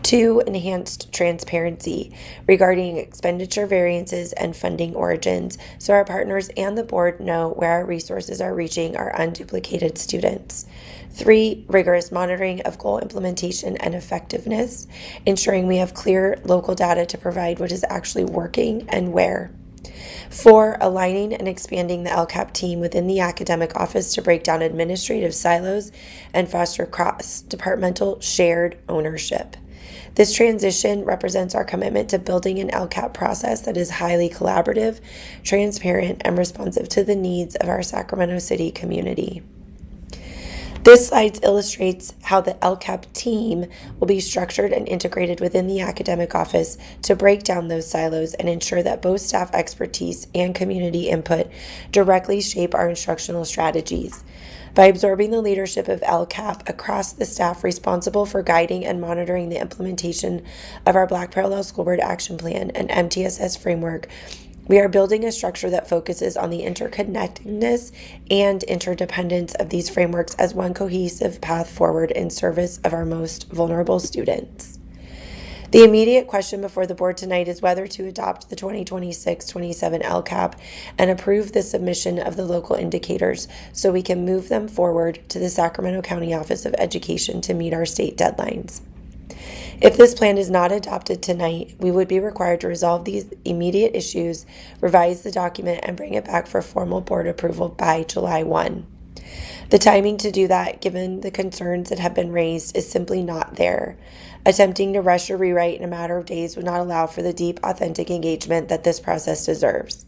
2. Enhanced transparency regarding expenditure variances and funding origins so our partners and the board know where our resources are reaching our unduplicated students. 3. Rigorous monitoring of goal implementation and effectiveness, ensuring we have clear local data to provide what is actually working and where. 4. Aligning and expanding the LCAP team within the academic office to break down administrative silos and foster cross-departmental shared ownership. This transition represents our commitment to building an LCAP process that is highly collaborative, transparent, and responsive to the needs of our Sacramento City community. This slide illustrates how the LCAP team will be structured and integrated within the academic office to break down those silos and ensure that both staff expertise and community input directly shape our instructional strategies. By absorbing the leadership of LCAP across the staff responsible for guiding and monitoring the implementation of our Black Parallel School Board Action Plan and MTSS framework, we are building a structure that focuses on the interconnectedness and interdependence of these frameworks as one cohesive path forward in service of our most vulnerable students. The immediate question before the board tonight is whether to adopt the 2026-27 LCAP and approve the submission of the local indicators so we can move them forward to the Sacramento County Office of Education to meet our state deadlines. If this plan is not adopted tonight, we would be required to resolve these immediate issues, revise the document, and bring it back for formal board approval by July 1. The timing to do that, given the concerns that have been raised, is simply not there. Attempting to rush or rewrite in a matter of days would not allow for the deep, authentic engagement that this process deserves.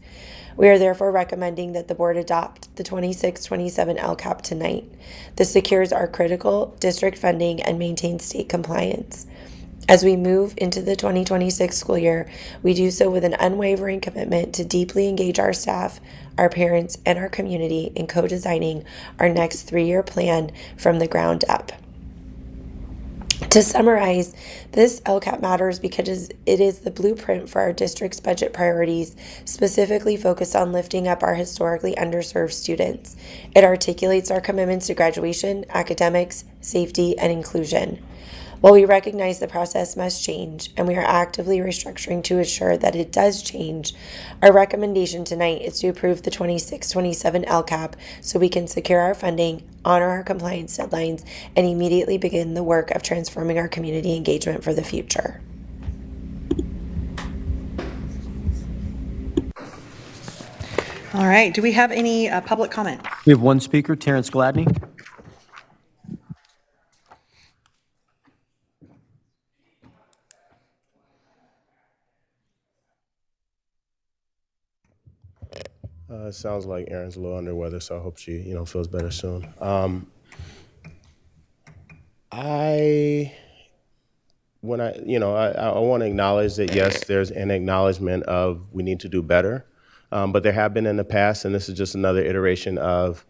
We are therefore recommending that the board adopt the 26-27 LCAP tonight. This secures our critical district funding and maintains state compliance. As we move into the 2026 school year, we do so with an unwavering commitment to deeply engage our staff, our parents, and our community in co-designing our next 3-year plan from the ground up. To summarize, this LCAP matters because it is the blueprint for our district's budget priorities, specifically focused on lifting up our historically underserved students. It articulates our commitments to graduation, academics, safety, and inclusion. While we recognize the process must change, and we are actively restructuring to ensure that it does change, our recommendation tonight is to approve the 26-27 LCAP so we can secure our funding, honor our compliance deadlines, and immediately begin the work of transforming our community engagement for the future. All right, do we have any public comment? We have one speaker, Terrence Gladney. It sounds like Erin's a little under weather, so I hope she, feels better soon. I want to acknowledge that yes, there's an acknowledgement of we need to do better, but there have been in the past, and this is just another iteration of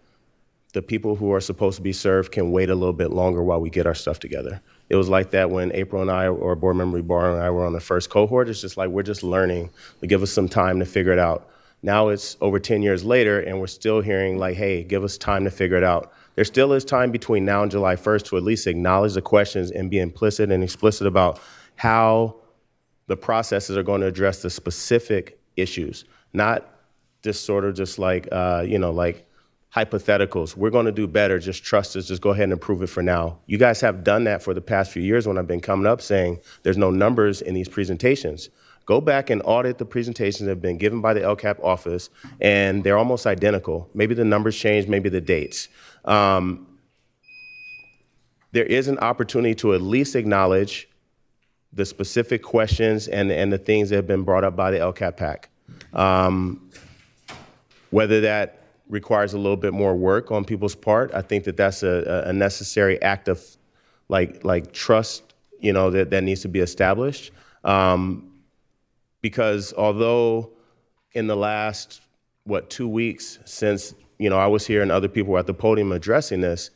the people who are supposed to be served can wait a little bit longer while we get our stuff together. It was like that when April and I, or Board Member Barr and I were on the first cohort. It's just like we're just learning. Give us some time to figure it out. Now it's over 10 years later, and we're still hearing like, hey, give us time to figure it out. There still is time between now and July 1st to at least acknowledge the questions and be implicit and explicit about how the processes are going to address the specific issues, not just sort of just like, like hypotheticals. We're going to do better. Just trust us. Just go ahead and approve it for now. You guys have done that for the past few years when I've been coming up saying there's no numbers in these presentations. Go back and audit the presentations that have been given by the LCAP office, and they're almost identical. Maybe the numbers change, maybe the dates. There is an opportunity to at least acknowledge the specific questions and the things that have been brought up by the LCAP PAC. Whether that requires a little bit more work on people's part, I think that that's a necessary act of like trust, that needs to be established. Because although in the last, 2 weeks since, I was here and other people were at the podium addressing this,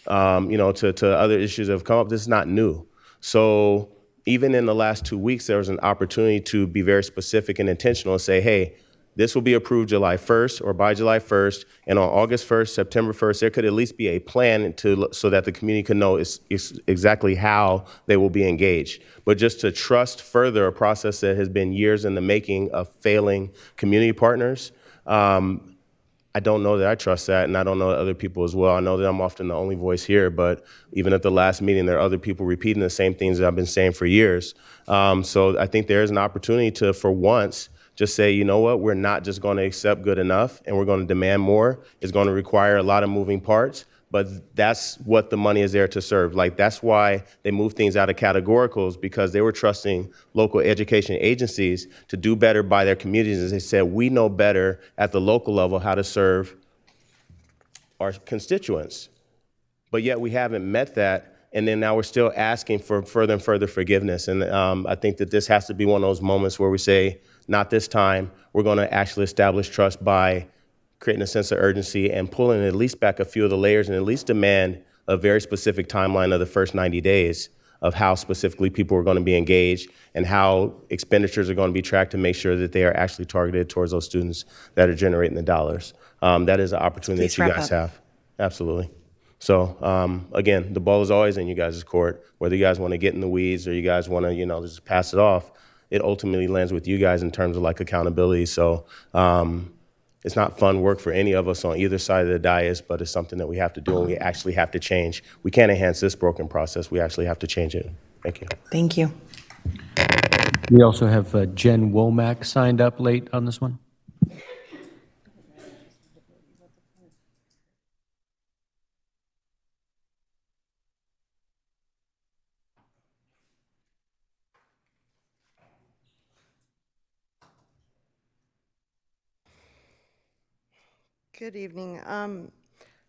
to other issues that have come up, this is not new. So even in the last 2 weeks, there was an opportunity to be very specific and intentional and say, hey, this will be approved July 1st or by July 1st, and on August 1st, September 1st, there could at least be a plan so that the community can know exactly how they will be engaged. But just to trust further a process that has been years in the making of failing community partners, I don't know that I trust that, and I don't know other people as well. I know that I'm often the only voice here, but even at the last meeting, there are other people repeating the same things that I've been saying for years. So I think there is an opportunity to, for once, just say, you know what, we're not just going to accept good enough and we're going to demand more. It's going to require a lot of moving parts, but that's what the money is there to serve. Like, that's why they moved things out of categoricals, because they were trusting local education agencies to do better by their communities. As they said, we know better at the local level how to serve our constituents. But yet we haven't met that. And then now we're still asking for further and further forgiveness. And I think that this has to be one of those moments where we say, not this time. We're going to actually establish trust by creating a sense of urgency and pulling at least back a few of the layers and at least demand a very specific timeline of the first 90 days of how specifically people are going to be engaged and how expenditures are going to be tracked to make sure that they are actually targeted towards those students that are generating the dollars. That is an opportunity that you guys have. Absolutely. So again, the ball is always in you guys' court. Whether you guys want to get in the weeds or you guys want to, just pass it off, it ultimately lands with you guys in terms of like accountability. So it's not fun work for any of us on either side of the dais, but it's something that we have to do and we actually have to change. We can't enhance this broken process. We actually have to change it. Thank you. Thank you. We also have Jen Womack signed up late on this one. Good evening.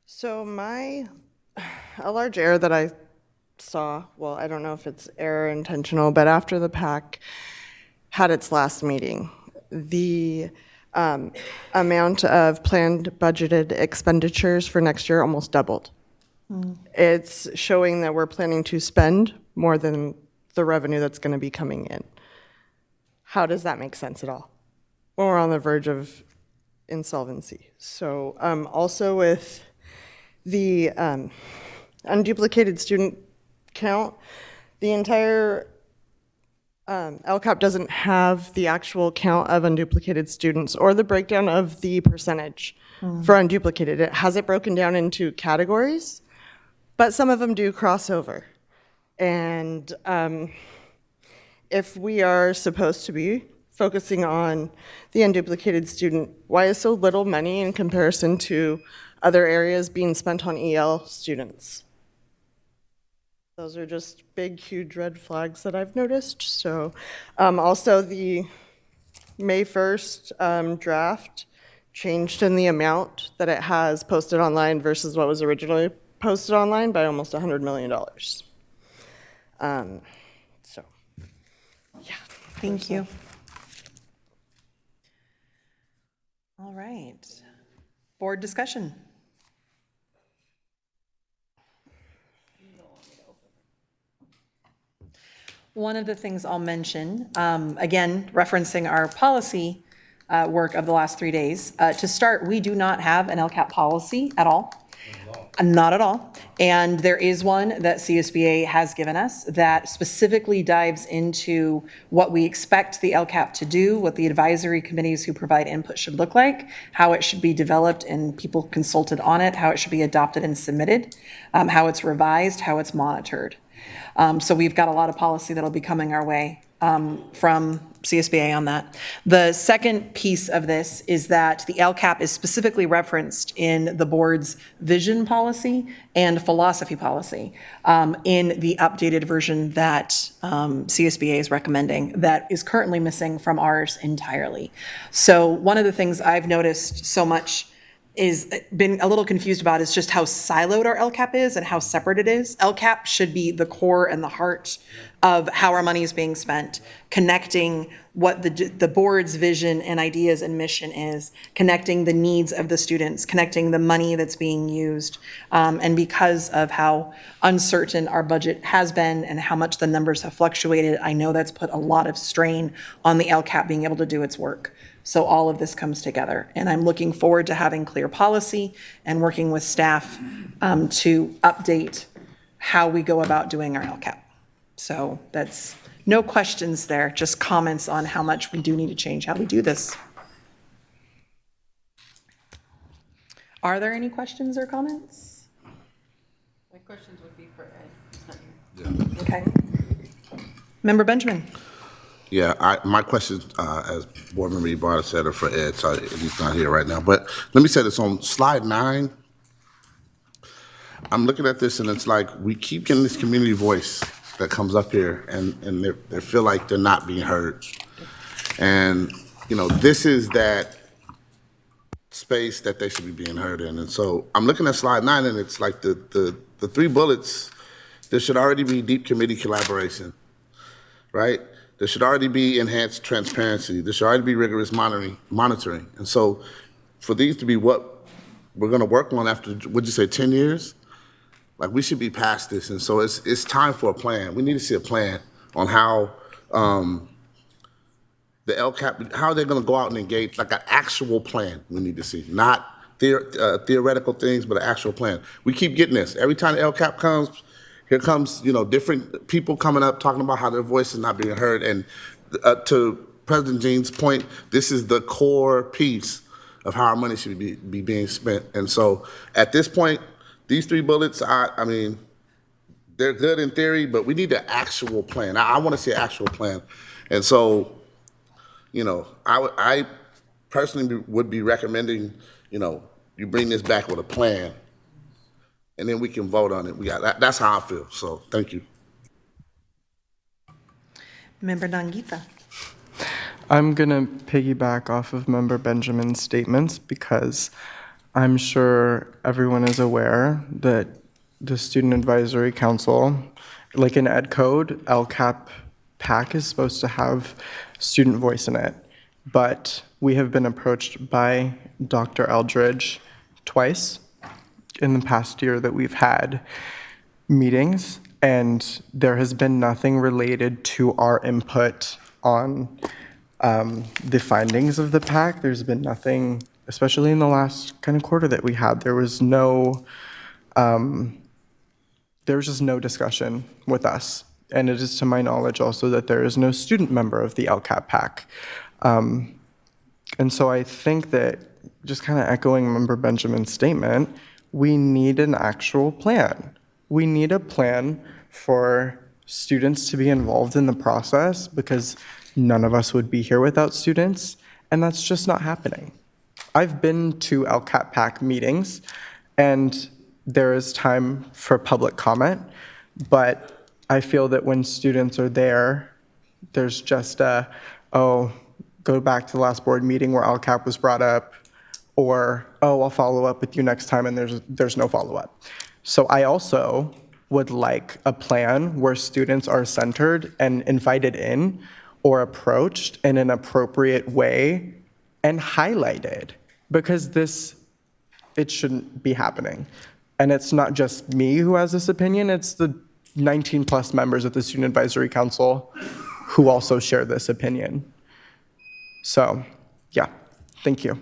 So a large error that I saw, well, I don't know if it's error intentional, but after the PAC had its last meeting, the amount of planned budgeted expenditures for next year almost doubled. It's showing that we're planning to spend more than the revenue that's going to be coming in. How does that make sense at all? Well, we're on the verge of insolvency. So also with the unduplicated student count, the entire LCAP doesn't have the actual count of unduplicated students or the breakdown of the percentage for unduplicated. It has it broken down into categories, but some of them do cross over. And if we are supposed to be focusing on the unduplicated student, why is so little money in comparison to other areas being spent on EL students? Those are just big, huge red flags that I've noticed. So also the May 1st draft changed in the amount that it has posted online versus what was originally posted online by almost $100 million. So, yeah. Thank you. All right. Board discussion. One of the things I'll mention, again, referencing our policy work of the last 3 days, to start, we do not have an LCAP policy at all. Not at all. And there is one that CSBA has given us that specifically dives into what we expect the LCAP to do, what the advisory committees who provide input should look like, how it should be developed and people consulted on it, how it should be adopted and submitted, how it's revised, how it's monitored. So we've got a lot of policy that'll be coming our way from CSBA on that. The second piece of this is that the LCAP is specifically referenced in the board's vision policy and philosophy policy in the updated version that CSBA is recommending that is currently missing from ours entirely. So one of the things I've noticed so much is been a little confused about is just how siloed our LCAP is and how separate it is. LCAP should be the core and the heart of how our money is being spent, connecting what the board's vision and ideas and mission is, connecting the needs of the students, connecting the money that's being used. And because of how uncertain our budget has been and how much the numbers have fluctuated, I know that's put a lot of strain on the LCAP being able to do its work. So all of this comes together, and I'm looking forward to having clear policy and working with staff to update how we go about doing our LCAP. So that's no questions there, just comments on how much we do need to change how we do this. Are there any questions or comments? My questions would be for Ed. He's not here. Okay. Member Benjamin. Yeah, my questions, as Board Member Ibarra said, are for Ed, so he's not here right now. But let me say this, on slide 9, I'm looking at this and it's like we keep getting this community voice that comes up here and they feel like they're not being heard. And, you know, this is that space that they should be being heard in. And so I'm looking at slide 9 and it's like the 3 bullets, there should already be deep committee collaboration, right? There should already be enhanced transparency. There should already be rigorous monitoring. And so for these to be what we're gonna work on after, what'd you say, 10 years? Like, we should be past this. And so it's time for a plan. We need to see a plan on how the LCAP, how they're gonna go out and engage, like an actual plan we need to see. Not theoretical things, but an actual plan. We keep getting this. Every time the LCAP comes, here comes, you know, different people coming up talking about how their voice is not being heard. And to President Jean's point, this is the core piece of how our money should be being spent. And so at this point, these 3 bullets, I mean, they're good in theory, but we need an actual plan. I want to see an actual plan. And so, you know, I personally would be recommending, you know, you bring this back with a plan, and then we can vote on it. That's how I feel. So thank you. Member Nangita. I'm going to piggyback off of Member Benjamin's statements because I'm sure everyone is aware that the Student Advisory Council, like in Ed Code, LCAP PAC is supposed to have student voice in it. But we have been approached by Dr. Eldridge twice in the past year that we've had meetings, and there has been nothing related to our input on the findings of the PAC. There's been nothing, especially in the last kind of quarter that we had, there was just no discussion with us. And it is to my knowledge also that there is no student member of the LCAP PAC. And so I think that, just kind of echoing Member Benjamin's statement, we need an actual plan. We need a plan for students to be involved in the process, because none of us would be here without students, and that's just not happening. I've been to LCAP PAC meetings, and there is time for public comment, but I feel that when students are there, there's just go back to the last board meeting where LCAP was brought up, or, I'll follow up with you next time, and there's no follow-up. So I also would like a plan where students are centered and invited in or approached in an appropriate way and highlighted, because it shouldn't be happening. And it's not just me who has this opinion, it's the 19 plus members of the Student Advisory Council who also share this opinion. So, yeah, thank you.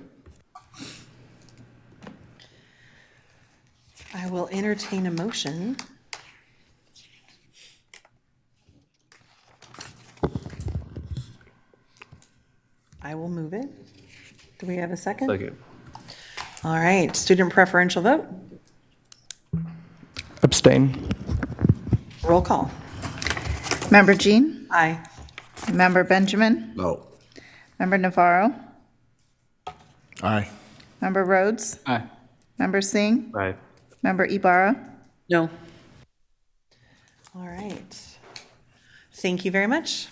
I will entertain a motion. I will move it. Do we have a second? Second. All right, student preferential vote. Abstain. Roll call. Member Jean? Aye. Member Benjamin? No. Member Navarro? Aye. Member Rhodes? Aye. Member Singh? Aye. Member Ibarra? No. All right. Thank you very much.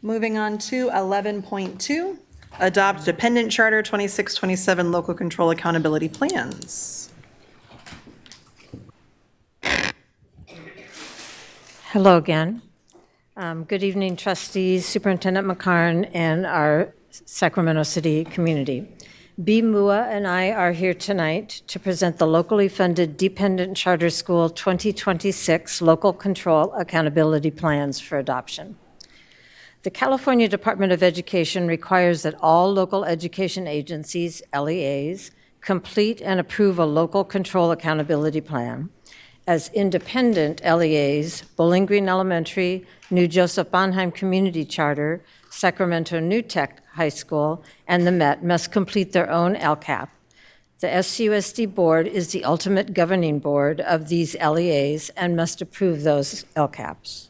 Moving on to 11.2, adopt dependent charter 2627 local control accountability plans. Hello again. Good evening, trustees, Superintendent McCarn, and our Sacramento City community. B. Mua and I are here tonight to present the locally funded Dependent Charter School 2026 Local Control Accountability Plans for adoption. The California Department of Education requires that all local education agencies, LEAs, complete and approve a local control accountability plan. As independent LEAs, Bowling Green Elementary, New Joseph Bonheim Community Charter, Sacramento New Tech High School, and the Met must complete their own LCAP. The SUSD board is the ultimate governing board of these LEAs and must approve those LCAPs.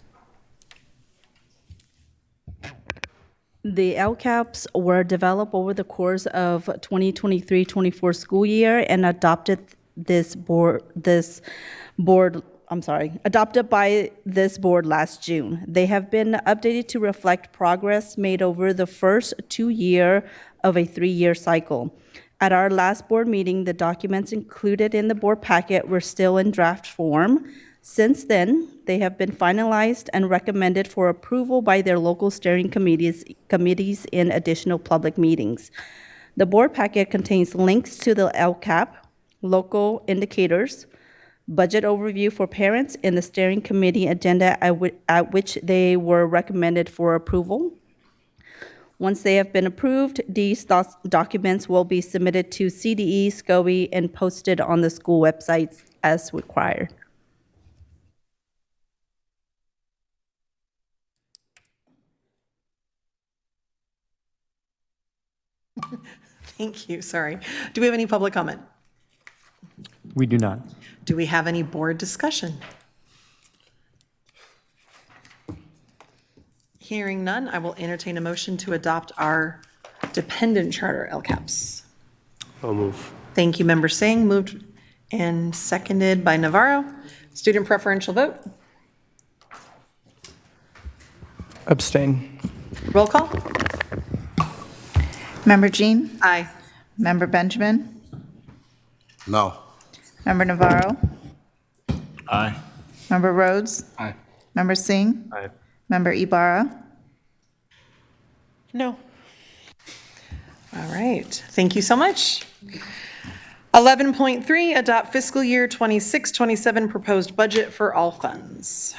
The LCAPs were developed over the course of 2023-24 school year and adopted by this board last June. They have been updated to reflect progress made over the first 2 years of a 3-year cycle. At our last board meeting, the documents included in the board packet were still in draft form. Since then, they have been finalized and recommended for approval by their local steering committees in additional public meetings. The board packet contains links to the LCAP, local indicators, budget overview for parents, in the steering committee agenda at which they were recommended for approval. Once they have been approved, these documents will be submitted to CDE, SCOE, and posted on the school websites as required. Thank you, sorry. Do we have any public comment? We do not. Do we have any board discussion? Hearing none, I will entertain a motion to adopt our dependent charter LCAPs. I'll move. Thank you, Member Singh. Moved and seconded by Navarro. Student preferential vote. Abstain. Roll call. Member Jean? Aye. Member Benjamin? No. Member Navarro? Aye. Member Rhodes? Aye. Member Singh? Aye. Member Ibarra? No. All right, thank you so much. 11.3, adopt fiscal year 26-27 proposed budget for all funds.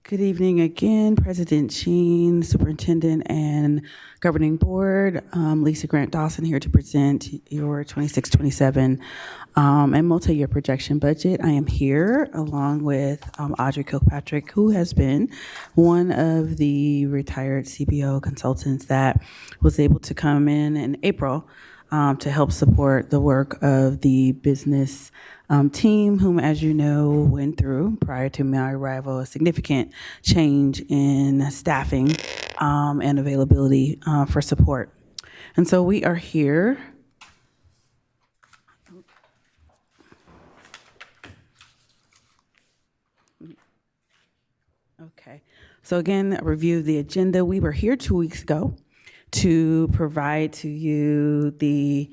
Good evening again, President Sheen, Superintendent, and Governing Board. Lisa Grant Dawson here to present your 26-27 and multi-year projection budget. I am here along with Audrey Kilpatrick, who has been one of the retired CBO consultants that was able to come in April to help support the work of the business team, whom, as you know, went through, prior to my arrival, a significant change in staffing and availability for support. And so we are here. Okay. So again, a review of the agenda. We were here 2 weeks ago to provide to you the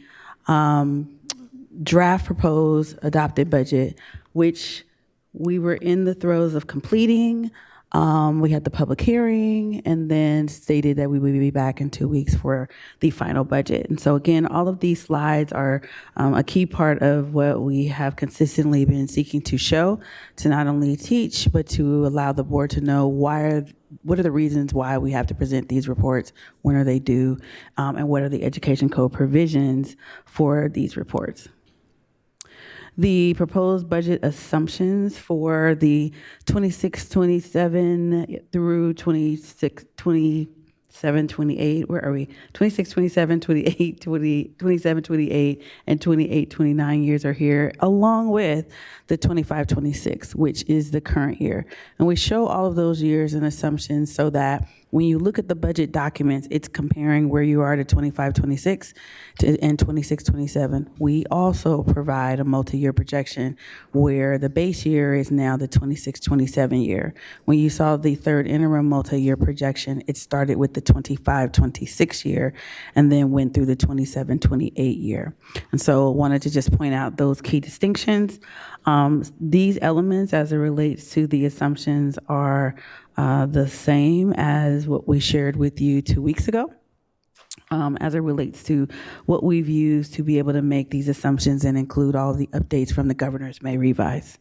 draft proposed adopted budget, which we were in the throes of completing. We had the public hearing and then stated that we would be back in 2 weeks for the final budget. And so again, all of these slides are a key part of what we have consistently been seeking to show, to not only teach, but to allow the board to know what are the reasons why we have to present these reports, when are they due, and what are the education code provisions for these reports. The proposed budget assumptions for the 26-27 through 27-28, where are we? 26-27, 27-28, and 28-29 years are here, along with the 25-26, which is the current year. And we show all of those years and assumptions so that when you look at the budget documents, it's comparing where you are to 25-26 and 26-27. We also provide a multi-year projection where the base year is now the 26-27 year. When you saw the third interim multi-year projection, it started with the 25-26 year and then went through the 27-28 year. And so I wanted to just point out those key distinctions. These elements, as it relates to the assumptions, are the same as what we shared with you 2 weeks ago, as it relates to what we've used to be able to make these assumptions and include all the updates from the governor's May revise.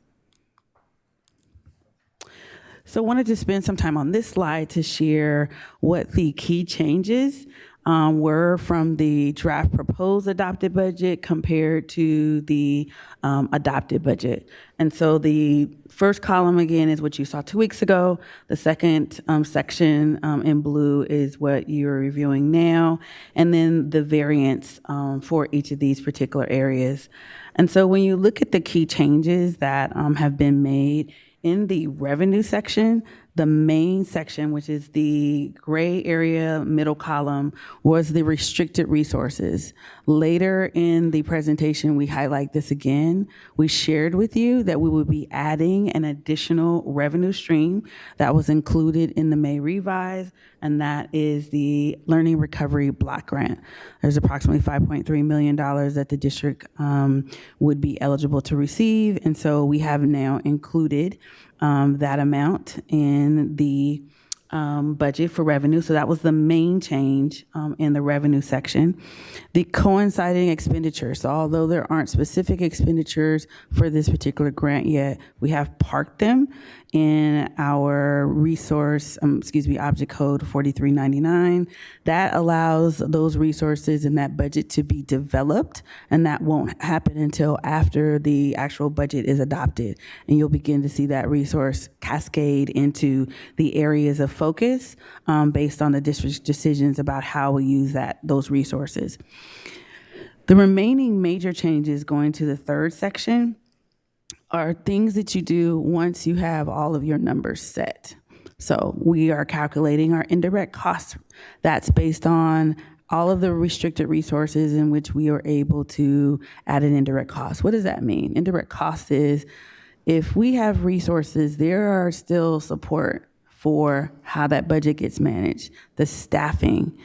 So I wanted to spend some time on this slide to share what the key changes were from the draft proposed adopted budget compared to the adopted budget. And so the first column, again, is what you saw 2 weeks ago. The second section in blue is what you're reviewing now. And then the variance for each of these particular areas. And so when you look at the key changes that have been made in the revenue section, the main section, which is the gray area middle column, was the restricted resources. Later in the presentation, we highlight this again. We shared with you that we would be adding an additional revenue stream that was included in the May revise, and that is the Learning Recovery Block Grant. There's approximately $5.3 million that the district would be eligible to receive, and so we have now included that amount in the budget for revenue. So that was the main change in the revenue section. The coinciding expenditures, so although there aren't specific expenditures for this particular grant yet, we have parked them in our resource, object code 4399. That allows those resources in that budget to be developed, and that won't happen until after the actual budget is adopted. And you'll begin to see that resource cascade into the areas of focus based on the district's decisions about how we use those resources. The remaining major changes going to the third section are things that you do once you have all of your numbers set. So we are calculating our indirect costs. That's based on all of the restricted resources in which we are able to add an indirect cost. What does that mean? Indirect cost is if we have resources, there are still support for how that budget gets managed, the staffing,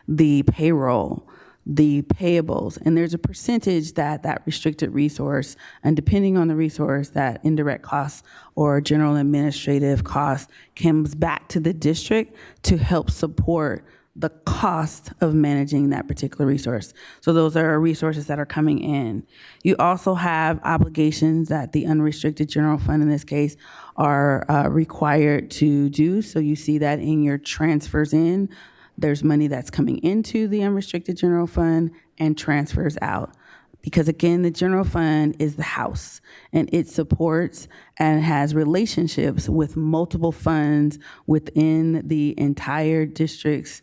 the payroll, the payables, and there's a percentage that restricted resource, and depending on the resource, that indirect costs or general administrative costs comes back to the district to help support the cost of managing that particular resource. So those are resources that are coming in. You also have obligations that the unrestricted general fund in this case are required to do. So you see that in your transfers in. There's money that's coming into the unrestricted general fund and transfers out. Because again, the general fund is the house and it supports and has relationships with multiple funds within the entire district's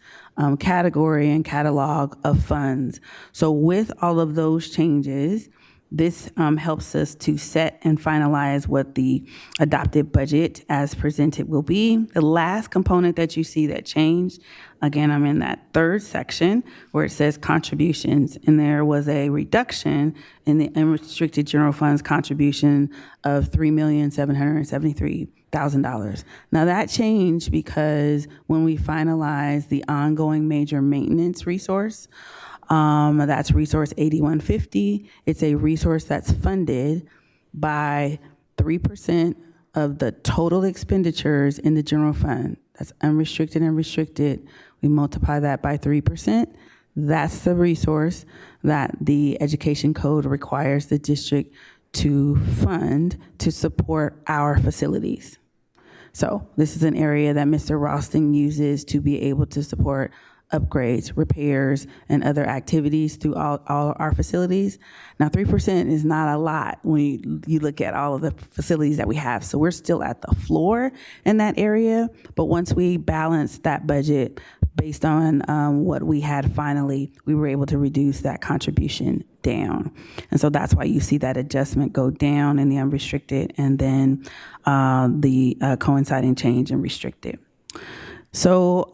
category and catalog of funds. So with all of those changes, this helps us to set and finalize what the adopted budget as presented will be. The last component that you see that changed, again, I'm in that third section where it says contributions, and there was a reduction in the unrestricted general funds contribution of $3,773,000. Now that changed because when we finalized the ongoing major maintenance resource, that's resource 8150. It's a resource that's funded by 3% of the total expenditures in the general fund. That's unrestricted and restricted. We multiply that by 3%. That's the resource that the education code requires the district to fund to support our facilities. So this is an area that Mr. Ralston uses to be able to support upgrades, repairs, and other activities through all our facilities. Now, 3% is not a lot when you look at all of the facilities that we have. So we're still at the floor in that area. But once we balance that budget based on what we had finally, we were able to reduce that contribution down. And so that's why you see that adjustment go down in the unrestricted and then the coinciding change in restricted. So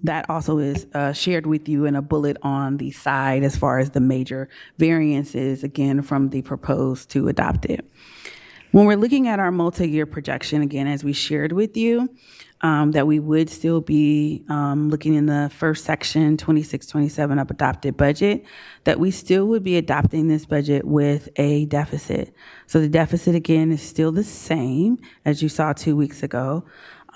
that also is shared with you in a bullet on the side as far as the major variances, again, from the proposed to adopted. When we're looking at our multi-year projection, again, as we shared with you, that we would still be looking in the first section, 26-27 of adopted budget, that we still would be adopting this budget with a deficit. So the deficit, again, is still the same as you saw 2 weeks ago.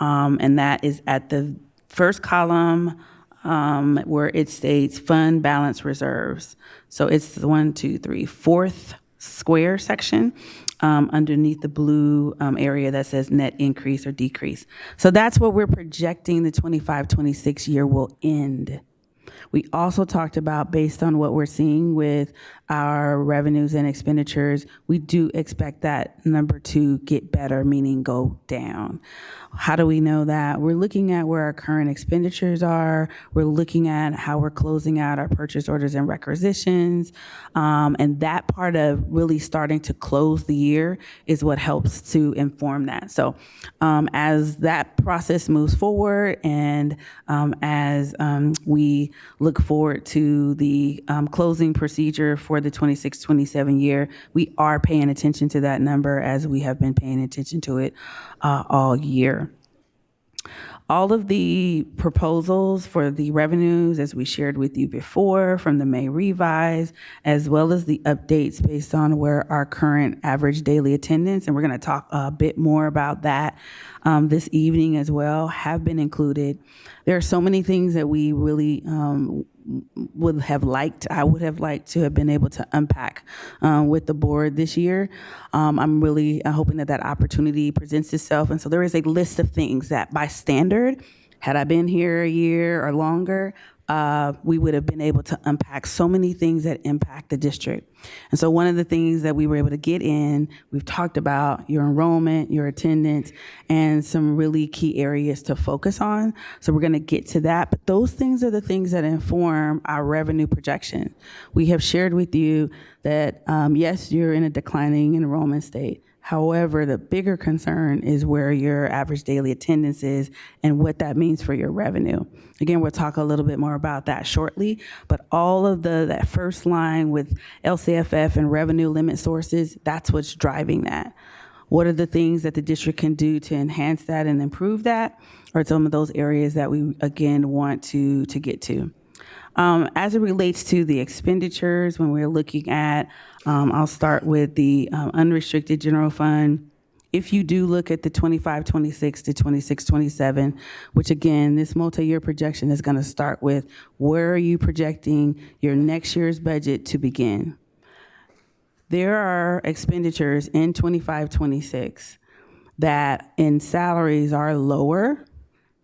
And that is at the first column where it states fund balance reserves. So it's the fourth square section underneath the blue area that says net increase or decrease. So that's what we're projecting the 25-26 year will end. We also talked about, based on what we're seeing with our revenues and expenditures, we do expect that number to get better, meaning go down. How do we know that? We're looking at where our current expenditures are. We're looking at how we're closing out our purchase orders and requisitions. And that part of really starting to close the year is what helps to inform that. So as that process moves forward and as we look forward to the closing procedure for the 26-27 year, we are paying attention to that number as we have been paying attention to it all year. All of the proposals for the revenues, as we shared with you before, from the May revise, as well as the updates based on where our current average daily attendance, and we're going to talk a bit more about that this evening as well, have been included. There are so many things that we really I would have liked to have been able to unpack with the board this year. I'm really hoping that opportunity presents itself. And so there is a list of things that by standard, had I been here a year or longer, we would have been able to unpack so many things that impact the district. And so one of the things that we were able to get in, we've talked about your enrollment, your attendance, and some really key areas to focus on. So we're going to get to that. But those things are the things that inform our revenue projection. We have shared with you that, yes, you're in a declining enrollment state. However, the bigger concern is where your average daily attendance is and what that means for your revenue. Again, we'll talk a little bit more about that shortly, but all of that first line with LCFF and revenue limit sources, that's what's driving that. What are the things that the district can do to enhance that and improve that? Are some of those areas that we, again, want to get to. As it relates to the expenditures, when we're looking at, I'll start with the unrestricted general fund. If you do look at the 25-26 to 26-27, which again, this multi-year projection is going to start with where are you projecting your next year's budget to begin? There are expenditures in 25-26 that in salaries are lower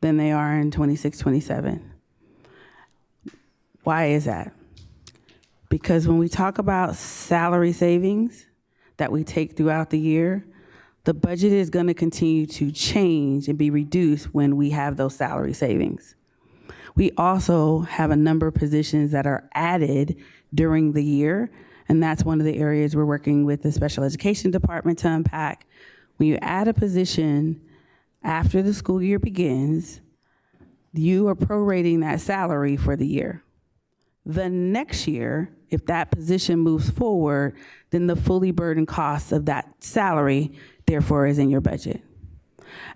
than they are in 26-27. Why is that? Because when we talk about salary savings that we take throughout the year, the budget is going to continue to change and be reduced when we have those salary savings. We also have a number of positions that are added during the year, and that's one of the areas we're working with the special education department to unpack. When you add a position after the school year begins, you are prorating that salary for the year. The next year, if that position moves forward, then the fully burdened cost of that salary, therefore, is in your budget.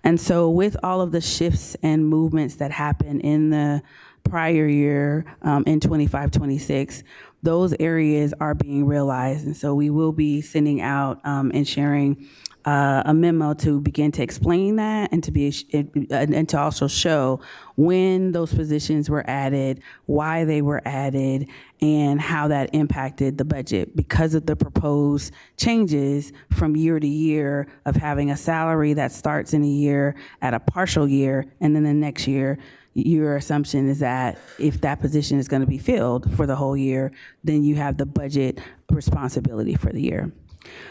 And so with all of the shifts and movements that happen in the prior year in 25-26, those areas are being realized. And so we will be sending out and sharing a memo to begin to explain that and to also show when those positions were added, why they were added, and how that impacted the budget because of the proposed changes from year to year of having a salary that starts in a year at a partial year, and then the next year, your assumption is that if that position is going to be filled for the whole year, then you have the budget responsibility for the year.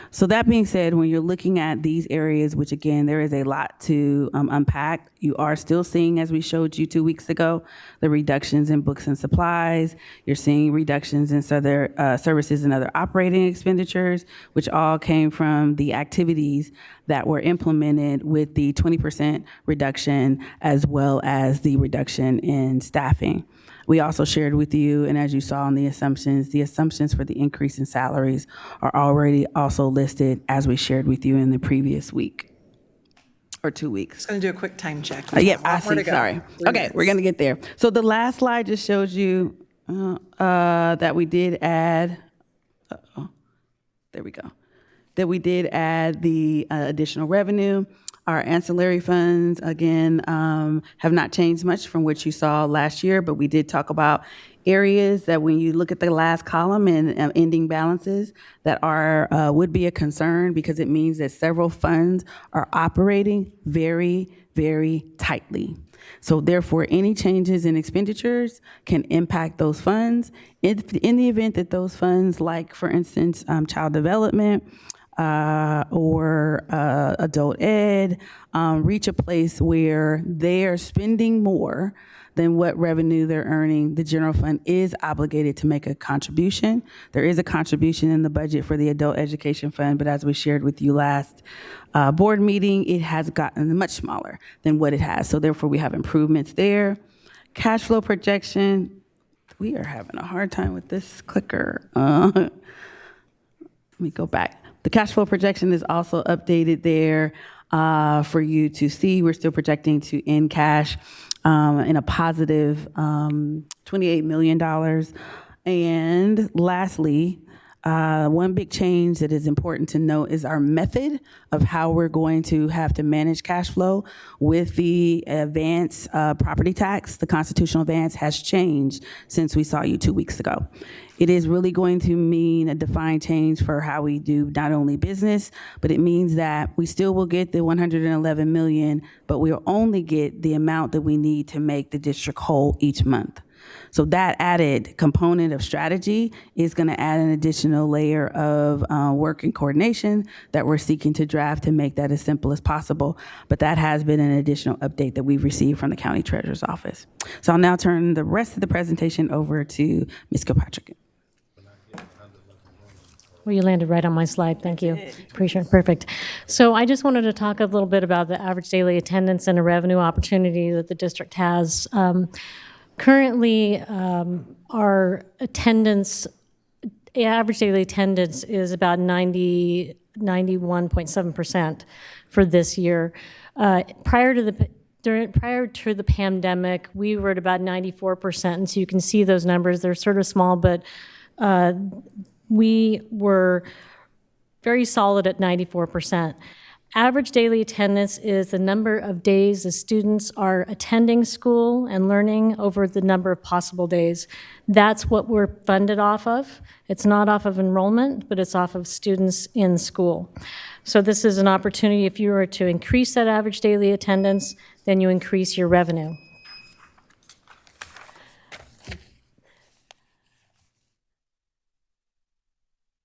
So that being said, when you're looking at these areas, which again, there is a lot to unpack, you are still seeing, as we showed you 2 weeks ago, the reductions in books and supplies. You're seeing reductions in other services and other operating expenditures, which all came from the activities that were implemented with the 20% reduction, as well as the reduction in staffing. We also shared with you, and as you saw in the assumptions for the increase in salaries are already also listed as we shared with you in the previous week or 2 weeks. Just going to do a quick time check. Yeah, I see, sorry. Okay, we're going to get there. So the last slide just shows you that we did add, there we go, that we did add the additional revenue. Our ancillary funds, again, have not changed much from what you saw last year, but we did talk about areas that when you look at the last column and ending balances that are would be a concern because it means that several funds are operating very, very tightly. So therefore, any changes in expenditures can impact those funds. In the event that those funds, like for instance, child development, or adult ed, reach a place where they are spending more than what revenue they're earning, the general fund is obligated to make a contribution. There is a contribution in the budget for the adult education fund, but as we shared with you last board meeting, it has gotten much smaller than what it has. So therefore, we have improvements there. Cash flow projection, we are having a hard time with this clicker. Let me go back. The cash flow projection is also updated there for you to see. We're still projecting to end cash in a positive $28 million. And lastly, one big change that is important to note is our method of how we're going to have to manage cash flow with the advance property tax. The constitutional advance has changed since we saw you 2 weeks ago. It is really going to mean a defined change for how we do not only business, but it means that we still will get the $111 million, but we'll only get the amount that we need to make the district whole each month. So that added component of strategy is going to add an additional layer of work and coordination that we're seeking to draft to make that as simple as possible. But that has been an additional update that we've received from the county treasurer's office. So I'll now turn the rest of the presentation over to Ms. Kilpatrick. Well, you landed right on my slide. Thank you. Appreciate it. Perfect. So I just wanted to talk a little bit about the average daily attendance and a revenue opportunity that the district has. Currently, our attendance, average daily attendance is about 91.7% for this year. Prior to the pandemic, we were at about 94%, and so you can see those numbers. They're sort of small, but we were very solid at 94%. Average daily attendance is the number of days the students are attending school and learning over the number of possible days. That's what we're funded off of. It's not off of enrollment, but it's off of students in school. So this is an opportunity. If you were to increase that average daily attendance, then you increase your revenue.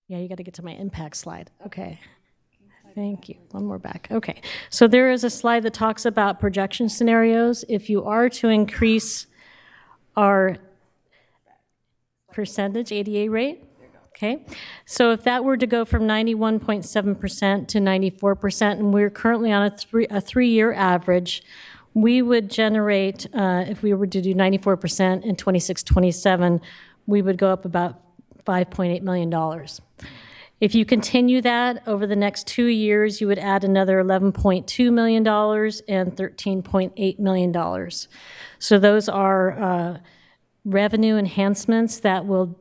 Yeah, you got to get to my impact slide. Okay. Thank you. One more back. Okay. So there is a slide that talks about projection scenarios. If you are to increase our percentage ADA rate, okay? So if that were to go from 91.7% to 94%, and we're currently on a three-year average, we would generate, if we were to do 94% in 26-27, we would go up about $5.8 million. If you continue that over the next 2 years, you would add another $11.2 million and $13.8 million. So those are revenue enhancements that will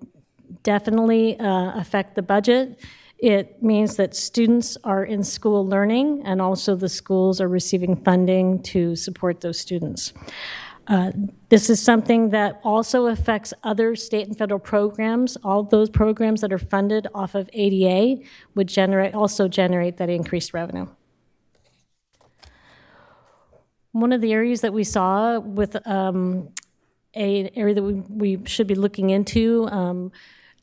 definitely affect the budget. It means that students are in school learning, and also the schools are receiving funding to support those students. This is something that also affects other state and federal programs. All those programs that are funded off of ADA would also generate that increased revenue. One of the areas that we saw with an area that we should be looking into,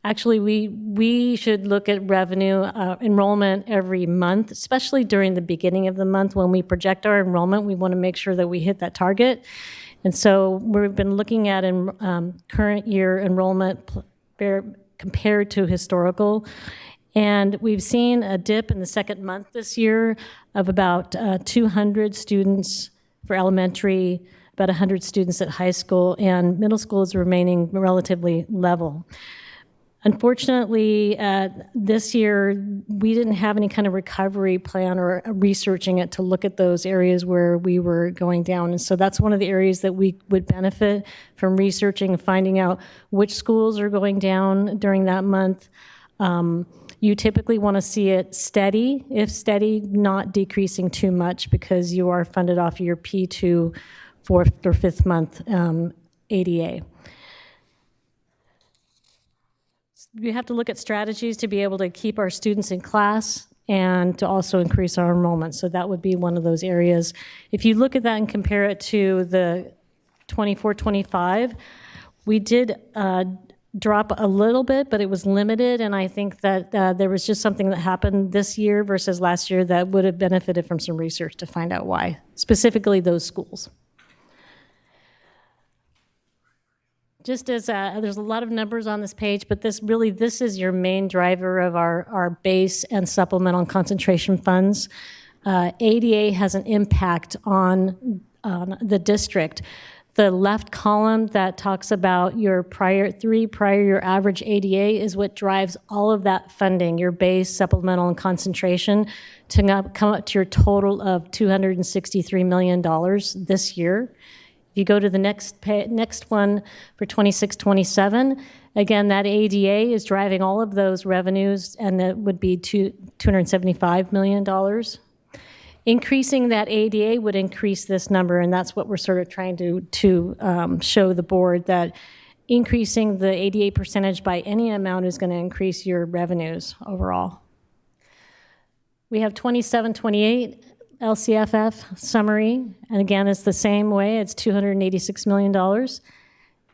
actually we should look at revenue enrollment every month, especially during the beginning of the month. When we project our enrollment, we want to make sure that we hit that target. And so we've been looking at current year enrollment compared to historical. And we've seen a dip in the second month this year of about 200 students for elementary, about 100 students at high school, and middle school is remaining relatively level. Unfortunately, this year, we didn't have any kind of recovery plan or researching it to look at those areas where we were going down. And so that's one of the areas that we would benefit from researching and finding out which schools are going down during that month. You typically want to see it steady, if steady, not decreasing too much, because you are funded off your P2 fourth or fifth month ADA. We have to look at strategies to be able to keep our students in class and to also increase our enrollment. So that would be one of those areas. If you look at that and compare it to the 24-25, we did drop a little bit, but it was limited. And I think that there was just something that happened this year versus last year that would have benefited from some research to find out why, specifically those schools. Just as there's a lot of numbers on this page, but this is your main driver of our base and supplemental and concentration funds. ADA has an impact on the district. The left column that talks about your your average ADA is what drives all of that funding, your base, supplemental, and concentration, to come up to your total of $263 million this year. You go to the next one for 26-27, again, that ADA is driving all of those revenues, and that would be $275 million. Increasing that ADA would increase this number, and that's what we're sort of trying to show the board, that increasing the ADA percentage by any amount is going to increase your revenues overall. We have 27-28. LCFF summary, and again, it's the same way. It's $286 million.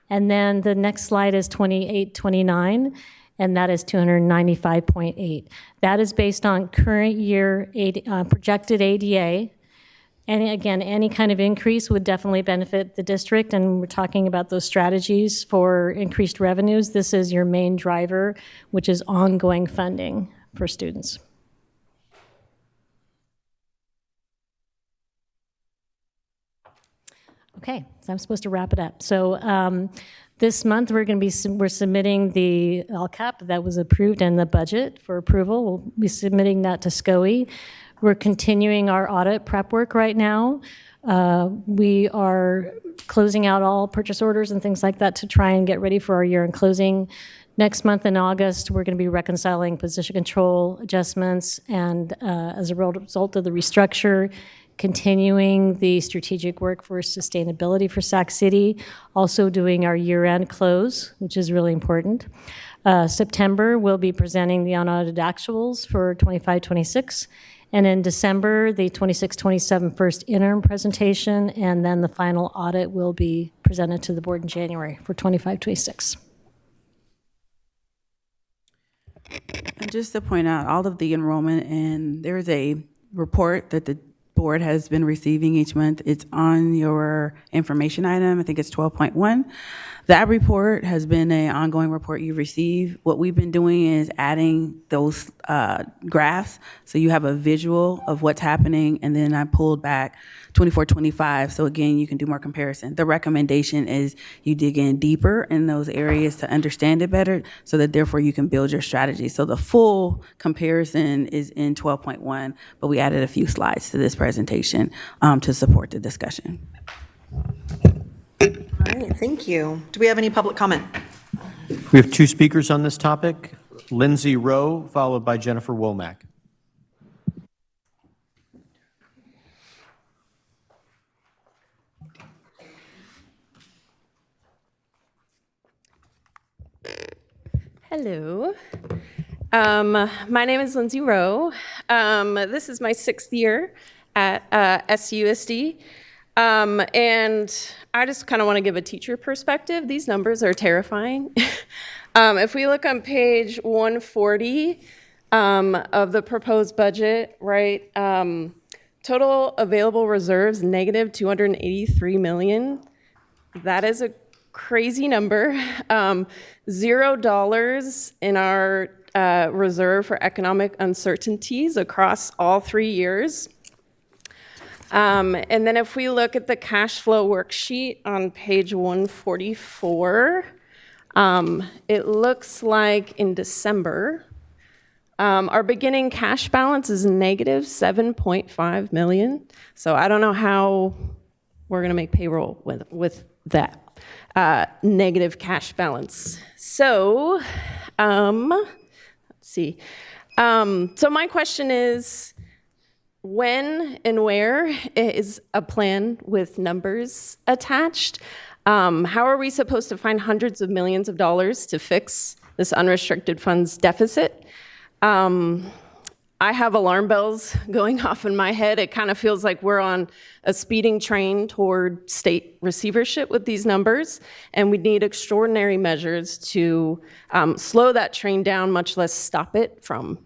And then the next slide is 28-29, and that is 295.8. That is based on current year projected ADA Any kind of increase would definitely benefit the district, and we're talking about those strategies for increased revenues. This is your main driver, which is ongoing funding for students. Okay, so I'm supposed to wrap it up. So this month we're submitting the LCAP that was approved and the budget for approval. We'll be submitting that to SCOE. We're continuing our audit prep work right now. We are closing out all purchase orders and things like that to try and get ready for our year-end closing. Next month in August, we're going to be reconciling position control adjustments, and as a result of the restructure, continuing the strategic work for sustainability for Sac City, also doing our year-end close, which is really important. September, we'll be presenting the unaudited actuals for 25-26, and in December, the 26-27 first interim presentation, and then the final audit will be presented to the board in January for 25-26. And just to point out all of the enrollment, and there's a report that the board has been receiving each month. It's on your information item. I think it's 12.1. That report has been an ongoing report you receive. What we've been doing is adding those graphs so you have a visual of what's happening, and then I pulled back 24-25, so again, you can do more comparison. The recommendation is you dig in deeper in those areas to understand it better, so that therefore you can build your strategy. So the full comparison is in 12.1, but we added a few slides to this presentation to support the discussion. All right, thank you. Do we have any public comment? We have two speakers on this topic, Lindsay Rowe, followed by Jennifer Womack. Hello. My name is Lindsay Rowe. This is my 6th year at SUSD. And I just kind of want to give a teacher perspective. These numbers are terrifying. If we look on page 140 of the proposed budget, right, total available reserves, negative $283 million. That is a crazy number. $0 in our reserve for economic uncertainties across all 3 years. And then if we look at the cash flow worksheet on page 144, it looks like in December, our beginning cash balance is negative $7.5 million. So I don't know how we're going to make payroll with that negative cash balance. So let's see. So my question is, when and where is a plan with numbers attached? How are we supposed to find hundreds of millions of dollars to fix this unrestricted funds deficit? I have alarm bells going off in my head. It kind of feels like we're on a speeding train toward state receivership with these numbers, and we need extraordinary measures to slow that train down, much less stop it from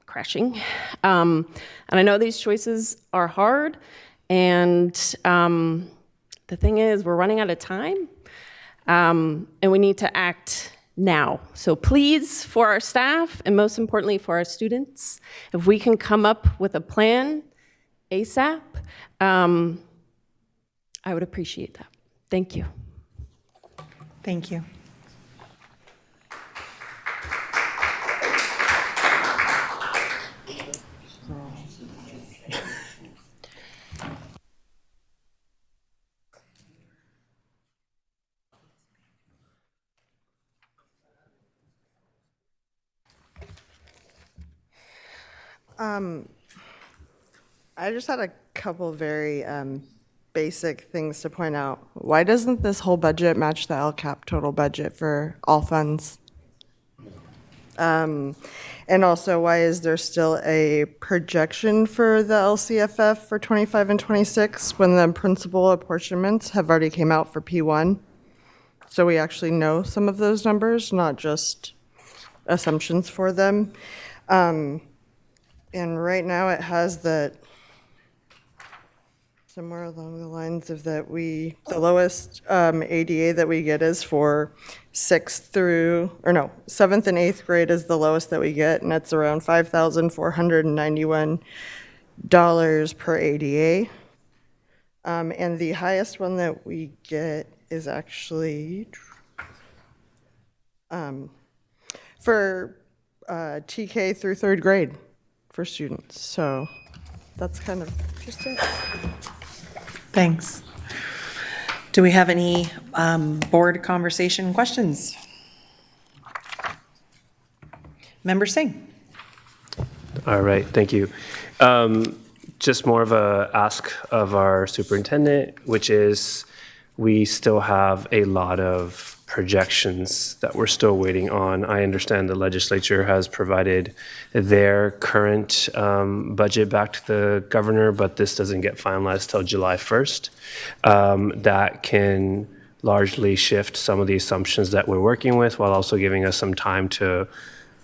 crashing. And I know these choices are hard, and the thing is, we're running out of time, and we need to act now. So please, for our staff, and most importantly for our students, if we can come up with a plan ASAP, I would appreciate that. Thank you. Thank you. I just had a couple very basic things to point out. Why doesn't this whole budget match the LCAP total budget for all funds? And also, why is there still a projection for the LCFF for 25 and 26 when the principal apportionments have already came out for P1? So we actually know some of those numbers, not just assumptions for them. And right now it has that, somewhere along the lines of that the lowest ADA that we get is for 7th and 8th grade is the lowest that we get, and it's around $5,491 per ADA. And the highest one that we get is actually for TK through 3rd grade for students. So that's kind of just it. Thanks. Do we have any board conversation questions? Member Singh. All right, thank you. Just more of a ask of our superintendent, which is we still have a lot of projections that we're still waiting on. I understand the legislature has provided their current budget back to the governor, but this doesn't get finalized till July 1st. That can largely shift some of the assumptions that we're working with while also giving us some time to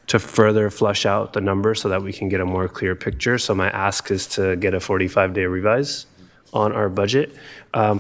further flush out the numbers so that we can get a more clear picture. So my ask is to get a 45-day revise on our budget,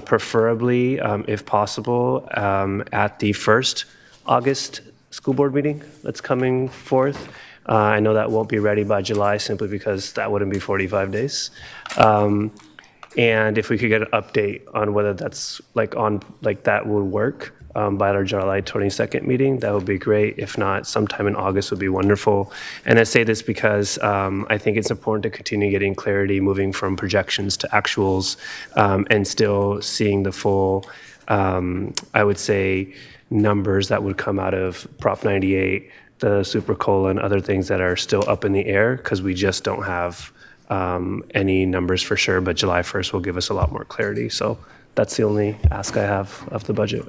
preferably, if possible, at the first August school board meeting that's coming forth. I know that won't be ready by July simply because that wouldn't be 45 days. And if we could get an update on whether that's that would work by our July 22nd meeting, that would be great. If not, sometime in August would be wonderful. And I say this because I think it's important to continue getting clarity moving from projections to actuals and still seeing the full, I would say, numbers that would come out of Prop 98, the super COLA and other things that are still up in the air because we just don't have any numbers for sure, but July 1st will give us a lot more clarity. So that's the only ask I have of the budget.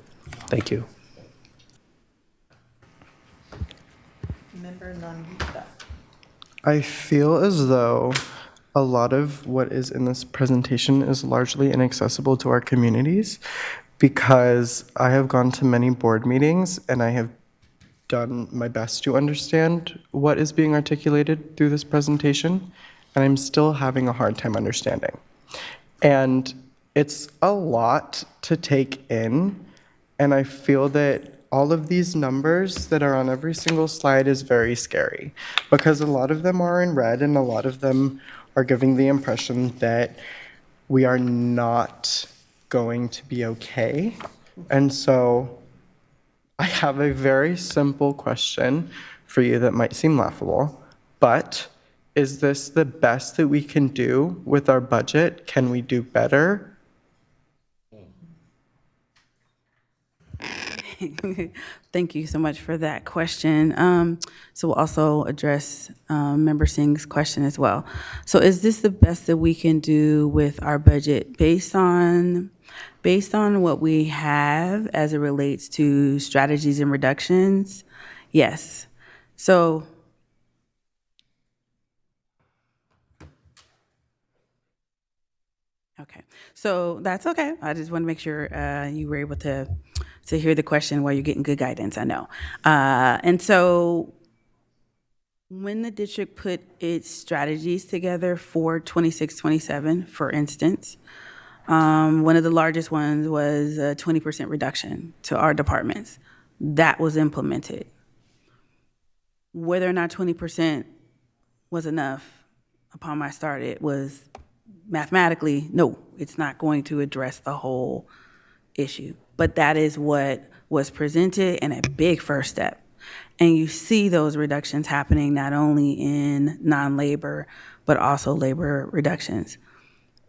Thank you. Member Nandita. I feel as though a lot of what is in this presentation is largely inaccessible to our communities because I have gone to many board meetings and I have done my best to understand what is being articulated through this presentation, and I'm still having a hard time understanding. And it's a lot to take in, and I feel that all of these numbers that are on every single slide is very scary because a lot of them are in red and a lot of them are giving the impression that we are not going to be okay. And so I have a very simple question for you that might seem laughable, but is this the best that we can do with our budget? Can we do better? Thank you so much for that question. So we'll also address Member Singh's question as well. So is this the best that we can do with our budget based on what we have as it relates to strategies and reductions? Yes. So okay, so that's okay. I just want to make sure you were able to hear the question while you're getting good guidance, I know. And so when the district put its strategies together for 26-27, for instance, one of the largest ones was a 20% reduction to our departments. That was implemented. Whether or not 20% was enough upon my start, it was mathematically, no, it's not going to address the whole issue. But that is what was presented and a big first step. And you see those reductions happening not only in non-labor, but also labor reductions.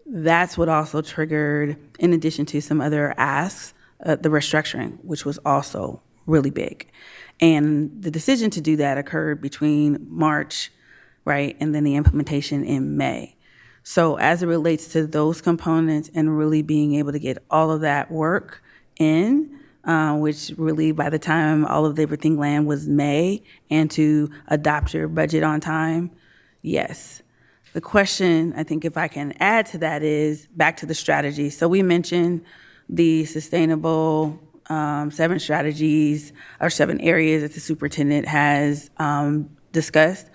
That's what also triggered, in addition to some other asks, the restructuring, which was also really big. And the decision to do that occurred between March, right, and then the implementation in May. So as it relates to those components and really being able to get all of that work in, which really by the time all of everything land was May, and to adopt your budget on time, yes. The question, I think if I can add to that, is back to the strategy. So we mentioned the sustainable 7 strategies or 7 areas that the superintendent has discussed.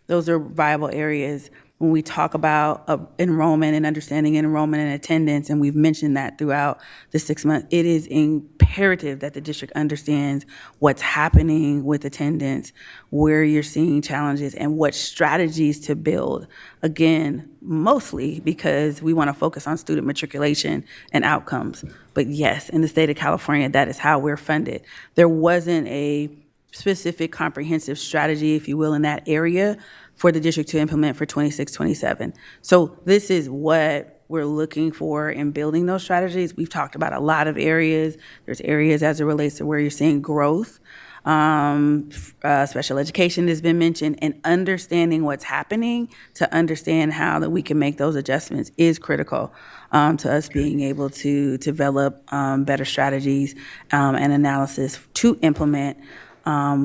Those are viable areas. when we talk about enrollment and understanding enrollment and attendance, and we've mentioned that throughout the 6 months, it is imperative that the district understands what's happening with attendance, where you're seeing challenges, and what strategies to build. Again, mostly because we want to focus on student matriculation and outcomes. But yes, in the state of California, that is how we're funded. There wasn't a specific comprehensive strategy, if you will, in that area for the district to implement for 26-27. So this is what we're looking for in building those strategies. We've talked about a lot of areas. There's areas as it relates to where you're seeing growth. Special education has been mentioned, and understanding what's happening to understand how that we can make those adjustments is critical to us being able to develop better strategies and analysis to implement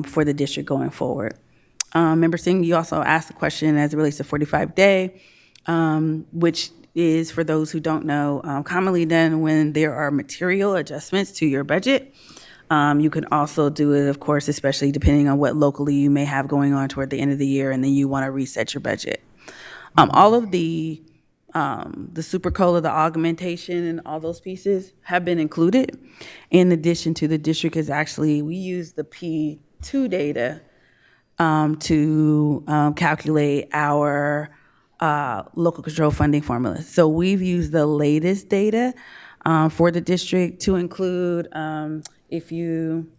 for the district going forward. Member Singh, you also asked the question as it relates to 45-day, which is, for those who don't know, commonly done when there are material adjustments to your budget. You can also do it, of course, especially depending on what locally you may have going on toward the end of the year, and then you want to reset your budget. All of the super COLA, the augmentation, and all those pieces have been included. In addition to, the district is actually, we use the P2 data to calculate our local control funding formula. So we've used the latest data for the district to include, if you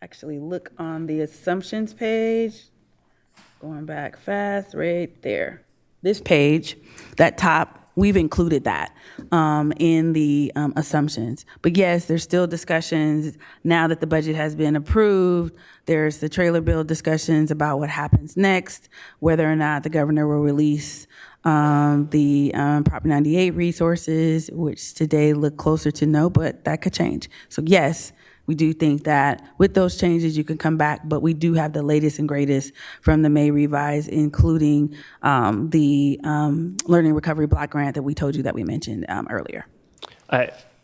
actually look on the assumptions page, going back fast, right there. This page, that top, we've included that in the assumptions. But yes, there's still discussions now that the budget has been approved. There's the trailer bill discussions about what happens next, whether or not the governor will release the Prop 98 resources, which today look closer to no, but that could change. So yes, we do think that with those changes, you can come back, but we do have the latest and greatest from the May revise, including the Learning Recovery Block Grant that we told you that we mentioned earlier.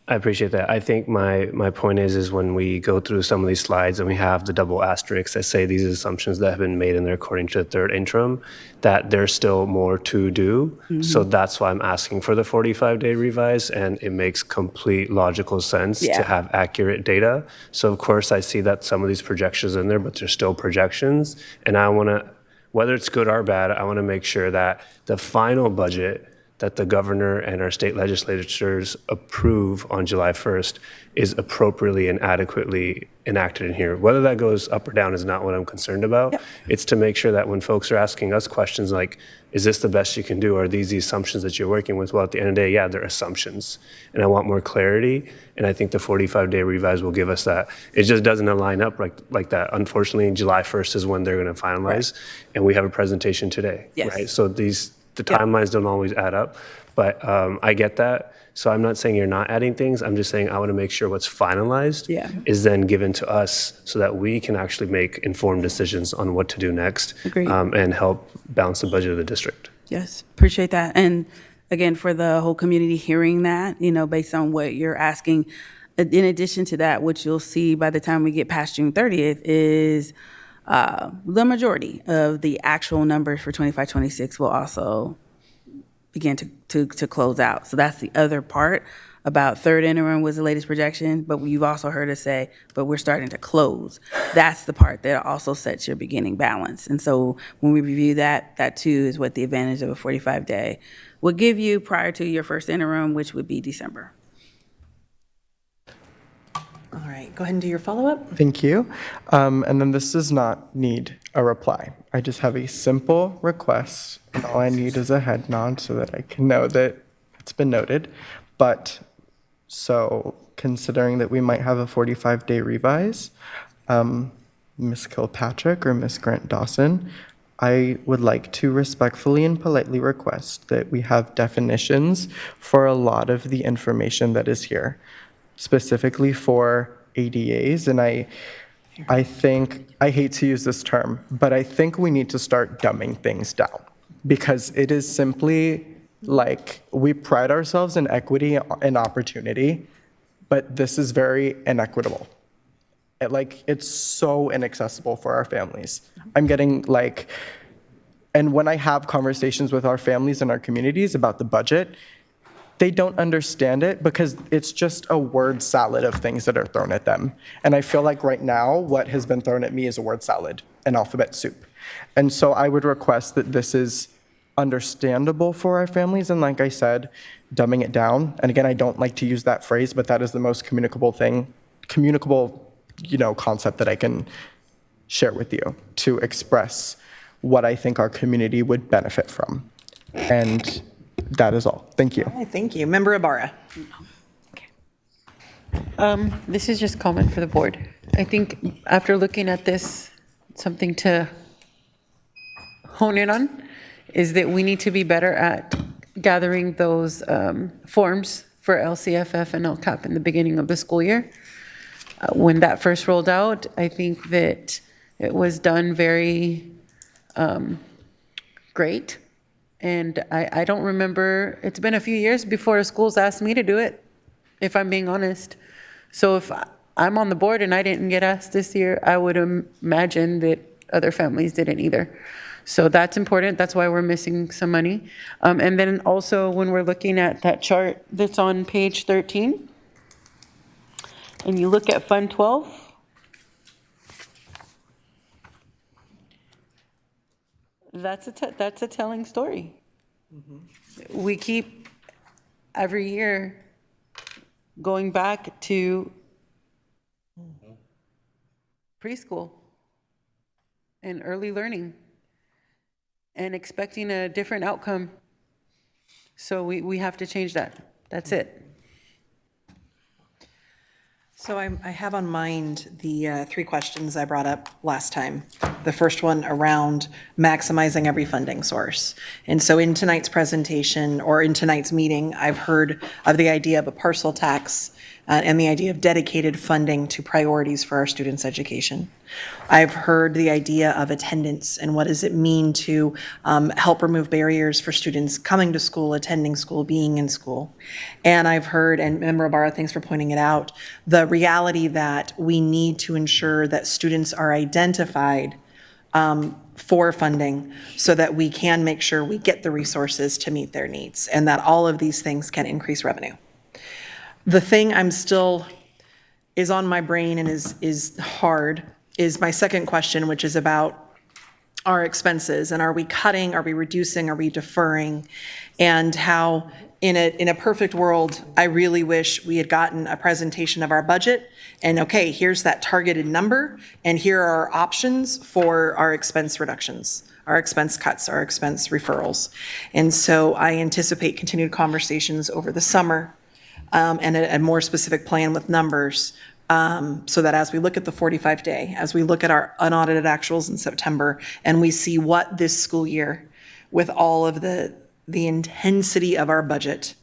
I appreciate that. I think my point is when we go through some of these slides and we have the double asterisks that say these assumptions that have been made in there according to the third interim, that there's still more to do. Mm-hmm. So that's why I'm asking for the 45-day revise, and it makes complete logical sense to have accurate data. So of course I see that some of these projections in there, but they're still projections. And I want to, whether it's good or bad, I want to make sure that the final budget that the governor and our state legislatures approve on July 1st is appropriately and adequately enacted in here. Whether that goes up or down is not what I'm concerned about. Yep. It's to make sure that when folks are asking us questions like, is this the best you can do? Are these the assumptions that you're working with? Well, at the end of the day, yeah, they're assumptions. And I want more clarity. And I think the 45-day revise will give us that. It just doesn't line up like that. Unfortunately, July 1st is when they're going to finalize. Right. And we have a presentation today, right? So the timelines don't always add up, but I get that. So I'm not saying you're not adding things. I'm just saying I want to make sure what's finalized is then given to us so that we can actually make informed decisions on what to do next and help balance the budget of the district. Yes, appreciate that. And again, for the whole community hearing that, based on what you're asking, in addition to that, what you'll see by the time we get past June 30th is the majority of the actual numbers for 25-26 will also begin to close out. So that's the other part about third interim was the latest projection, but you've also heard us say, but we're starting to close. That's the part that also sets your beginning balance. And so when we review that too is what the advantage of a 45-day will give you prior to your first interim, which would be December. All right, go ahead and do your follow-up. Thank you. And then this does not need a reply. I just have a simple request, and all I need is a head nod so that I can know that it's been noted. But so considering that we might have a 45-day revise, Ms. Kilpatrick or Ms. Grant Dawson, I would like to respectfully and politely request that we have definitions for a lot of the information that is here, specifically for ADAs. And I think, I hate to use this term, but I think we need to start dumbing things down, because it is simply like we pride ourselves in equity and opportunity, but this is very inequitable. It's so inaccessible for our families. I'm getting And when I have conversations with our families and our communities about the budget, they don't understand it because it's just a word salad of things that are thrown at them. And I feel like right now, what has been thrown at me is a word salad, an alphabet soup. And so I would request that this is understandable for our families. And like I said, dumbing it down. And again, I don't like to use that phrase, but that is the most communicable, concept that I can share with you to express what I think our community would benefit from. And that is all. Thank you. All right, thank you. Member Ibarra. This is just comment for the board. I think after looking at this, something to hone in on is that we need to be better at gathering those forms for LCFF and LCAP in the beginning of the school year. When that first rolled out, I think that it was done very great. And I don't remember, it's been a few years before schools asked me to do it, if I'm being honest. So if I'm on the board and I didn't get asked this year, I would imagine that other families didn't either. So that's important. That's why we're missing some money. And then also when we're looking at that chart that's on page 13, and you look at Fund 12, that's a telling story. We keep every year going back to preschool and early learning and expecting a different outcome. So we have to change that. That's it. So I have on mind the 3 questions I brought up last time. The first one around maximizing every funding source. And so in tonight's presentation or in tonight's meeting, I've heard of the idea of a parcel tax and the idea of dedicated funding to priorities for our students' education. I've heard the idea of attendance and what does it mean to help remove barriers for students coming to school, attending school, being in school. And I've heard, and Member Ibarra, thanks for pointing it out, the reality that we need to ensure that students are identified for funding so that we can make sure we get the resources to meet their needs and that all of these things can increase revenue. The thing is on my brain and is hard is my second question, which is about our expenses and are we cutting, are we reducing, are we deferring, and how in a perfect world, I really wish we had gotten a presentation of our budget and okay, here's that targeted number and here are our options for our expense reductions, our expense cuts, our expense referrals. And so I anticipate continued conversations over the summer and a more specific plan with numbers so that as we look at the 45-day, as we look at our unaudited actuals in September, and we see what this school year, with all of the intensity of our budget,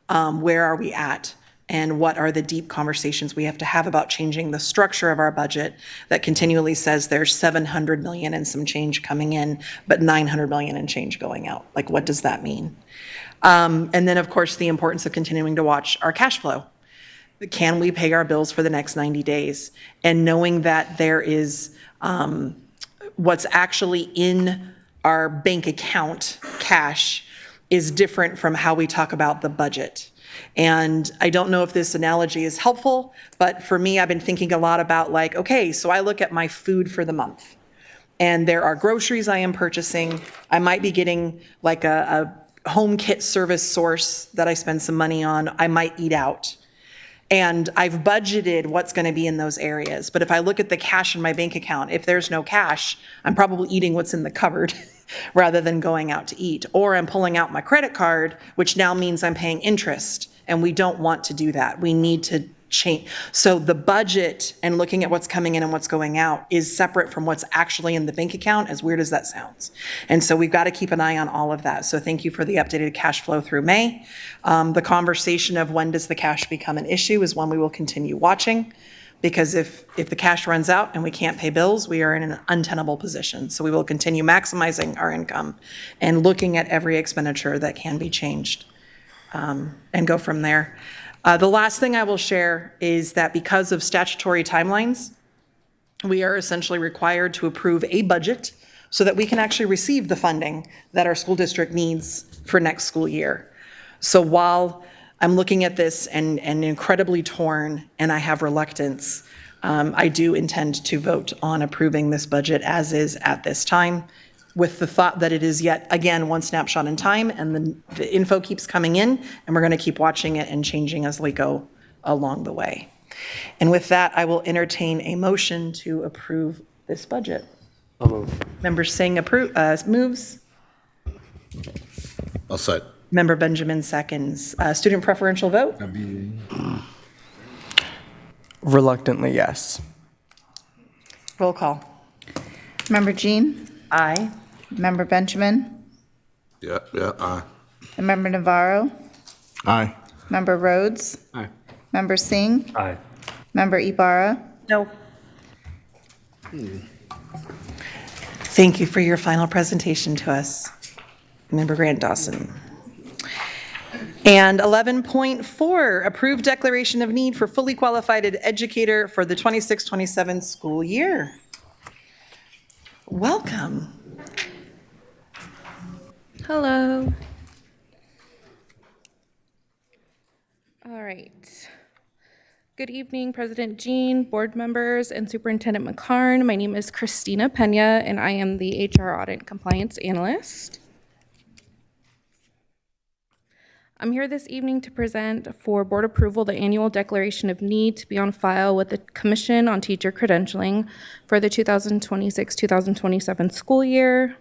where are we at? And what are the deep conversations we have to have about changing the structure of our budget that continually says there's $700 million and some change coming in, but $900 million and change going out? Like, what does that mean? And then, of course, the importance of continuing to watch our cash flow. Can we pay our bills for the next 90 days? And knowing that there is what's actually in our bank account, cash, is different from how we talk about the budget. And I don't know if this analogy is helpful, but for me, I've been thinking a lot about like, okay, so I look at my food for the month. And there are groceries I am purchasing. I might be getting like a home kit service source that I spend some money on. I might eat out. And I've budgeted what's going to be in those areas. But if I look at the cash in my bank account, if there's no cash, I'm probably eating what's in the cupboard rather than going out to eat. Or I'm pulling out my credit card, which now means I'm paying interest. And we don't want to do that. We need to change. So the budget and looking at what's coming in and what's going out is separate from what's actually in the bank account, as weird as that sounds. And so we've got to keep an eye on all of that. So thank you for the updated cash flow through May. The conversation of when does the cash become an issue is one we will continue watching, because if the cash runs out and we can't pay bills, we are in an untenable position. So we will continue maximizing our income and looking at every expenditure that can be changed and go from there. The last thing I will share is that because of statutory timelines, we are essentially required to approve a budget so that we can actually receive the funding that our school district needs for next school year. So while I'm looking at this and incredibly torn and I have reluctance, I do intend to vote on approving this budget as is at this time, with the thought that it is yet again one snapshot in time, and the info keeps coming in, and we're going to keep watching it and changing as we go along the way. And with that, I will entertain a motion to approve this budget. I'll move. Member Singh moves. I'll say. Member Benjamin seconds. Student preferential vote? Reluctantly, yes. Roll call. Member Jean? Aye. Member Benjamin? Yeah, aye. And Member Navarro? Aye. Member Rhodes? Aye. Member Singh? Aye. Member Ibarra? No. Thank you for your final presentation to us, Member Grant Dawson. And 11.4, approved declaration of need for fully qualified educator for the 26-27 school year. Welcome. Hello. All right. Good evening, President Jean, board members, and Superintendent McCarn. My name is Christina Pena, and I am the HR Audit Compliance Analyst. I'm here this evening to present for board approval the annual declaration of need to be on file with the Commission on Teacher Credentialing for the 2026-2027 school year.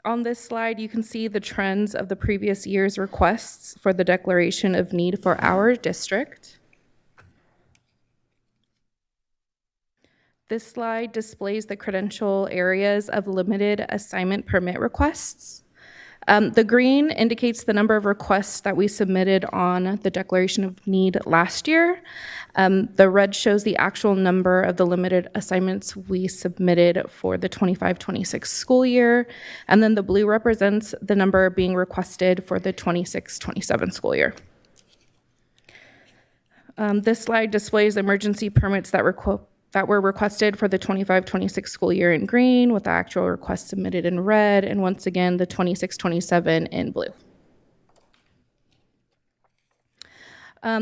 On this slide, you can see the trends of the previous year's requests for the declaration of need for our district. This slide displays the credential areas of limited assignment permit requests. The green indicates the number of requests that we submitted on the declaration of need last year. The red shows the actual number of the limited assignments we submitted for the 25-26 school year. And then the blue represents the number being requested for the 26-27 school year. This slide displays emergency permits that were requested for the 25-26 school year in green, with the actual requests submitted in red, and once again, the 26-27 in blue.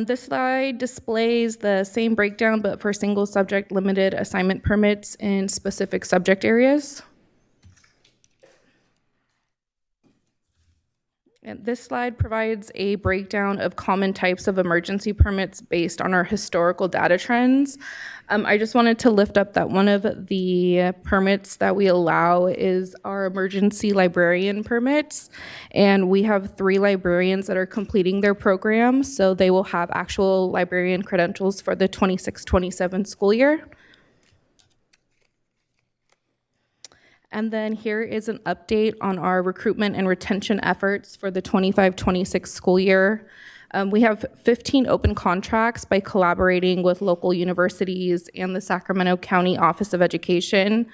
This slide displays the same breakdown, but for single subject limited assignment permits in specific subject areas. And this slide provides a breakdown of common types of emergency permits based on our historical data trends. I just wanted to lift up that one of the permits that we allow is our emergency librarian permits. And we have 3 librarians that are completing their program, so they will have actual librarian credentials for the 26-27 school year. And then here is an update on our recruitment and retention efforts for the 25-26 school year. We have 15 open contracts by collaborating with local universities and the Sacramento County Office of Education.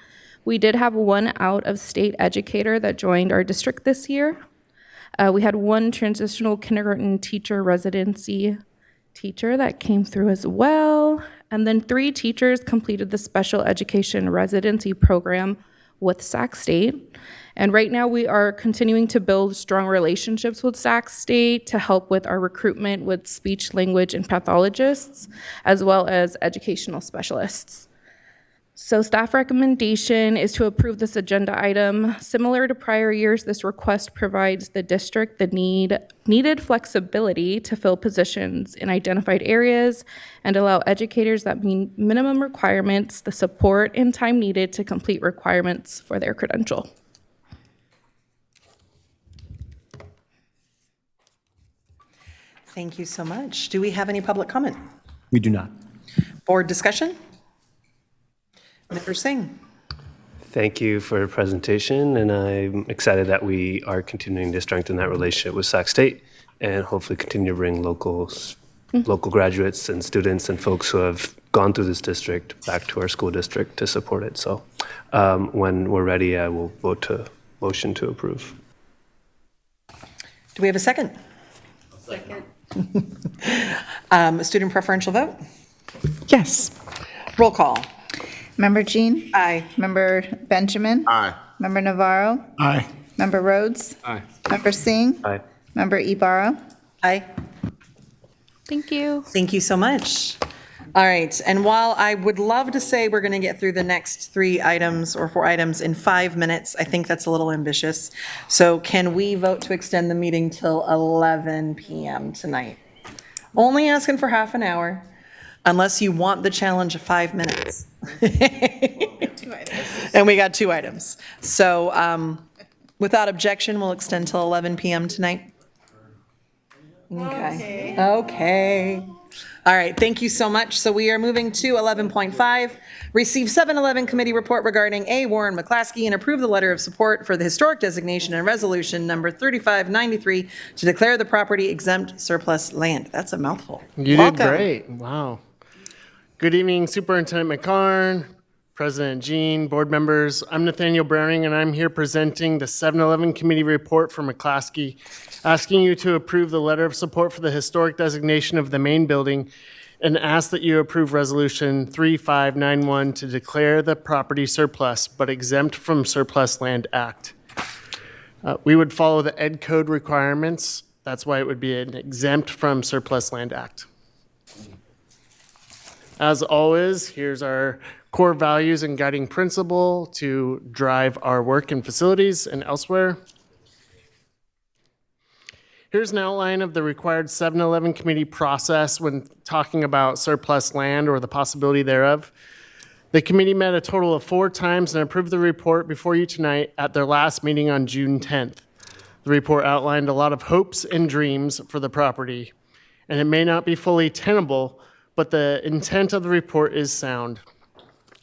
We did have 1 out-of-state educator that joined our district this year. We had 1 transitional kindergarten teacher residency teacher that came through as well. And then 3 teachers completed the special education residency program with Sac State. And right now we are continuing to build strong relationships with Sac State to help with our recruitment with speech, language, and pathologists, as well as educational specialists. So staff recommendation is to approve this agenda item. Similar to prior years, this request provides the district the needed flexibility to fill positions in identified areas and allow educators that meet minimum requirements the support and time needed to complete requirements for their credential. Thank you so much. Do we have any public comment? We do not. Board discussion? Member Singh. Thank you for your presentation, and I'm excited that we are continuing to strengthen that relationship with Sac State and hopefully continue to bring local graduates and students and folks who have gone through this district back to our school district to support it. So when we're ready, I will vote to motion to approve. Do we have a second? Second. Student preferential vote? Yes. Roll call. Member Jean? Aye. Member Benjamin? Aye. Member Navarro? Aye. Member Rhodes? Aye. Member Singh? Aye. Member Ibarra? Aye. Thank you. Thank you so much. All right, and while I would love to say we're going to get through the next 3 items or 4 items in 5 minutes, I think that's a little ambitious. So can we vote to extend the meeting till 11 p.m. tonight? Only asking for half an hour, unless you want the challenge of 5 minutes. And we got 2 items. So without objection, we'll extend till 11 p.m. tonight. Okay. Okay. All right, thank you so much. So we are moving to 11.5, receive 7-Eleven committee report regarding A. Warren McClaskey and approve the letter of support for the historic designation and resolution number 3593 to declare the property exempt surplus land. That's a mouthful. You Welcome. did great. Wow. Good evening, Superintendent McCarn, President Jean, board members. I'm Nathaniel Browning, and I'm here presenting the 7-Eleven committee report for McClaskey, asking you to approve the letter of support for the historic designation of the main building and ask that you approve resolution 3591 to declare the property surplus but exempt from Surplus Land Act. We would follow the Ed Code requirements. That's why it would be an exempt from Surplus Land Act. As always, here's our core values and guiding principle to drive our work in facilities and elsewhere. Here's an outline of the required 7-Eleven committee process when talking about surplus land or the possibility thereof. The committee met a total of 4 times and approved the report before you tonight at their last meeting on June 10th. The report outlined a lot of hopes and dreams for the property, and it may not be fully tenable, but the intent of the report is sound.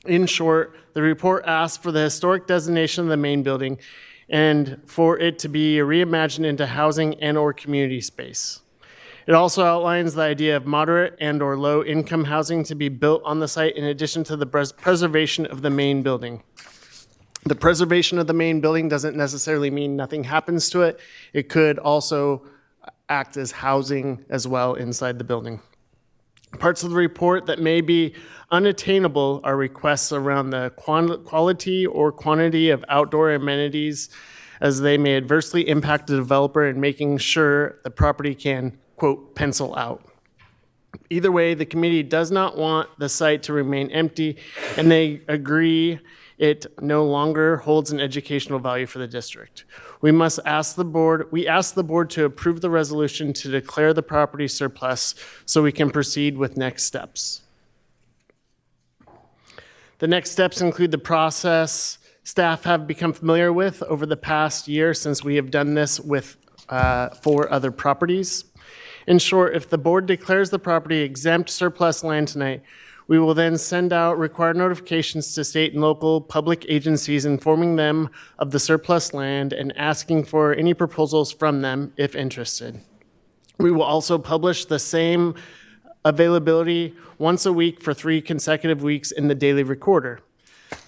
In short, the report asks for the historic designation of the main building and for it to be reimagined into housing and or community space. It also outlines the idea of moderate and or low income housing to be built on the site in addition to the preservation of the main building. The preservation of the main building doesn't necessarily mean nothing happens to it. It could also act as housing as well inside the building. Parts of the report that may be unattainable are requests around the quality or quantity of outdoor amenities, as they may adversely impact the developer in making sure the property can, quote, pencil out. Either way, the committee does not want the site to remain empty, and they agree it no longer holds an educational value for the district. We ask the board to approve the resolution to declare the property surplus so we can proceed with next steps. The next steps include the process staff have become familiar with over the past year since we have done this with 4 other properties. In short, if the board declares the property exempt surplus land tonight, we will then send out required notifications to state and local public agencies informing them of the surplus land and asking for any proposals from them if interested. We will also publish the same availability once a week for 3 consecutive weeks in the Daily Recorder.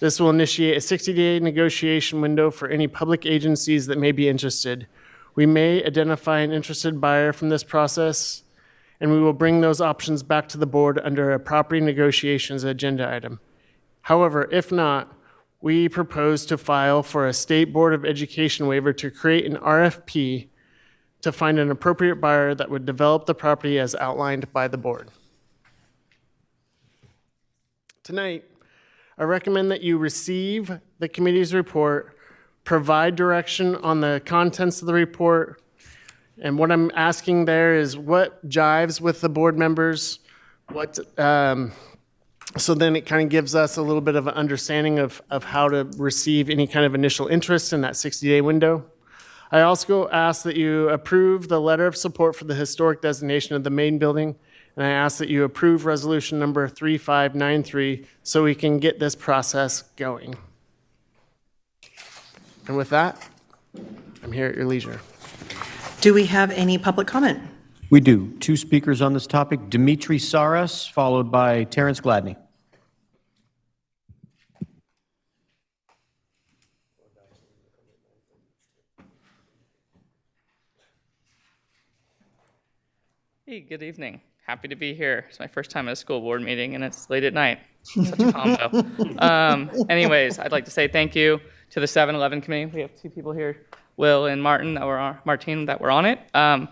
This will initiate a 60-day negotiation window for any public agencies that may be interested. We may identify an interested buyer from this process, and we will bring those options back to the board under a property negotiations agenda item. However, if not, we propose to file for a State Board of Education waiver to create an RFP to find an appropriate buyer that would develop the property as outlined by the board. Tonight, I recommend that you receive the committee's report, provide direction on the contents of the report, and what I'm asking there is what jives with the board members, so then it kind of gives us a little bit of an understanding of how to receive any kind of initial interest in that 60-day window. I also ask that you approve the letter of support for the historic designation of the main building, and I ask that you approve resolution number 3593 so we can get this process going. And with that, I'm here at your leisure. Do we have any public comment? We do. 2 speakers on this topic, Dimitri Saras, followed by Terrence Gladney. Hey, good evening. Happy to be here. It's my first time at a school board meeting, and it's late at night. Such a combo. Anyways, I'd like to say thank you to the 7-Eleven committee. We have two people here, Will and Martin, Martine, that were on it. And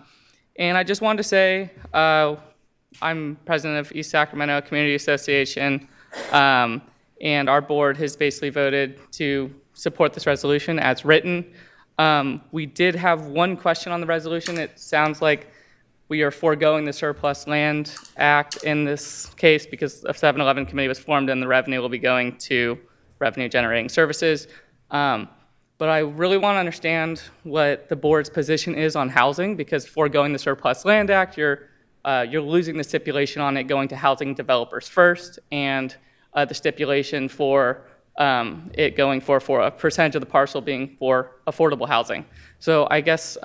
I just wanted to say, I'm president of East Sacramento Community Association, and our board has basically voted to support this resolution as written. We did have one question on the resolution. It sounds like we are foregoing the Surplus Land Act in this case because a 7-Eleven committee was formed and the revenue will be going to revenue generating services. But I really want to understand what the board's position is on housing, because foregoing the Surplus Land Act, you're losing the stipulation on it going to housing developers first, and the stipulation for it going for a percentage of the parcel being for affordable housing. So I guess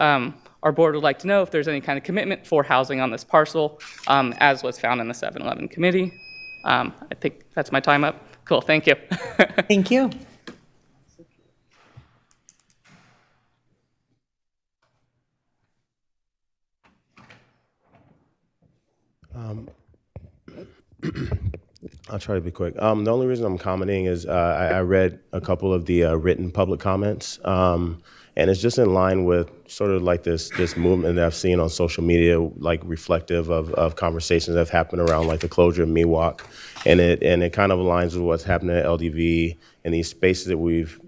our board would like to know if there's any kind of commitment for housing on this parcel, as was found in the 7-Eleven committee. I think that's my time up. Cool, thank you. Thank you. I'll try to be quick. The only reason I'm commenting is I read a couple of the written public comments, and it's just in line with sort of like this movement that I've seen on social media, like reflective of conversations that have happened around like the closure of Miwok, and it kind of aligns with what's happening at LDV and these spaces that we've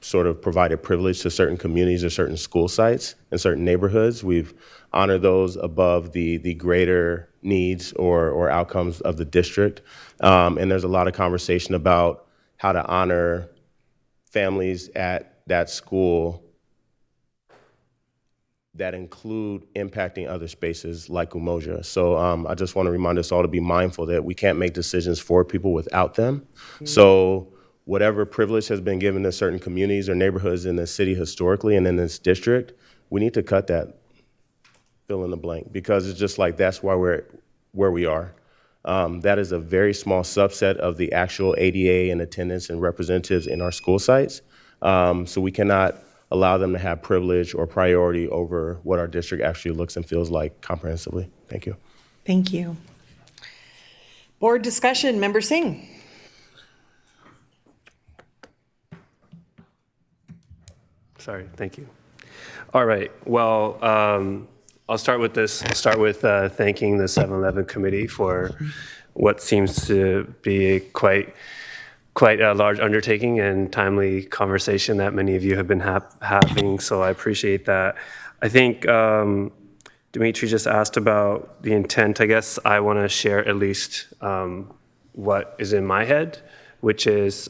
sort of provided privilege to certain communities or certain school sites in certain neighborhoods. We've honored those above the greater needs or outcomes of the district. And there's a lot of conversation about how to honor families at that school that include impacting other spaces like Umoja. So I just want to remind us all to be mindful that we can't make decisions for people without them. So whatever privilege has been given to certain communities or neighborhoods in this city historically and in this district, we need to cut that, fill in the blank, because it's just like that's why we're where we are. That is a very small subset of the actual ADA and attendance and representatives in our school sites. So we cannot allow them to have privilege or priority over what our district actually looks and feels like comprehensively. Thank you. Thank you. Board discussion, Member Singh. Sorry, thank you. All right, well, I'll start with this. I'll start with thanking the 7-Eleven committee for what seems to be quite a large undertaking and timely conversation that many of you have been having, so I appreciate that. I think Dimitri just asked about the intent. I guess I want to share at least what is in my head, which is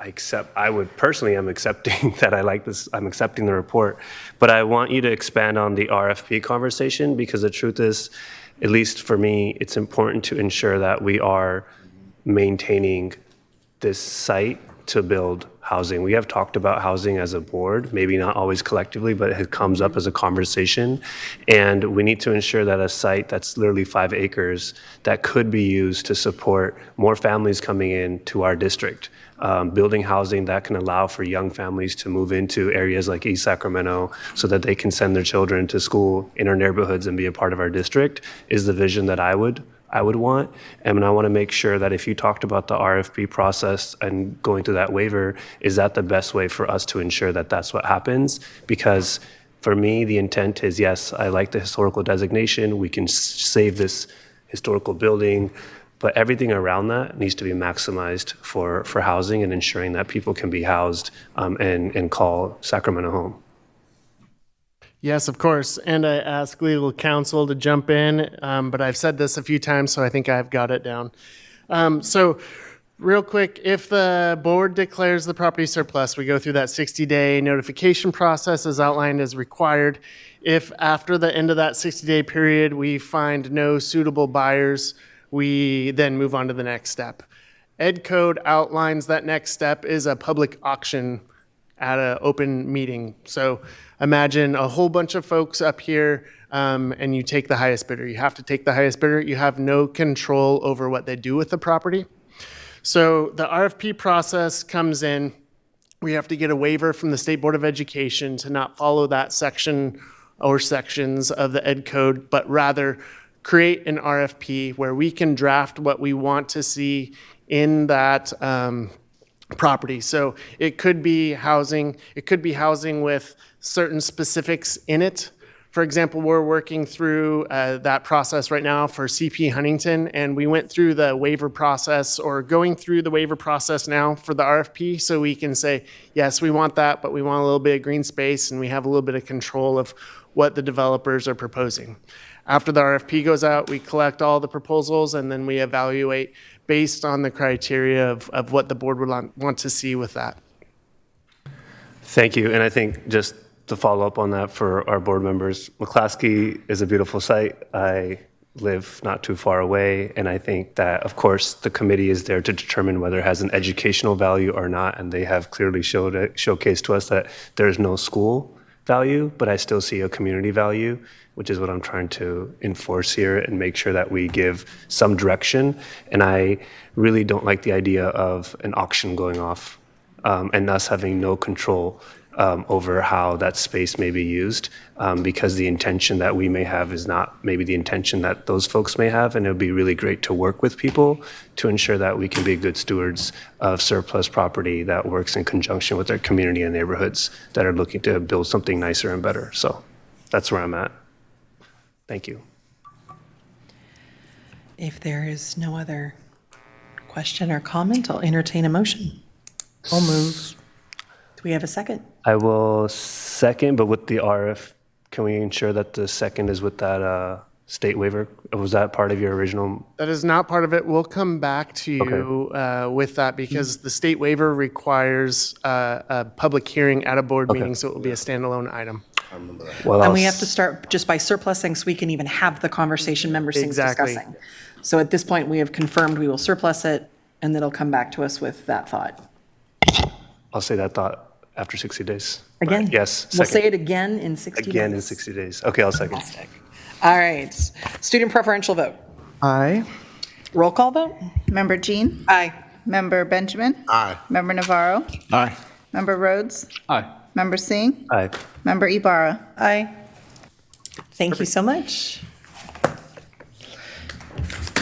I'm accepting that I like this, I'm accepting the report, but I want you to expand on the RFP conversation, because the truth is, at least for me, it's important to ensure that we are maintaining this site to build housing. We have talked about housing as a board, maybe not always collectively, but it comes up as a conversation. And we need to ensure that a site that's literally 5 acres that could be used to support more families coming in to our district, building housing that can allow for young families to move into areas like East Sacramento so that they can send their children to school in our neighborhoods and be a part of our district is the vision that I would want. And I want to make sure that if you talked about the RFP process and going through that waiver, is that the best way for us to ensure that that's what happens? Because for me, the intent is, yes, I like the historical designation. We can save this historical building, but everything around that needs to be maximized for housing and ensuring that people can be housed and call Sacramento home. Yes, of course. And I ask legal counsel to jump in, but I've said this a few times, so I think I've got it down. So real quick, if the board declares the property surplus, we go through that 60-day notification process as outlined as required. If after the end of that 60-day period, we find no suitable buyers, we then move on to the next step. Ed Code outlines that next step is a public auction at an open meeting. So imagine a whole bunch of folks up here and you take the highest bidder. You have to take the highest bidder. You have no control over what they do with the property. So the RFP process comes in. We have to get a waiver from the State Board of Education to not follow that section or sections of the Ed Code, but rather create an RFP where we can draft what we want to see in that property. So it could be housing. It could be housing with certain specifics in it. For example, we're working through that process right now for CP Huntington, and we went through the waiver process, or going through the waiver process now for the RFP, so we can say, yes, we want that, but we want a little bit of green space, and we have a little bit of control of what the developers are proposing. After the RFP goes out, we collect all the proposals, and then we evaluate based on the criteria of what the board would want to see with that. Thank you. And I think just to follow up on that for our board members, McClaskey is a beautiful site. I live not too far away, and I think that, of course, the committee is there to determine whether it has an educational value or not, and they have clearly showcased to us that there's no school value, but I still see a community value, which is what I'm trying to enforce here and make sure that we give some direction. And I really don't like the idea of an auction going off and us having no control over how that space may be used, because the intention that we may have is not maybe the intention that those folks may have, and it would be really great to work with people to ensure that we can be good stewards of surplus property that works in conjunction with our community and neighborhoods that are looking to build something nicer and better. So that's where I'm at. Thank you. If there is no other question or comment, I'll entertain a motion. I'll move. Do we have a second? I will second, but with the RF, can we ensure that the second is with that state waiver? Was that part of your original? That is not part of it. We'll come back to you with that, because the state waiver requires a public hearing at a board meeting, so it will be a standalone item. Well, And we have to start just by surplusing so we can even have the conversation members Exactly. discussing. So at this point, we have confirmed we will surplus it, and then it'll come back to us with that thought. I'll say that thought after 60 days. Again? Yes. We'll second. say it again in 60 days. Again in 60 days. Okay, I'll second. All right. Student preferential vote. Aye. Roll call vote? Member Jean? Aye. Member Benjamin? Aye. Member Navarro? Aye. Member Rhodes? Aye. Member Singh? Aye. Member Ibarra? Aye. Thank you so much.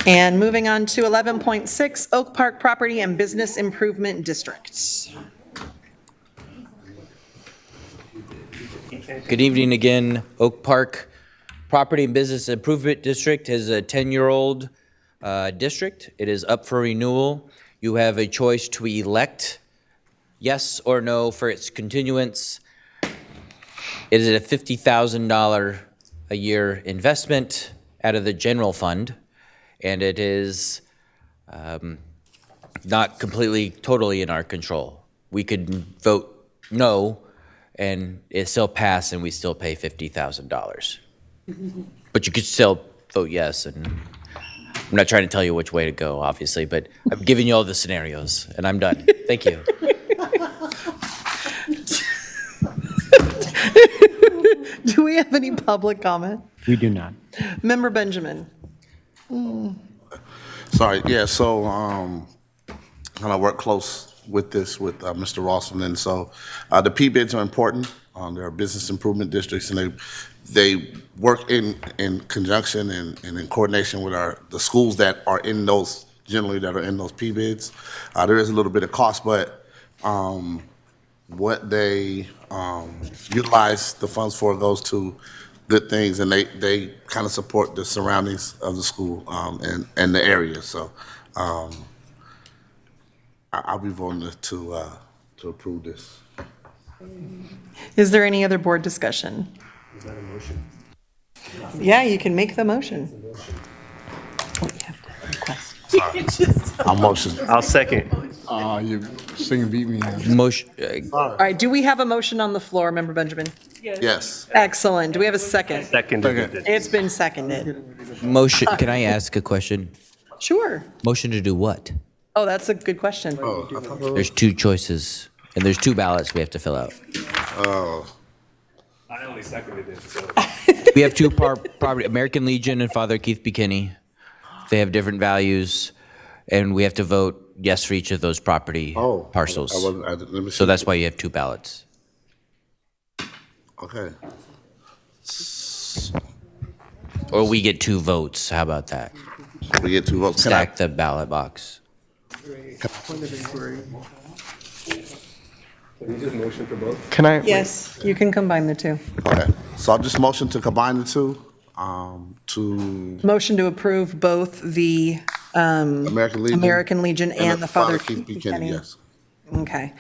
And moving on to 11.6, Oak Park Property and Business Improvement Districts. Good evening again. Oak Park Property and Business Improvement District is a 10-year-old district. It is up for renewal. You have a choice to elect yes or no for its continuance. It is a $50,000 a year investment out of the general fund, and it is not completely, totally in our control. We could vote no, and it still pass, and we still pay $50,000. But you could still vote yes, and I'm not trying to tell you which way to go, obviously, but I'm giving you all the scenarios, and I'm done. Thank you. Do we have any public comment? We do not. Member Benjamin? Sorry, yeah, so kind of work close with this with Mr. Rawson, and so the P-bids are important. They're business improvement districts, and they work in conjunction and in coordination with the schools that are in those, generally that are in those P-bids. There is a little bit of cost, but what they utilize the funds for goes to good things, and they kind of support the surroundings of the school and the area. So I'll be voting to approve this. Is there any other board discussion? Is that a motion? Yeah, you can make the motion. I'll motion. I'll second. You sing beat me. Motion. All right, do we have a motion on the floor, Member Benjamin? Yes. Excellent. Do we have a second? Second. It's been seconded. Motion. Can I ask a question? Sure. Motion to do what? Oh, that's a good question. There's two choices, and there's two ballots we have to fill out. Oh. I only seconded it, so. We have two property, American Legion and Father Keith Buchanan. They have different values, and we have to vote yes for each of those property parcels. Let me see. So that's why you have two ballots. Okay. Or we get two votes. How about that? We get two votes. Can Stack the ballot box. Point of inquiry. Can you just motion for both? Can I? Yes, you can combine the two. Okay, so I'll just motion to combine the two, to Motion to approve both the American Legion. and the Father Keith Keith Buchanan, Buchanan. yes. Okay.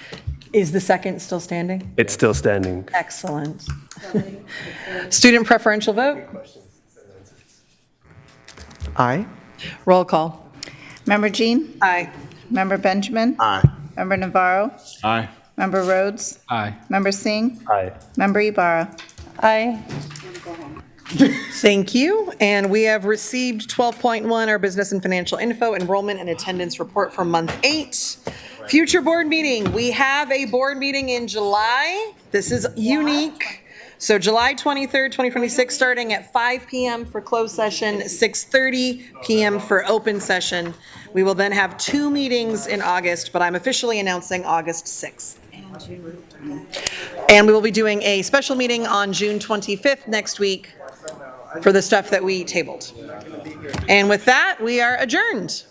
Is the second still standing? It's still standing. Excellent. Student preferential vote? Aye. Roll call. Member Jean? Aye. Member Benjamin? Aye. Member Navarro? Aye. Member Rhodes? Aye. Member Singh? Aye. Member Ibarra? Aye. Thank you. And we have received 12.1, our business and financial info, enrollment and attendance report for month 8. Future board meeting. We have a board meeting in July. This is unique. So July 23rd, 2026, starting at 5 p.m. for closed session, 6:30 p.m. for open session. We will then have 2 meetings in August, but I'm officially announcing August 6th. And we will be doing a special meeting on June 25th next week for the stuff that we tabled. And with that, we are adjourned.